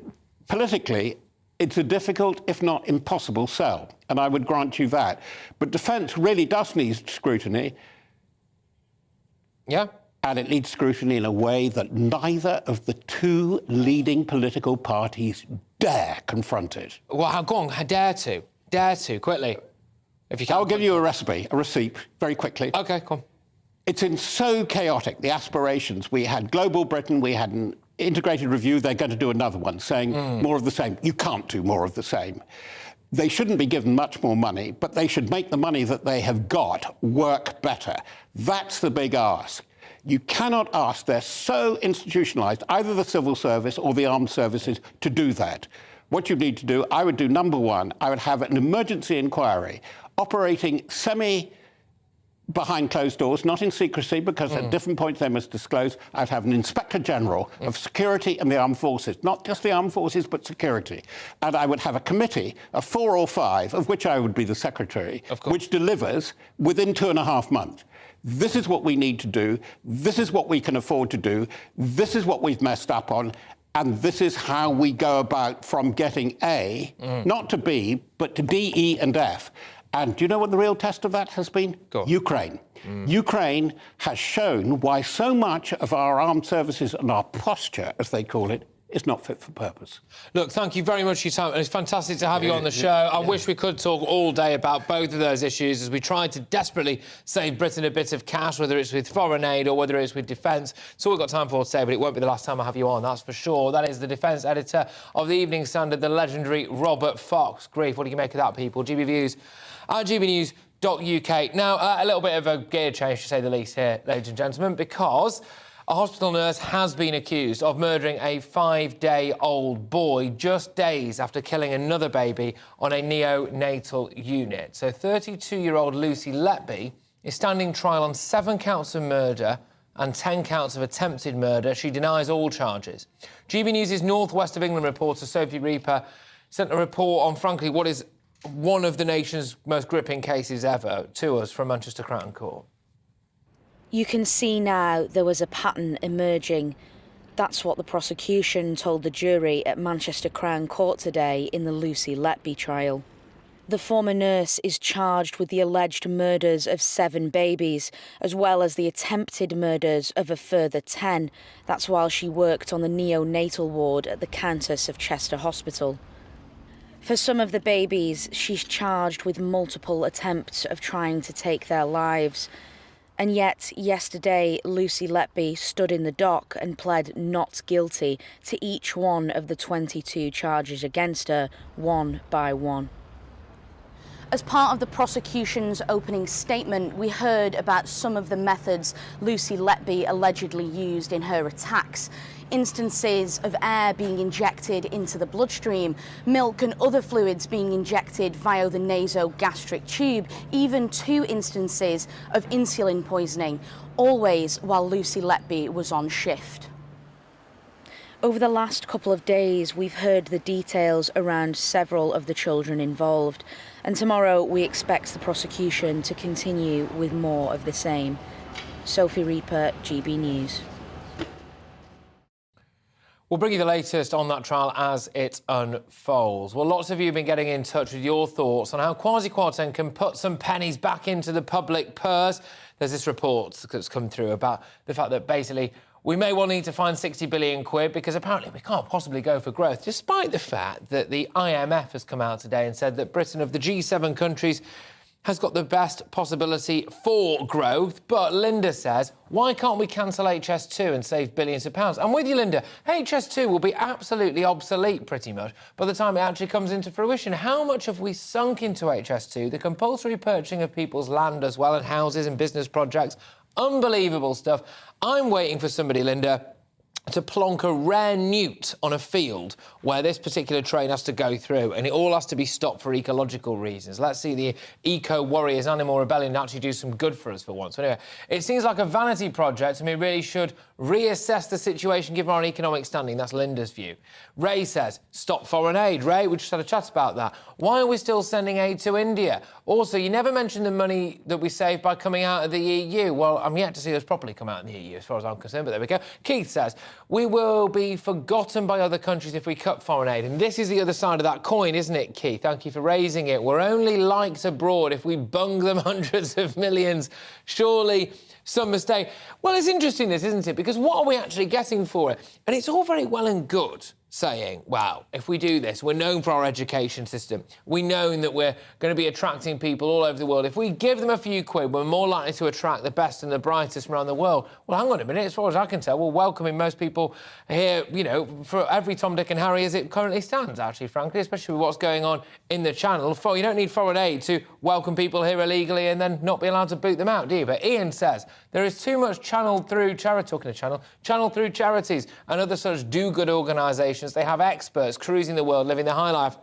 politically... it's a difficult, if not impossible, sell, and I would grant you that. But defence really does need scrutiny. Yeah. And it needs scrutiny in a way that neither of the two leading political parties dare confront it. Well, go on, dare to, quickly. If you can. I'll give you a receipt, very quickly. OK, come on. It's so chaotic, the aspirations. We had Global Britain, we had an integrated review, they're going to do another one, saying more of the same. You can't do more of the same. They shouldn't be given much more money, but they should make the money that they have got work better. That's the big ask. You cannot ask, they're so institutionalised, either the civil service or the armed services, to do that. What you need to do, I would do, number one, I would have an emergency inquiry operating behind closed doors, not in secrecy, because at different points they must disclose. I'd have an Inspector General of Security and the Armed Forces, not just the Armed Forces, but security. And I would have a committee of 4 or 5, of which I would be the secretary, which delivers within 2.5 months. This is what we need to do. This is what we can afford to do. This is what we've messed up on. And this is how we go about from getting A, not to B, but to D, E, and F. And do you know what the real test of that has been? Ukraine. Ukraine has shown why so much of our armed services and our posture, as they call it, is not fit for purpose. Look, thank you very much for your time. It's fantastic to have you on the show. I wish we could talk all day about both of those issues as we try to desperately save Britain a bit of cash, whether it's with foreign aid or whether it's with defence. It's all we've got time for today, but it won't be the last time I have you on, that's for sure. That is the defence editor of the Evening Standard, the legendary Robert Fox. Grief, what do you make of that, people? GB Views at gbnews.uk. Now, a little bit of a gear change, to say the least here, ladies and gentlemen, because a hospital nurse has been accused of murdering a 5-day-old boy just days after killing another baby on a neonatal unit. So 32-year-old Lucy Letby is standing trial on 7 counts of murder and 10 counts of attempted murder. She denies all charges. GB News' North West of England reporter Sophie Reaper sent a report on, frankly, what is one of the nation's most gripping cases ever to us from Manchester Crown Court. You can see now there was a pattern emerging. That's what the prosecution told the jury at Manchester Crown Court today in the Lucy Letby trial. The former nurse is charged with the alleged murders of 7 babies, as well as the attempted murders of a further 10. That's while she worked on the neonatal ward at the Countess of Chester Hospital. For some of the babies, she's charged with multiple attempts of trying to take their lives. And yet, yesterday, Lucy Letby stood in the dock and pled not guilty to each one of the 22 charges against her, one by one. As part of the prosecution's opening statement, we heard about some of the methods Lucy Letby allegedly used in her attacks. Instances of air being injected into the bloodstream, milk and other fluids being injected via the nasogastric tube, even 2 instances of insulin poisoning, always while Lucy Letby was on shift. Over the last couple of days, we've heard the details around several of the children involved, and tomorrow we expect the prosecution to continue with more of the same. Sophie Reaper, GB News. We'll bring you the latest on that trial as it unfolds. Well, lots of you have been getting in touch with your thoughts on how Kwasi Kwarteng can put some pennies back into the public purse. There's this report that's come through about the fact that basically we may well need to find 60 billion quid because apparently we can't possibly go for growth, despite the fact that the IMF has come out today and said that Britain, of the G7 countries, has got the best possibility for growth. But Linda says, why can't we cancel HS2 and save billions of pounds? I'm with you, Linda. HS2 will be absolutely obsolete, pretty much, by the time it actually comes into fruition. How much have we sunk into HS2? The compulsory purchasing of people's land as well, and houses and business projects. Unbelievable stuff. I'm waiting for somebody, Linda, to plonk a rare newt on a field where this particular train has to go through, and it all has to be stopped for ecological reasons. Let's see the eco-warriors Animal Rebellion actually do some good for us for once. Anyway, it seems like a vanity project, and we really should reassess the situation given our economic standing. That's Linda's view. Ray says, stop foreign aid. Ray, we just had a chat about that. Why are we still sending aid to India? Also, you never mentioned the money that we saved by coming out of the EU. Well, I'm yet to see us properly come out of the EU, as far as I'm concerned, but there we go. Keith says, we will be forgotten by other countries if we cut foreign aid. And this is the other side of that coin, isn't it, Keith? Thank you for raising it. We're only liked abroad if we bung them hundreds of millions. Surely some mistake. Well, it's interesting, this, isn't it? Because what are we actually getting for it? And it's all very well and good saying, well, if we do this, we're known for our education system. We know that we're going to be attracting people all over the world. If we give them a few quid, we're more likely to attract the best and the brightest from around the world. Well, hang on a minute. As far as I can tell, we're welcoming most people here, you know, for every Tom, Dick and Harry as it currently stands, actually, frankly, especially with what's going on in the Channel. You don't need foreign aid to welcome people here illegally and then not be allowed to boot them out, do you? But Ian says there is too much channeled through channel through charities and other such do-good organisations. They have experts cruising the world, living the high life.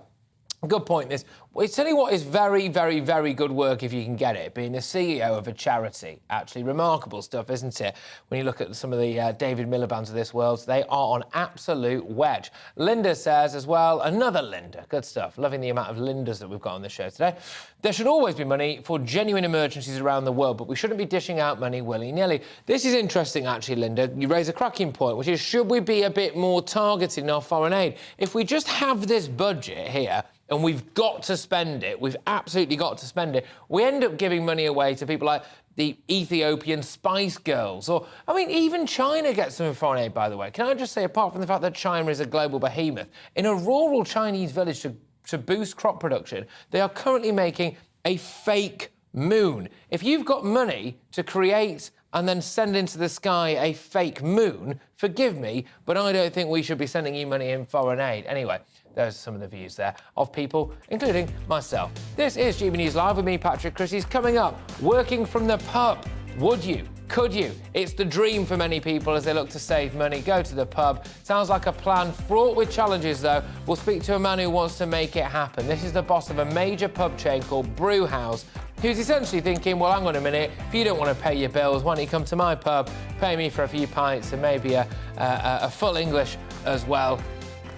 Good point, this. Well, I tell you what is very, very, very good work if you can get it, being a CEO of a charity. Actually, remarkable stuff, isn't it? When you look at some of the David Miliband's of this world, they are on absolute wedge. Linda says as well, another Linda, good stuff. Loving the amount of Lindas that we've got on the show today. There should always be money for genuine emergencies around the world, but we shouldn't be dishing out money willy-nilly. This is interesting, actually, Linda. You raise a cracking point, which is, should we be a bit more targeted in our foreign aid? If we just have this budget here, and we've got to spend it, we've absolutely got to spend it, we end up giving money away to people like the Ethiopian Spice Girls, or, I mean, even China gets some foreign aid, by the way. Can I just say, apart from the fact that China is a global behemoth, in a rural Chinese village to boost crop production, they are currently making a fake moon. If you've got money to create and then send into the sky a fake moon, forgive me, but I don't think we should be sending you money in foreign aid. Anyway, there's some of the views there of people, including myself. This is GB News Live with me, Patrick Christys. Coming up, working from the pub. Would you? Could you? It's the dream for many people as they look to save money. Go to the pub. Sounds like a plan fraught with challenges, though. We'll speak to a man who wants to make it happen. This is the boss of a major pub chain called Brewhouse, who's essentially thinking, well, hang on a minute, if you don't want to pay your bills, why don't you come to my pub, pay me for a few pints and maybe a full English as well,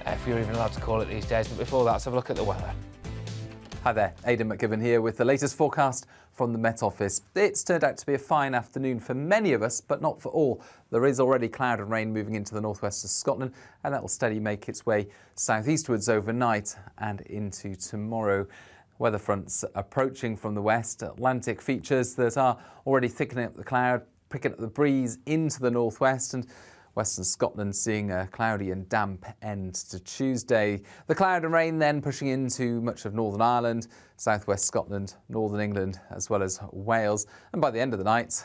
if you're even allowed to call it these days. But before that, let's have a look at the weather. Hi there, Aidan McGivern here with the latest forecast from the Met Office. It's turned out to be a fine afternoon for many of us, but not for all. There is already cloud and rain moving into the northwest of Scotland, and that will steadily make its way southeastwards overnight and into tomorrow. Weather fronts approaching from the west. Atlantic features that are already thickening up the cloud, picking up the breeze into the northwest, and Western Scotland seeing a cloudy and damp end to Tuesday. The cloud and rain then pushing into much of Northern Ireland, southwest Scotland, Northern England, as well as Wales. And by the end of the night,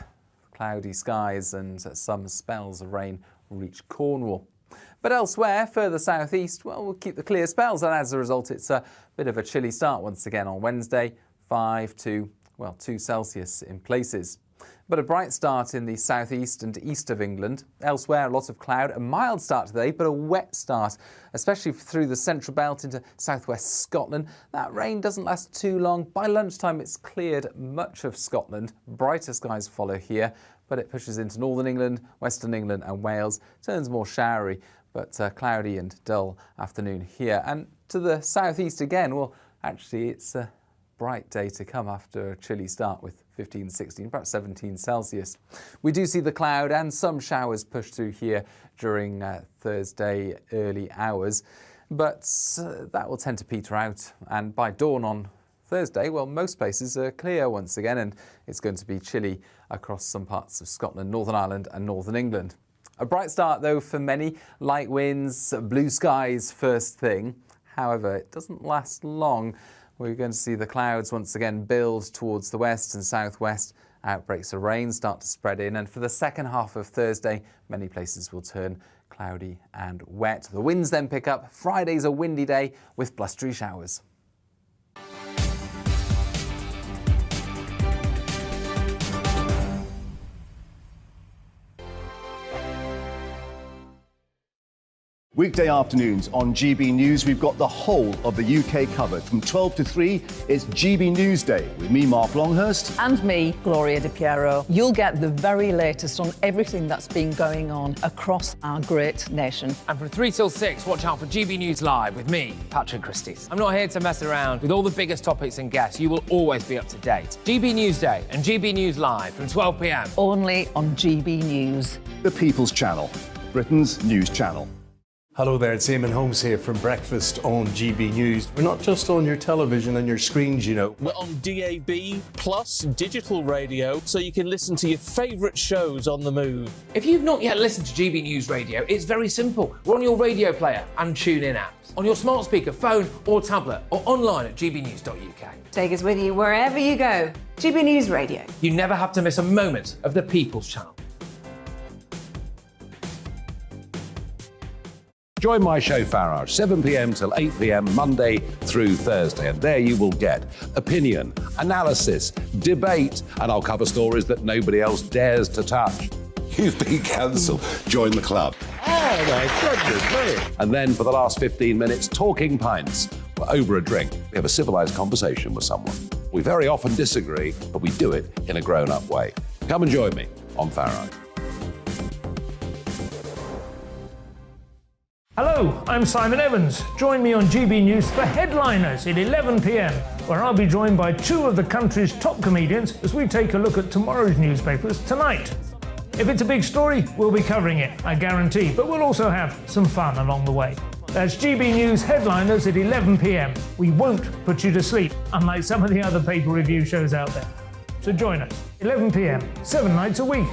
cloudy skies and some spells of rain reach Cornwall. But elsewhere, further southeast, well, we'll keep the clear spells, and as a result, it's a bit of a chilly start once again on Wednesday, 5 to, well, 2 Celsius in places. But a bright start in the southeast and east of England. Elsewhere, a lot of cloud, a mild start today, but a wet start, especially through the central belt into southwest Scotland. That rain doesn't last too long. By lunchtime, it's cleared much of Scotland. Brighter skies follow here, but it pushes into northern England, western England and Wales. Turns more showery, but cloudy and dull afternoon here. And to the southeast again, well, actually, it's a bright day to come after a chilly start with 15, 16, perhaps 17 Celsius. We do see the cloud and some showers push through here during Thursday early hours, but that will tend to peter out. And by dawn on Thursday, well, most places are clear once again, and it's going to be chilly across some parts of Scotland, Northern Ireland and Northern England. A bright start, though, for many. Light winds, blue skies first thing. However, it doesn't last long. We're going to see the clouds once again build towards the west and southwest. Outbreaks of rain start to spread in, and for the second half of Thursday, many places will turn cloudy and wet. The winds then pick up. Friday's a windy day with blustery showers. Weekday afternoons on GB News, we've got the whole of the UK covered. From 12 to 3, it's GB News Day with me, Mark Longhurst. And me, Gloria Di Piero. You'll get the very latest on everything that's been going on across our great nation. And from 3 till 6, watch out for GB News Live with me, Patrick Christys. I'm not here to mess around with all the biggest topics and guests. You will always be up to date. GB News Day and GB News Live from 12 p.m. Only on GB News. The People's Channel, Britain's news channel. Hello there, it's Eamon Holmes here from Breakfast on GB News. We're not just on your television and your screens, you know. We're on DAB plus digital radio, so you can listen to your favourite shows on the move. If you've not yet listened to GB News Radio, it's very simple. We're on your radio player and TuneIn apps, on your smart speaker, phone or tablet, or online at gbnews.uk. Take us with you wherever you go. GB News Radio. You never have to miss a moment of the People's Channel. Join my show Farage, 7 p.m. till 8 p.m. Monday through Thursday, and there you will get opinion, analysis, debate, and I'll cover stories that nobody else dares to touch. You've been cancelled. Join the club. Oh my goodness me. And then for the last 15 minutes, Talking Pints over a drink, we have a civilized conversation with someone. We very often disagree, but we do it in a grown-up way. Come and join me on Farage. Hello, I'm Simon Evans. Join me on GB News for Headliners at 11 p.m, where I'll be joined by two of the country's top comedians as we take a look at tomorrow's newspapers tonight. If it's a big story, we'll be covering it, I guarantee, but we'll also have some fun along the way. That's GB News Headliners at 11 p.m. We won't put you to sleep, unlike some of the other paper review shows out there. So join us, 11 p.m, 7 nights a week.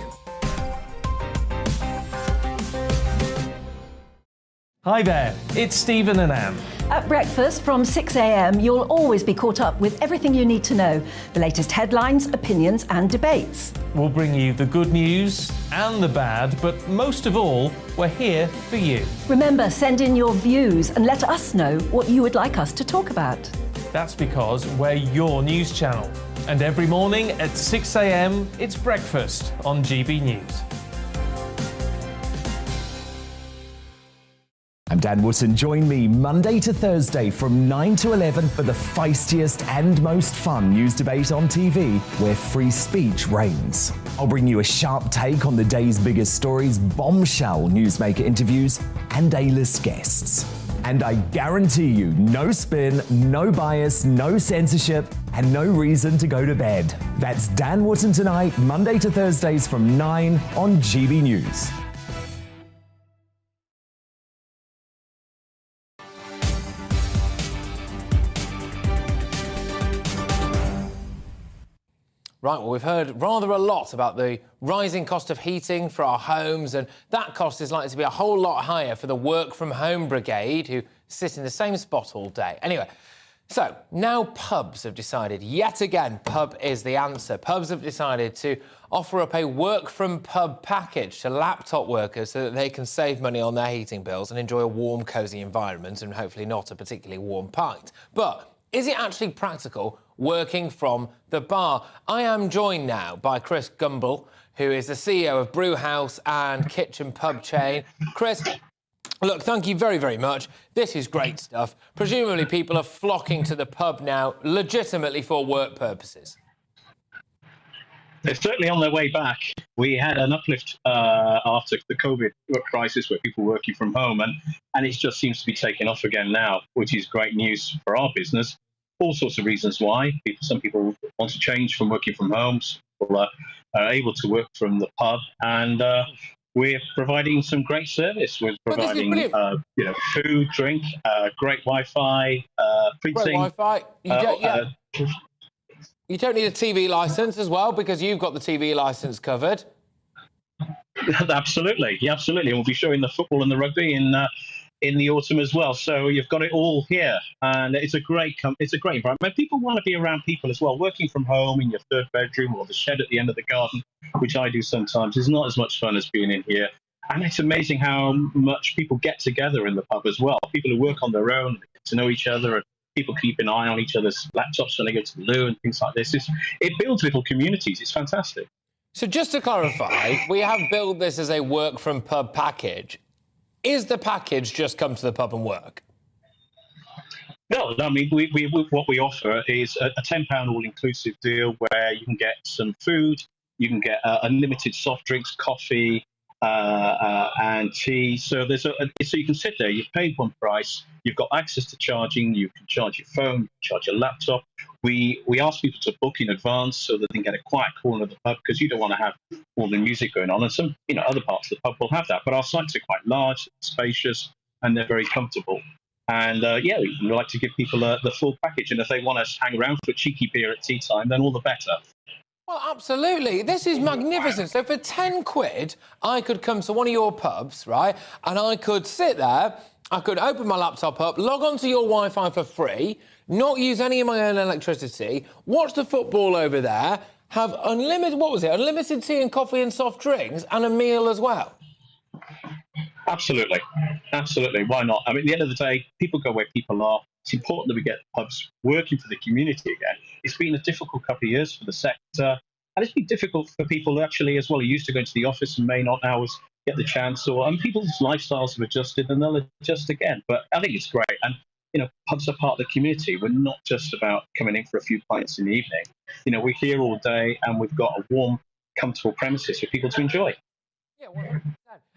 Hi there, it's Stephen and Anne. At breakfast from 6 a.m, you'll always be caught up with everything you need to know, the latest headlines, opinions and debates. We'll bring you the good news and the bad, but most of all, we're here for you. Remember, send in your views and let us know what you would like us to talk about. That's because we're your news channel. And every morning at 6 a.m, it's breakfast on GB News. I'm Dan Wootton. Join me Monday to Thursday from 9 to 11 for the feistiest and most fun news debate on TV, where free speech reigns. I'll bring you a sharp take on the day's biggest stories, bombshell newsmaker interviews, and A-list guests. And I guarantee you, no spin, no bias, no censorship, and no reason to go to bed. That's Dan Wootton tonight, Monday to Thursdays from 9 on GB News. Right, well, we've heard rather a lot about the rising cost of heating for our homes, and that cost is likely to be a whole lot higher for the work-from-home brigade, who sit in the same spot all day. Anyway, so now pubs have decided, yet again, pub is the answer. Pubs have decided to offer up a work-from-pub package to laptop workers so that they can save money on their heating bills and enjoy a warm, cosy environment and hopefully not a particularly warm pint. But is it actually practical working from the bar? I am joined now by Chris Gumble, who is the CEO of Brewhouse and Kitchen Pub Chain. Chris, look, thank you very, very much. This is great stuff. Presumably people are flocking to the pub now, legitimately for work purposes. They're certainly on their way back. We had an uplift after the COVID crisis where people were working from home, and it just seems to be taking off again now, which is great news for our business. All sorts of reasons why. Some people want to change from working from home. Some people are able to work from the pub, and we're providing some great service. We're providing food, drink, great Wi-Fi, printing. Great Wi-Fi. You don't need a TV licence as well, because you've got the TV licence covered. Absolutely, absolutely. We'll be showing the football and the rugby in the autumn as well. So you've got it all here, and it's a great environment. People want to be around people as well. Working from home in your third bedroom or the shed at the end of the garden, which I do sometimes, is not as much fun as being in here. And it's amazing how much people get together in the pub as well. People who work on their own, they get to know each other, and people keep an eye on each other's laptops when they go to the loo and things like this. It builds little communities. It's fantastic. So just to clarify, we have billed this as a work from pub package. Is the package just come to the pub and work? No, I mean, what we offer is a £10 all-inclusive deal where you can get some food, you can get unlimited soft drinks, coffee, and tea. So so you can sit there, you've paid one price, you've got access to charging, you can charge your phone, you can charge your laptop. We ask people to book in advance so that they can get a quiet corner of the pub, because you don't want to have all the music going on. And some, other parts of the pub will have that. But our sites are quite large, spacious, and they're very comfortable. And we like to give people the full package. And if they want to hang around for a cheeky beer at tea time, then all the better. Well, absolutely. This is magnificent. So for 10 quid, I could come to one of your pubs, right? And I could sit there, I could open my laptop up, log onto your Wi-Fi for free, not use any of my own electricity, watch the football over there, have unlimited tea and coffee and soft drinks, and a meal as well. Absolutely. Absolutely. Why not? I mean, at the end of the day, people go where people are. It's important that we get pubs working for the community again. It's been a difficult couple of years for the sector, and it's been difficult for people who actually, as well, are used to going to the office and may not now get the chance, and people's lifestyles have adjusted, and they'll adjust again. But I think it's great. And pubs are part of the community. We're not just about coming in for a few pints in the evening. We're here all day, and we've got a warm, comfortable premises for people to enjoy. Yeah, 100%.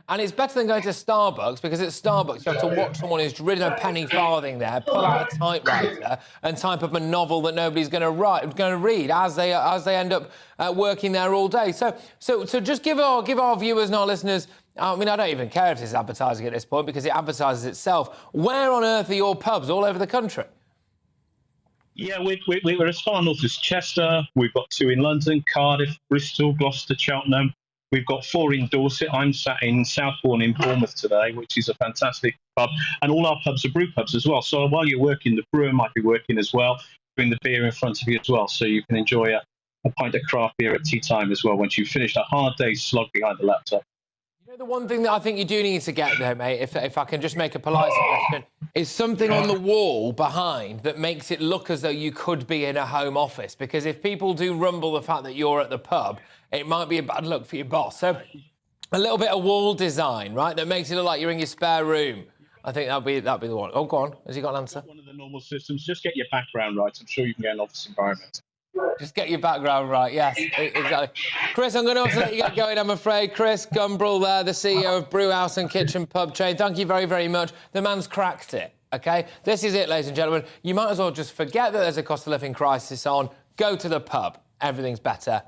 And it's better than going to Starbucks, because at Starbucks you have to watch someone who's ridden a penny farthing there, pull out a typewriter and type up a novel that nobody's going to read as they end up working there all day. So just give our viewers and our listeners. I mean, I don't even care if it's advertising at this point, because it advertises itself. Where on earth are your pubs all over the country? Yeah, we're as far north as Chester. We've got 2 in London, Cardiff, Bristol, Gloucester, Cheltenham. We've got 4 in Dorset. I'm sat in Southbourne in Bournemouth today, which is a fantastic pub. And all our pubs are brew pubs as well. So while you're working, the brewer might be working as well, bring the beer in front of you as well. So you can enjoy a pint of craft beer at tea time as well once you've finished a hard day's slog behind the laptop. The one thing that I think you do need to get there, mate, if I can just make a polite suggestion, is something on the wall behind that makes it look as though you could be in a home office. Because if people do rumble the fact that you're at the pub, it might be a bad look for your boss. So a little bit of wall design, right, that makes it look like you're in your spare room. I think that'd be the one. Oh, go on. Has he got an answer? One of the normal systems. Just get your background right. I'm sure you can get an office environment. Just get your background right, yes, exactly. Chris, I'm going to have to let you get going, I'm afraid. Chris Gumbrell there, the CEO of Brewhouse and Kitchen Pub Chain. Thank you very, very much. The man's cracked it, OK? This is it, ladies and gentlemen. You might as well just forget that there's a cost of living crisis on. Go to the pub. Everything's better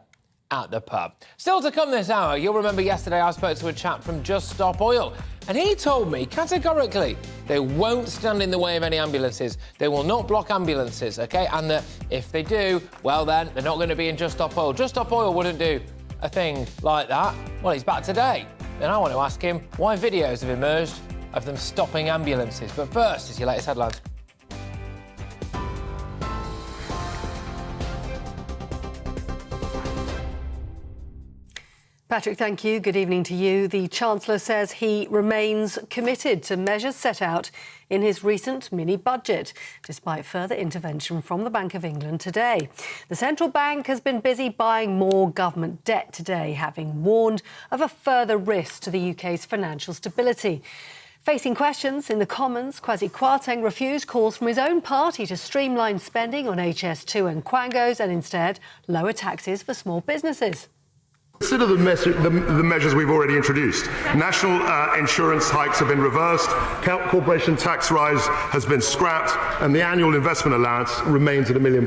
at the pub. Still to come this hour, you'll remember yesterday I spoke to a chap from Just Stop Oil, and he told me categorically they won't stand in the way of any ambulances. They will not block ambulances, OK? And that if they do, well then, they're not going to be in Just Stop Oil. Just Stop Oil wouldn't do a thing like that. Well, he's back today. Then I want to ask him why videos have emerged of them stopping ambulances. But first, is your latest headlines. Patrick, thank you. Good evening to you. The Chancellor says he remains committed to measures set out in his recent mini-budget, despite further intervention from the Bank of England today. The central bank has been busy buying more government debt today, having warned of a further risk to the UK's financial stability. Facing questions in the Commons, Kwasi Kwarteng refused calls from his own party to streamline spending on HS2 and Quangos and instead lower taxes for small businesses. Consider the measures we've already introduced. National insurance hikes have been reversed, corporation tax rise has been scrapped, and the annual investment allowance remains at £1 million.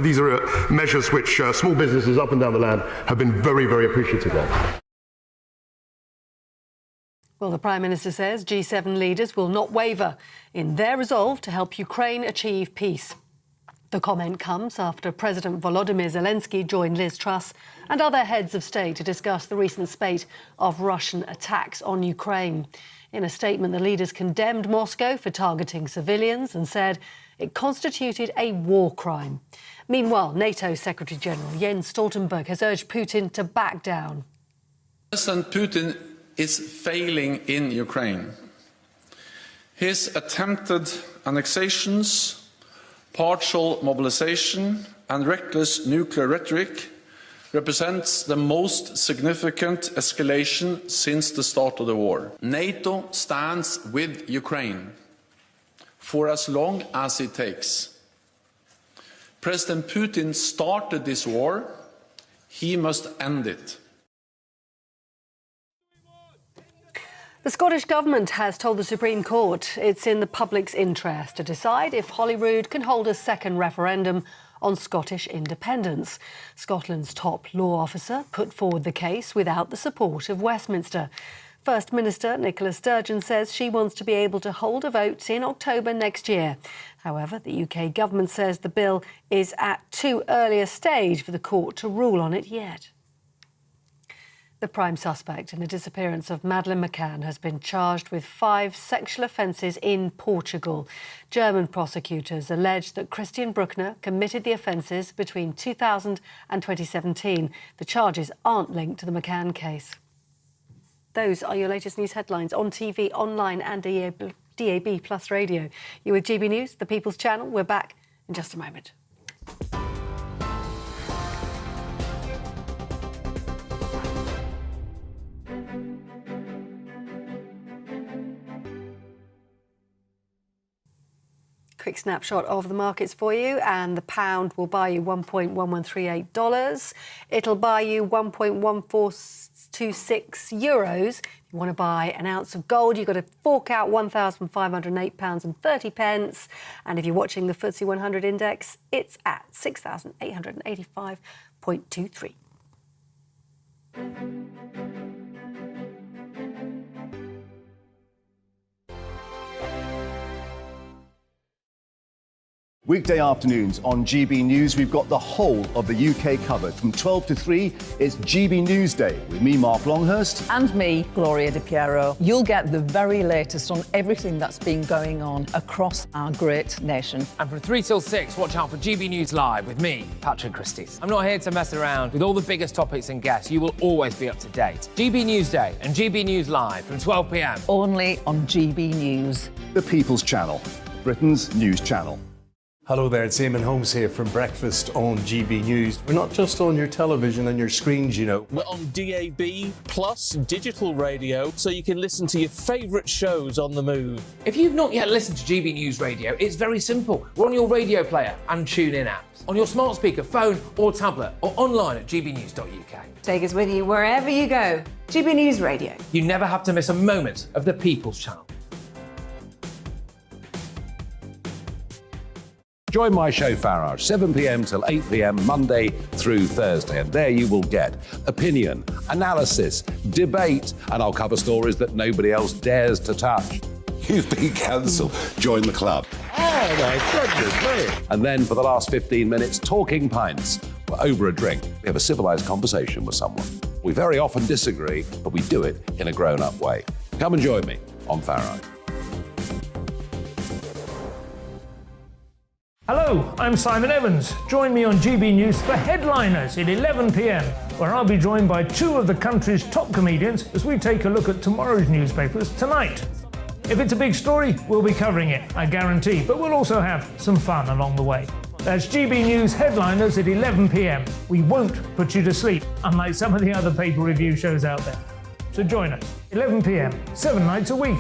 These are measures which small businesses up and down the land have been very, very appreciative of. Well, the Prime Minister says G7 leaders will not waver in their resolve to help Ukraine achieve peace. The comment comes after President Volodymyr Zelensky joined Liz Truss and other heads of state to discuss the recent spate of Russian attacks on Ukraine. In a statement, the leaders condemned Moscow for targeting civilians and said it constituted a war crime. Meanwhile, NATO Secretary-General Jens Stoltenberg has urged Putin to back down. President Putin is failing in Ukraine. His attempted annexations, partial mobilization and reckless nuclear rhetoric represents the most significant escalation since the start of the war. NATO stands with Ukraine for as long as it takes. President Putin started this war. He must end it. The Scottish Government has told the Supreme Court it's in the public's interest to decide if Holyrood can hold a second referendum on Scottish independence. Scotland's top law officer put forward the case without the support of Westminster. First Minister Nicola Sturgeon says she wants to be able to hold a vote in October next year. However, the UK Government says the bill is at too early a stage for the court to rule on it yet. The prime suspect in the disappearance of Madeleine McCann has been charged with 5 sexual offences in Portugal. German prosecutors allege that Christian Bruckner committed the offences between 2000 and 2017. The charges aren't linked to the McCann case. Those are your latest news headlines on TV, online and DAB Plus radio. You're with GB News, the People's Channel. We're back in just a moment. quick snapshot of the markets for you, and the pound will buy you $1.1138. It'll buy you 1.1426 euros. If you want to buy an ounce of gold, you've got to fork out £1,508.30. And if you're watching the FTSE 100 index, it's at 6,885.23. Weekday afternoons on GB News, we've got the whole of the UK covered. From 12 to 3, it's GB News Day with me, Mark Longhurst. And me, Gloria Di Piero. You'll get the very latest on everything that's been going on across our great nation. And from 3 till 6, watch out for GB News Live with me, Patrick Christys. I'm not here to mess around. With all the biggest topics and guests, you will always be up to date. GB News Day and GB News Live from 12 p.m. Only on GB News. The People's Channel, Britain's news channel. Hello there, it's Eamon Holmes here from Breakfast on GB News. We're not just on your television and your screens, you know. We're on DAB plus digital radio, so you can listen to your favourite shows on the move. If you've not yet listened to GB News Radio, it's very simple. We're on your radio player and TuneIn apps, on your smart speaker, phone or tablet, or online at gbnews.uk. Take us with you wherever you go. GB News Radio. You never have to miss a moment of the People's Channel. Join my show Farage, 7 p.m. till 8 p.m. Monday through Thursday, and there you will get opinion, analysis, debate, and I'll cover stories that nobody else dares to touch. You've been cancelled. Join the club. Oh my goodness me. And then for the last 15 minutes, talking pints. We're over a drink. We have a civilised conversation with someone. We very often disagree, but we do it in a grown-up way. Come and join me on Farage. Hello, I'm Simon Evans. Join me on GB News for Headliners at 11 p.m, where I'll be joined by two of the country's top comedians as we take a look at tomorrow's newspapers tonight. If it's a big story, we'll be covering it, I guarantee, but we'll also have some fun along the way. That's GB News Headliners at 11 p.m. We won't put you to sleep, unlike some of the other paper review shows out there. So join us, 11 p.m, 7 nights a week.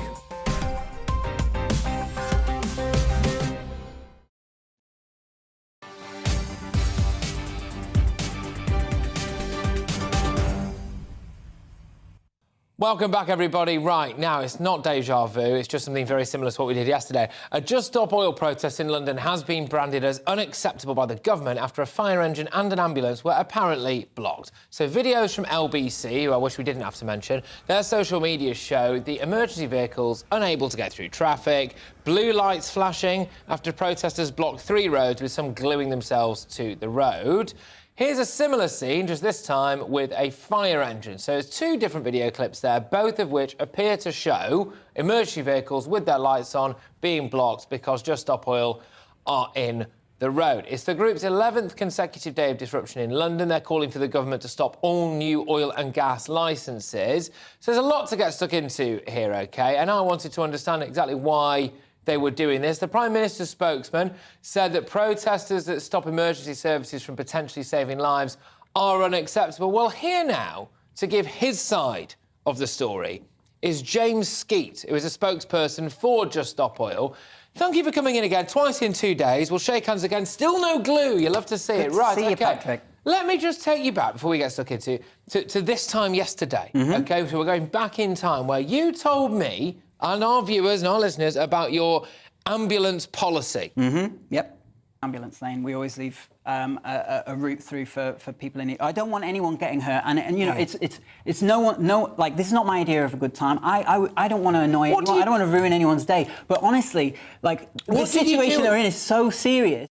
Welcome back, everybody. Right, now, it's not deja vu, it's just something very similar to what we did yesterday. A Just Stop Oil protest in London has been branded as unacceptable by the government after a fire engine and an ambulance were apparently blocked. So videos from LBC, who I wish we didn't have to mention, their social media show the emergency vehicles unable to get through traffic, blue lights flashing after protesters blocked 3 roads with some gluing themselves to the road. Here's a similar scene, just this time with a fire engine. So there's 2 different video clips there, both of which appear to show emergency vehicles with their lights on being blocked because Just Stop Oil are in the road. It's the group's 11th consecutive day of disruption in London. They're calling for the government to stop all new oil and gas licences. So there's a lot to get stuck into here, OK? And I wanted to understand exactly why they were doing this. The Prime Minister's spokesman said that protesters that stop emergency services from potentially saving lives are unacceptable. Well, here now, to give his side of the story, is James Skeet, who is a spokesperson for Just Stop Oil. Thank you for coming in again, twice in 2 days. We'll shake hands again. Still no glue. You love to see it. Right, see you, Patrick. Let me just take you back, before we get stuck into, to this time yesterday, OK? So we're going back in time, where you told me and our viewers and our listeners about your ambulance policy. Yep. Ambulance lane. We always leave a route through for people in need. I don't want anyone getting hurt, and you know, it's like, this is not my idea of a good time. I don't want to annoy anyone. I don't want to ruin anyone's day. But honestly, like, the situation they're in is so serious.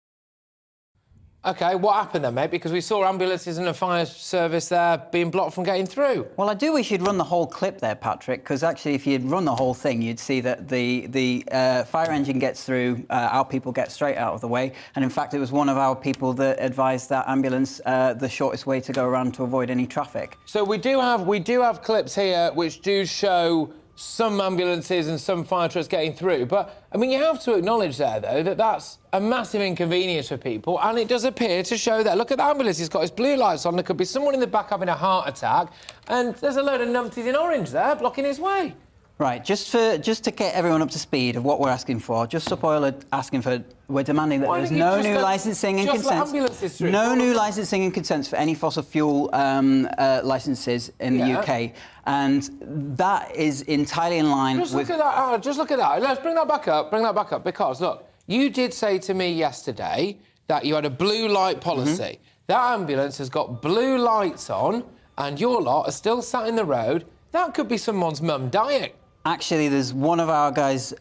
OK, what happened then, mate? Because we saw ambulances and a fire service there being blocked from getting through. Well, I do wish you'd run the whole clip there, Patrick, because actually if you'd run the whole thing, you'd see that the fire engine gets through, our people get straight out of the way, and in fact it was one of our people that advised that ambulance the shortest way to go around to avoid any traffic. So we do have clips here which do show some ambulances and some fire trucks getting through. But, I mean, you have to acknowledge there, though, that that's a massive inconvenience for people, and it does appear to show that. Look at the ambulance, he's got his blue lights on, there could be someone in the back having a heart attack, and there's a load of numpties in orange there blocking his way. Right, just to get everyone up to speed of what we're asking for, just Sup Oil are asking for, we're demanding that there's no new licensing and consents, no new licensing and consents for any fossil fuel licenses in the UK, and that is entirely in line with... Look at that, just look at that. Let's bring that back up, because, look, you did say to me yesterday that you had a blue light policy. That ambulance has got blue lights on, and your lot are still sat in the road. That could be someone's mum dying. Actually, there's one of our guys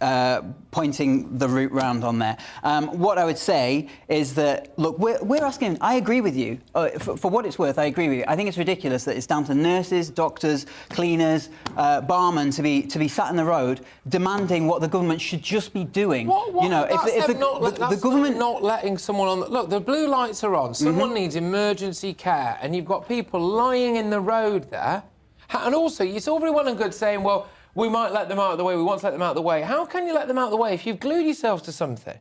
pointing the route round on there. What I would say is that, look, we're asking... I agree with you. For what it's worth, I agree with you. I think it's ridiculous that it's down to nurses, doctors, cleaners, barmen to be sat in the road demanding what the government should just be doing. What? You know, if the government not letting someone on... Look, the blue lights are on. Someone needs emergency care, and you've got people lying in the road there. And also, it's all very well and good saying, well, we might let them out of the way, we want to let them out of the way. How can you let them out of the way if you've glued yourselves to something?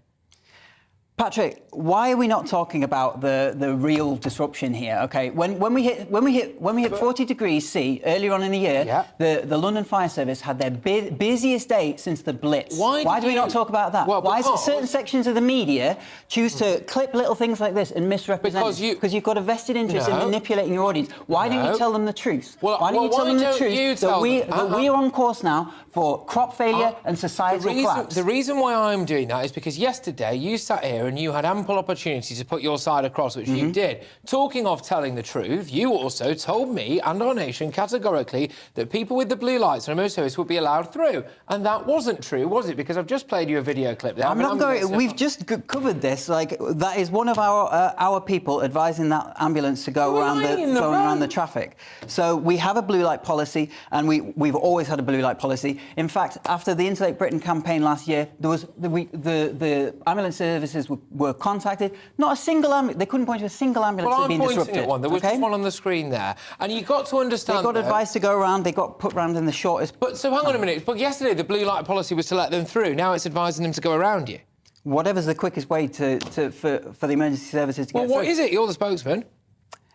Patrick, why are we not talking about the real disruption here? Okay, when we hit 40 degrees C earlier on in the year, the London Fire Service had their busiest day since the Blitz. Why do we not talk about that? Well, why is it certain sections of the media choose to clip little things like this and misrepresent? Because you've got a vested interest in manipulating your audience. Why don't you tell them the truth? Why don't you tell them the truth that we are on course now for crop failure and societal collapse? The reason why I'm doing that is because yesterday you sat here and you had ample opportunity to put your side across, which you did. Talking of telling the truth, you also told me and our nation categorically that people with the blue lights on emergency service would be allowed through. And that wasn't true, was it? Because I've just played you a video clip there. I'm not going... We've just covered this. Like, that is one of our people advising that ambulance to go around the traffic. So we have a blue light policy, and we've always had a blue light policy. In fact, after the Interlake Britain campaign last year, there was the ambulance services were contacted. Not a single ambulance. They couldn't point to a single ambulance that had been disrupted. At one. There was one on the screen there, and you got to understand. They got advice to go around. They got put round in the shortest. But so hang on a minute. But yesterday the blue light policy was to let them through. Now it's advising them to go around you. Whatever's the quickest way for the emergency services to get through. Well, what is it? You're the spokesman.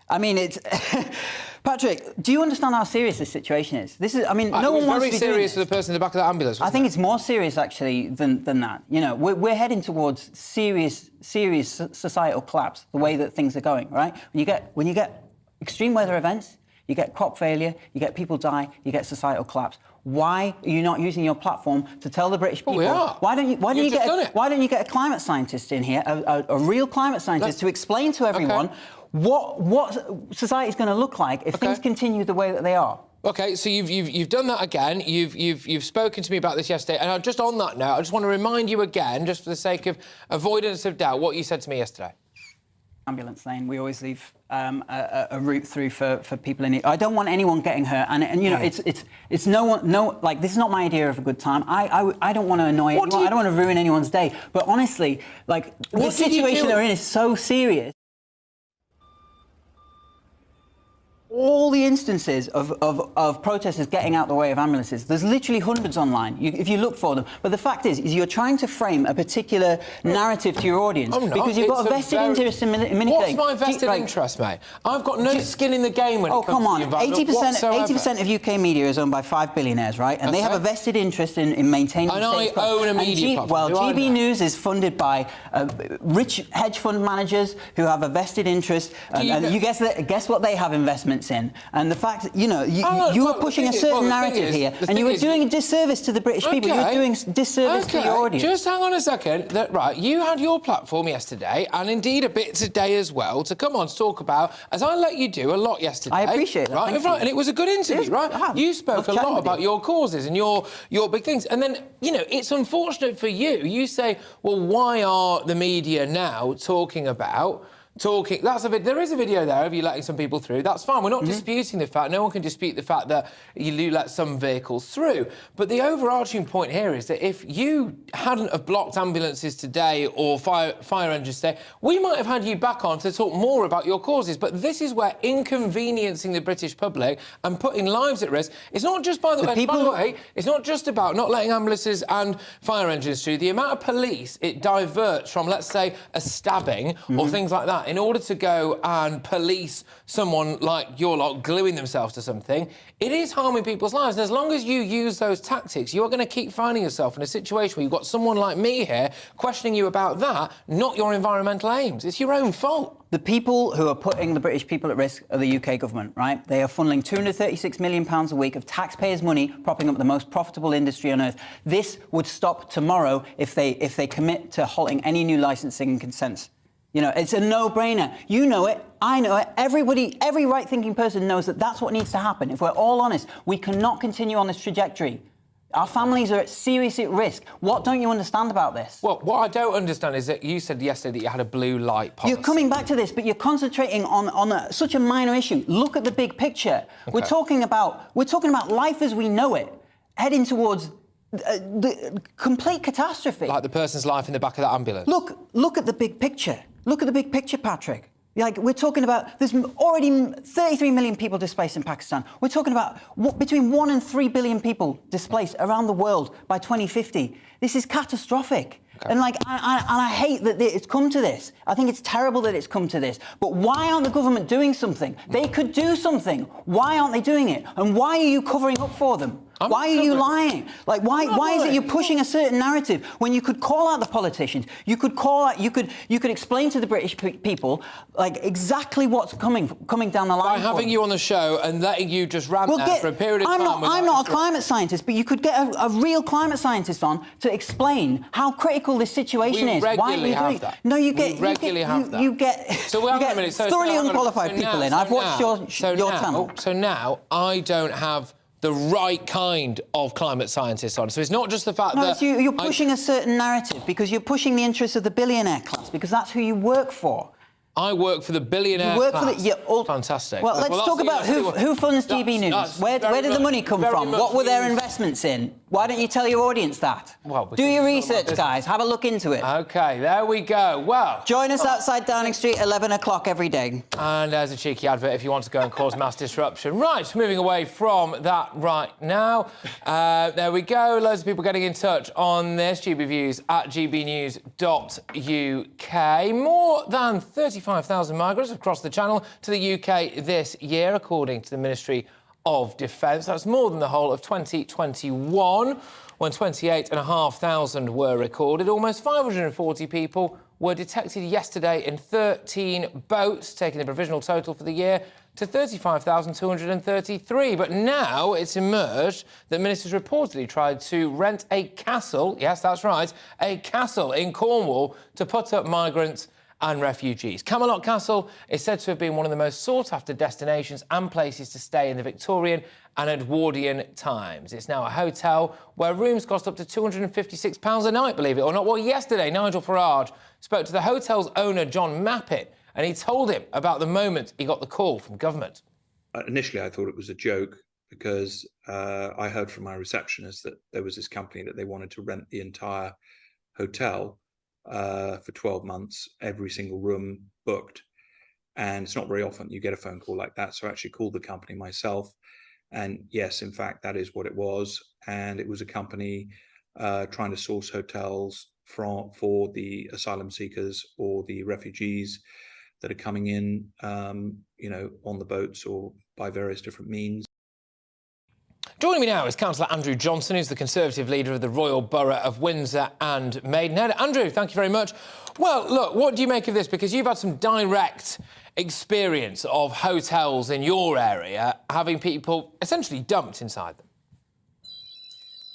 I mean, it's... Patrick, do you understand how serious this situation is? This is, I mean, no one wants to be very serious for the person in the back of that ambulance. I think it's more serious, actually, than that. You know, we're heading towards serious societal collapse, the way that things are going, right? When you get extreme weather events, you get crop failure, you get people die, you get societal collapse. Why are you not using your platform to tell the British people? We are. Why don't you get a climate scientist in here, a real climate scientist, to explain to everyone what society is going to look like if things continue the way that they are? OK, so you've done that again. You've spoken to me about this yesterday, and just on that note, I just want to remind you again, just for the sake of avoidance of doubt, what you said to me yesterday. Ambulance lane. We always leave a route through for people in need. I don't want anyone getting hurt, and you know, it's like, this is not my idea of a good time. I don't want to annoy anyone. I don't want to ruin anyone's day. But honestly, like, the situation they're in is so serious. All the instances of protesters getting out the way of ambulances, there's literally hundreds online, if you look for them. But the fact is you're trying to frame a particular narrative to your audience because you've got a vested interest in manipulating. What's my vested interest, mate? I've got no skin in the game when it comes to the environment. 80% of UK media is owned by 5 billionaires, right? And they have a vested interest in maintaining... And I own a media platform. Well, GBNews is funded by rich hedge fund managers who have a vested interest. And you guess what they have investments in. And the fact, you know, you were pushing a certain narrative here, and you were doing a disservice to the British people. You were doing a disservice to your audience. Just hang on a second. Right, you had your platform yesterday, and indeed a bit today as well, to come on to talk about, as I let you do a lot yesterday. I appreciate that. Right, and it was a good interview, right? You spoke a lot about your causes and your big things. And then, you know, it's unfortunate for you. You say, well, why are the media now talking about... there is a video there of you letting some people through. That's fine. We're not disputing the fact. No one can dispute the fact that you do let some vehicles through. But the overarching point here is that if you hadn't have blocked ambulances today or fire engines today, we might have had you back on to talk more about your causes. But this is where inconveniencing the British public and putting lives at risk. It's not just by the way, it's not just about not letting ambulances and fire engines through. The amount of police it diverts from, let's say, a stabbing or things like that that in order to go and police someone like your lot gluing themselves to something, it is harming people's lives. And as long as you use those tactics, you're going to keep finding yourself in a situation where you've got someone like me here questioning you about that, not your environmental aims. It's your own fault. The people who are putting the British people at risk are the UK government, right? They are funneling £236 million a week of taxpayers' money, propping up the most profitable industry on earth. This would stop tomorrow if they commit to halting any new licensing and consents. You know, it's a no-brainer. You know it, I know it, everybody, every right-thinking person knows that that's what needs to happen. If we're all honest, we cannot continue on this trajectory. Our families are seriously at risk. What don't you understand about this? Well, what I don't understand is that you said yesterday that you had a blue light policy. You're coming back to this, but you're concentrating on such a minor issue. Look at the big picture. Okay. We're talking about life as we know it, heading towards the complete catastrophe. Like the person's life in the back of that ambulance. Look at the big picture. Look at the big picture, Patrick. Like, we're talking about, there's already 33 million people displaced in Pakistan. We're talking about between 1 and 3 billion people displaced around the world by 2050. This is catastrophic. Okay. And I hate that it's come to this. I think it's terrible that it's come to this. But why aren't the government doing something? They could do something. Why aren't they doing it? And why are you covering up for them? Why are you lying? Like, why is it you're pushing a certain narrative when you could call out the politicians? You could call out. You could explain to the British people like exactly what's coming down the line. By having you on the show and letting you just rant for a period of time. I'm not a climate scientist, but you could get a real climate scientist on to explain how critical this situation is. Why are you doing that? No, you get thoroughly unqualified people in. I've watched your channel. So now I don't have the right kind of climate scientists on. So it's not just the fact that... No, you're pushing a certain narrative because you're pushing the interests of the billionaire class because that's who you work for. I work for the billionaire class. Fantastic. Well, let's talk about who funds GB News. Where did the money come from? What were their investments in? Why don't you tell your audience that? Well, do your research, guys. Have a look into it. OK, there we go. Well... Join us outside Downing Street, 11 o'clock every day. And there's a cheeky advert if you want to go and cause mass disruption. Right, moving away from that right now. There we go. Loads of people getting in touch on this. GB Views at gbnews.uk. More than 35,000 migrants have crossed the Channel to the UK this year, according to the Ministry of Defence. That's more than the whole of 2021, when 28,500 were recorded. Almost 540 people were detected yesterday in 13 boats, taking the provisional total for the year to 35,233. But now it's emerged that ministers reportedly tried to rent a castle, yes, that's right, a castle in Cornwall to put up migrants and refugees. Camelot Castle is said to have been one of the most sought-after destinations and places to stay in the Victorian and Edwardian times. It's now a hotel where rooms cost up to £256 a night, believe it or not. Well, yesterday, Nigel Farage spoke to the hotel's owner, John Mappett, and he told him about the moment he got the call from government. Initially, I thought it was a joke because I heard from my receptionist that there was this company that they wanted to rent the entire hotel for 12 months, every single room booked. And it's not very often you get a phone call like that. So I actually called the company myself. And yes, in fact, that is what it was. And it was a company trying to source hotels for the asylum seekers or the refugees that are coming in, on the boats or by various different means. Joining me now is Councillor Andrew Johnson, who's the Conservative leader of the Royal Borough of Windsor and Maidenhead. Andrew, thank you very much. Well, look, what do you make of this? Because you've had some direct experience of hotels in your area having people essentially dumped inside them.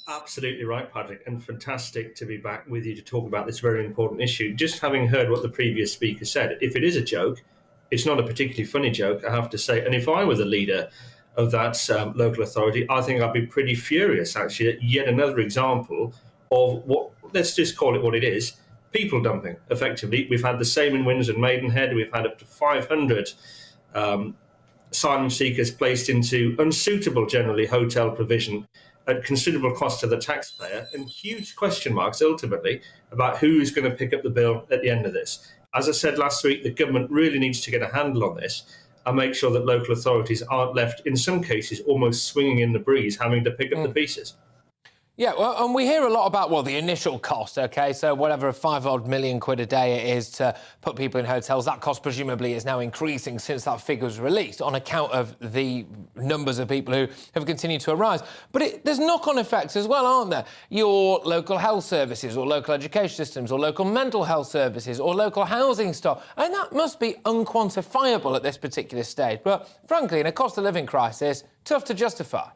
Absolutely right, Patrick, and fantastic to be back with you to talk about this very important issue. Just having heard what the previous speaker said, if it is a joke, it's not a particularly funny joke, I have to say. And if I were the leader of that local authority, I think I'd be pretty furious, actually, at yet another example of what, let's just call it what it is, people dumping, effectively. We've had the same in Windsor and Maidenhead. We've had up to 500 asylum seekers placed into unsuitable, generally, hotel provision at considerable cost to the taxpayer, and huge question marks, ultimately, about who's going to pick up the bill at the end of this. As I said last week, the government really needs to get a handle on this and make sure that local authorities aren't left, in some cases, almost swinging in the breeze, having to pick up the pieces. Yeah, well, and we hear a lot about, well, the initial cost, OK? So whatever, 5-odd million quid a day it is to put people in hotels, that cost presumably is now increasing since that figure was released on account of the numbers of people who have continued to arise. But there's knock-on effects as well, aren't there? Your local health services or local education systems or local mental health services or local housing stock. And that must be unquantifiable at this particular stage. But frankly, in a cost of living crisis, tough to justify.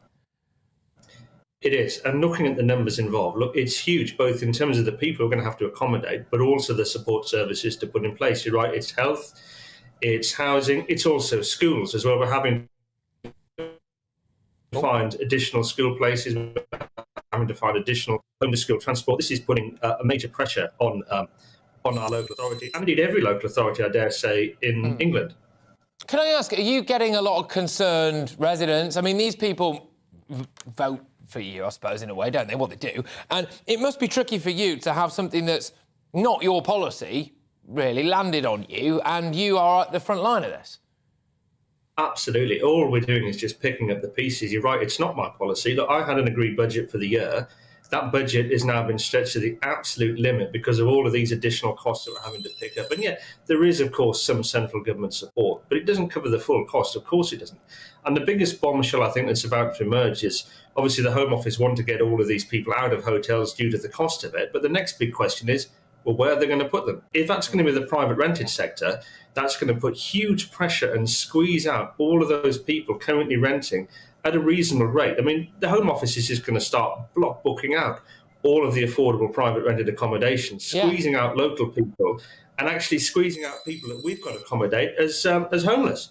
It is. And looking at the numbers involved, look, it's huge, both in terms of the people who are going to have to accommodate, but also the support services to put in place. You're right, it's health, it's housing, it's also schools as well. We're having to find additional school places, we're having to find additional home-to-school transport. This is putting a major pressure on our local authority, and indeed every local authority, I dare say, in England. Can I ask, are you getting a lot of concerned residents? I mean, these people vote for you, I suppose, in a way, don't they? Well, they do. And it must be tricky for you to have something that's not your policy really landed on you, and you are at the front line of this. Absolutely. All we're doing is just picking up the pieces. You're right, it's not my policy. Look, I had an agreed budget for the year. That budget has now been stretched to the absolute limit because of all of these additional costs that we're having to pick up. And yet, there is, of course, some central government support, but it doesn't cover the full cost. Of course it doesn't. And the biggest bombshell I think that's about to emerge is, obviously, the Home Office want to get all of these people out of hotels due to the cost of it. But the next big question is, well, where are they going to put them? If that's going to be the private rented sector, that's going to put huge pressure and squeeze out all of those people currently renting at a reasonable rate. I mean, the Home Office is just going to start block booking out all of the affordable private rented accommodation, squeezing out local people and actually squeezing out people that we've got to accommodate as homeless.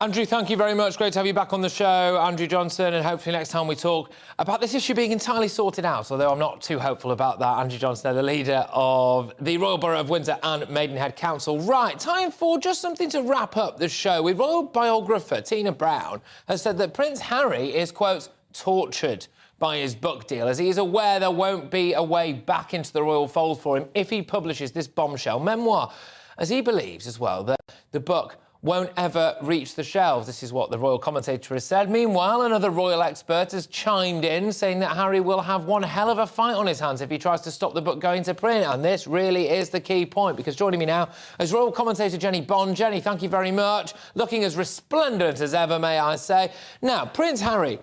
Andrew, thank you very much. Great to have you back on the show, Andrew Johnson, and hopefully next time we talk about this issue being entirely sorted out, although I'm not too hopeful about that. Andrew Johnson, the leader of the Royal Borough of Windsor and Maidenhead Council. Right, time for just something to wrap up the show with. Royal biographer Tina Brown has said that Prince Harry is, quote, tortured by his book deal, as he is aware there won't be a way back into the royal fold for him if he publishes this bombshell memoir, as he believes as well that the book won't ever reach the shelves. This is what the royal commentator has said. Meanwhile, another royal expert has chimed in, saying that Harry will have one hell of a fight on his hands if he tries to stop the book going to print. And this really is the key point, because joining me now is royal commentator Jenny Bond. Jenny, thank you very much. Looking as resplendent as ever, may I say. Now, Prince Harry,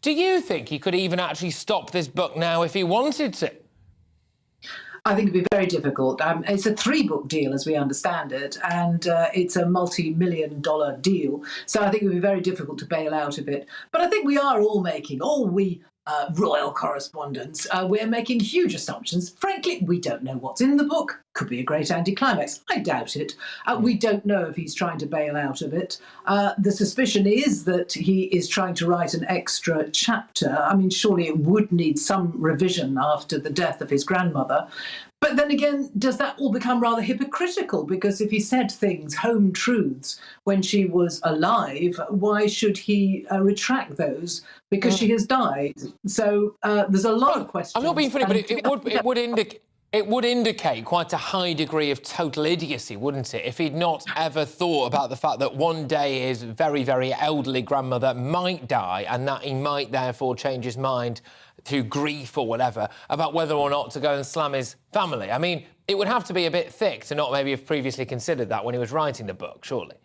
do you think he could even actually stop this book now if he wanted to? I think it'd be very difficult. It's a 3-book deal, as we understand it, and it's a multi-million-dollar deal. So I think it would be very difficult to bail out of it. But I think we are all making, royal correspondents, we're making huge assumptions. Frankly, we don't know what's in the book. Could be a great anticlimax. I doubt it. We don't know if he's trying to bail out of it. The suspicion is that he is trying to write an extra chapter. I mean, surely it would need some revision after the death of his grandmother. But then again, does that all become rather hypocritical? Because if he said things, home truths, when she was alive, why should he retract those? Because she has died. So there's a lot of questions. I'm not being funny, but it would indicate quite a high degree of total idiocy, wouldn't it, if he'd not ever thought about the fact that one day his very, very elderly grandmother might die and that he might therefore change his mind through grief or whatever about whether or not to go and slam his family. I mean, it would have to be a bit thick to not maybe have previously considered that when he was writing the book, surely.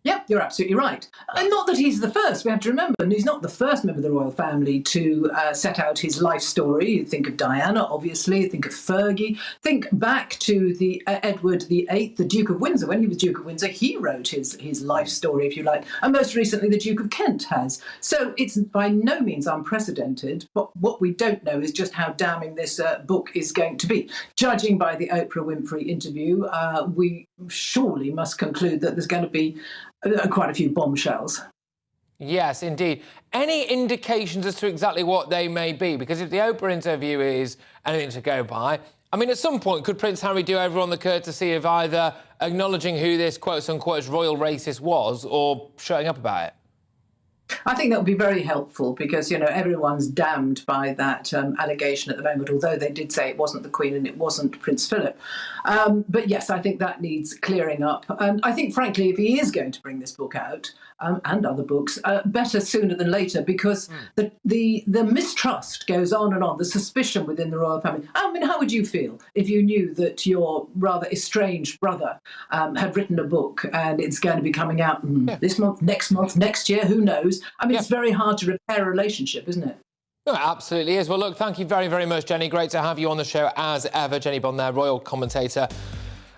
Yep, you're absolutely right. And not that he's the first. We have to remember, and he's not the first member of the royal family to set out his life story. You think of Diana, obviously. Think of Fergie. Think back to the Edward VIII, the Duke of Windsor. When he was Duke of Windsor, he wrote his life story, if you like. And most recently, the Duke of Kent has. So it's by no means unprecedented. But what we don't know is just how damning this book is going to be. Judging by the Oprah Winfrey interview, we surely must conclude that there's going to be quite a few bombshells. Yes, indeed. Any indications as to exactly what they may be? Because if the Oprah interview is anything to go by, I mean, at some point, could Prince Harry do everyone the courtesy of either acknowledging who this quote-unquote royal racist was or shutting up about it? I think that would be very helpful because, you know, everyone's damned by that allegation at the moment, although they did say it wasn't the Queen and it wasn't Prince Philip. But yes, I think that needs clearing up. And I think, frankly, if he is going to bring this book out and other books, better sooner than later, because the mistrust goes on and on, the suspicion within the royal family. I mean, how would you feel if you knew that your rather estranged brother had written a book and it's going to be coming out this month, next year, who knows? I mean, it's very hard to repair a relationship, isn't it? No, it absolutely is. Well, look, thank you very, very much, Jenny. Great to have you on the show as ever. Jenny Bond there, royal commentator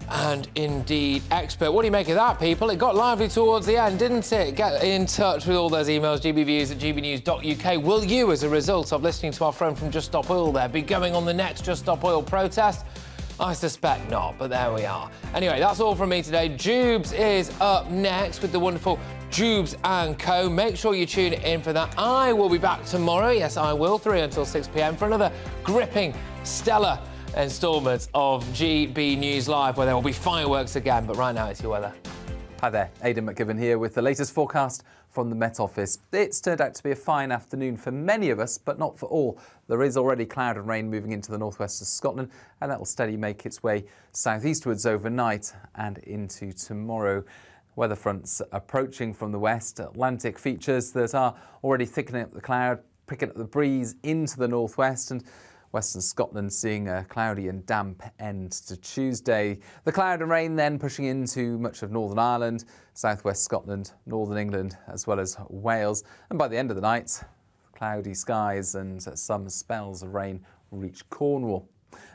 and indeed expert. What do you make of that, people? It got lively towards the end, didn't it? Get in touch with all those emails, gbviews@gbnews.uk. Will you, as a result of listening to our friend from Just Stop Oil there, be going on the next Just Stop Oil protest? I suspect not, but there we are. Anyway, that's all from me today. Jubes is up next with the wonderful Jubes & Co. Make sure you tune in for that. I will be back tomorrow. Yes, I will, 3 until 6 p.m. for another gripping, stellar instalment of GB News Live, where there will be fireworks again. But right now, it's your weather. Hi there, Aidan McGivern here with the latest forecast from the Met Office. It's turned out to be a fine afternoon for many of us, but not for all. There is already cloud and rain moving into the northwest of Scotland, and that will steadily make its way southeastwards overnight and into tomorrow. Weather fronts approaching from the west. Atlantic features that are already thickening up the cloud, picking up the breeze into the northwest, and Western Scotland seeing a cloudy and damp end to Tuesday. The cloud and rain then pushing into much of Northern Ireland, southwest Scotland, Northern England, as well as Wales. And by the end of the night, cloudy skies and some spells of rain reach Cornwall.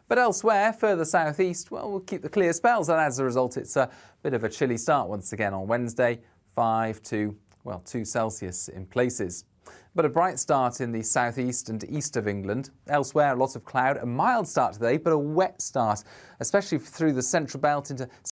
But elsewhere, further southeast, well, we'll keep the clear spells, and as a result, it's a bit of a chilly start once again on Wednesday, 5 to, 2 Celsius in places. But a bright start in the southeast and east of England. Elsewhere, a lot of cloud, a mild start today, but a wet start, especially through the central belt into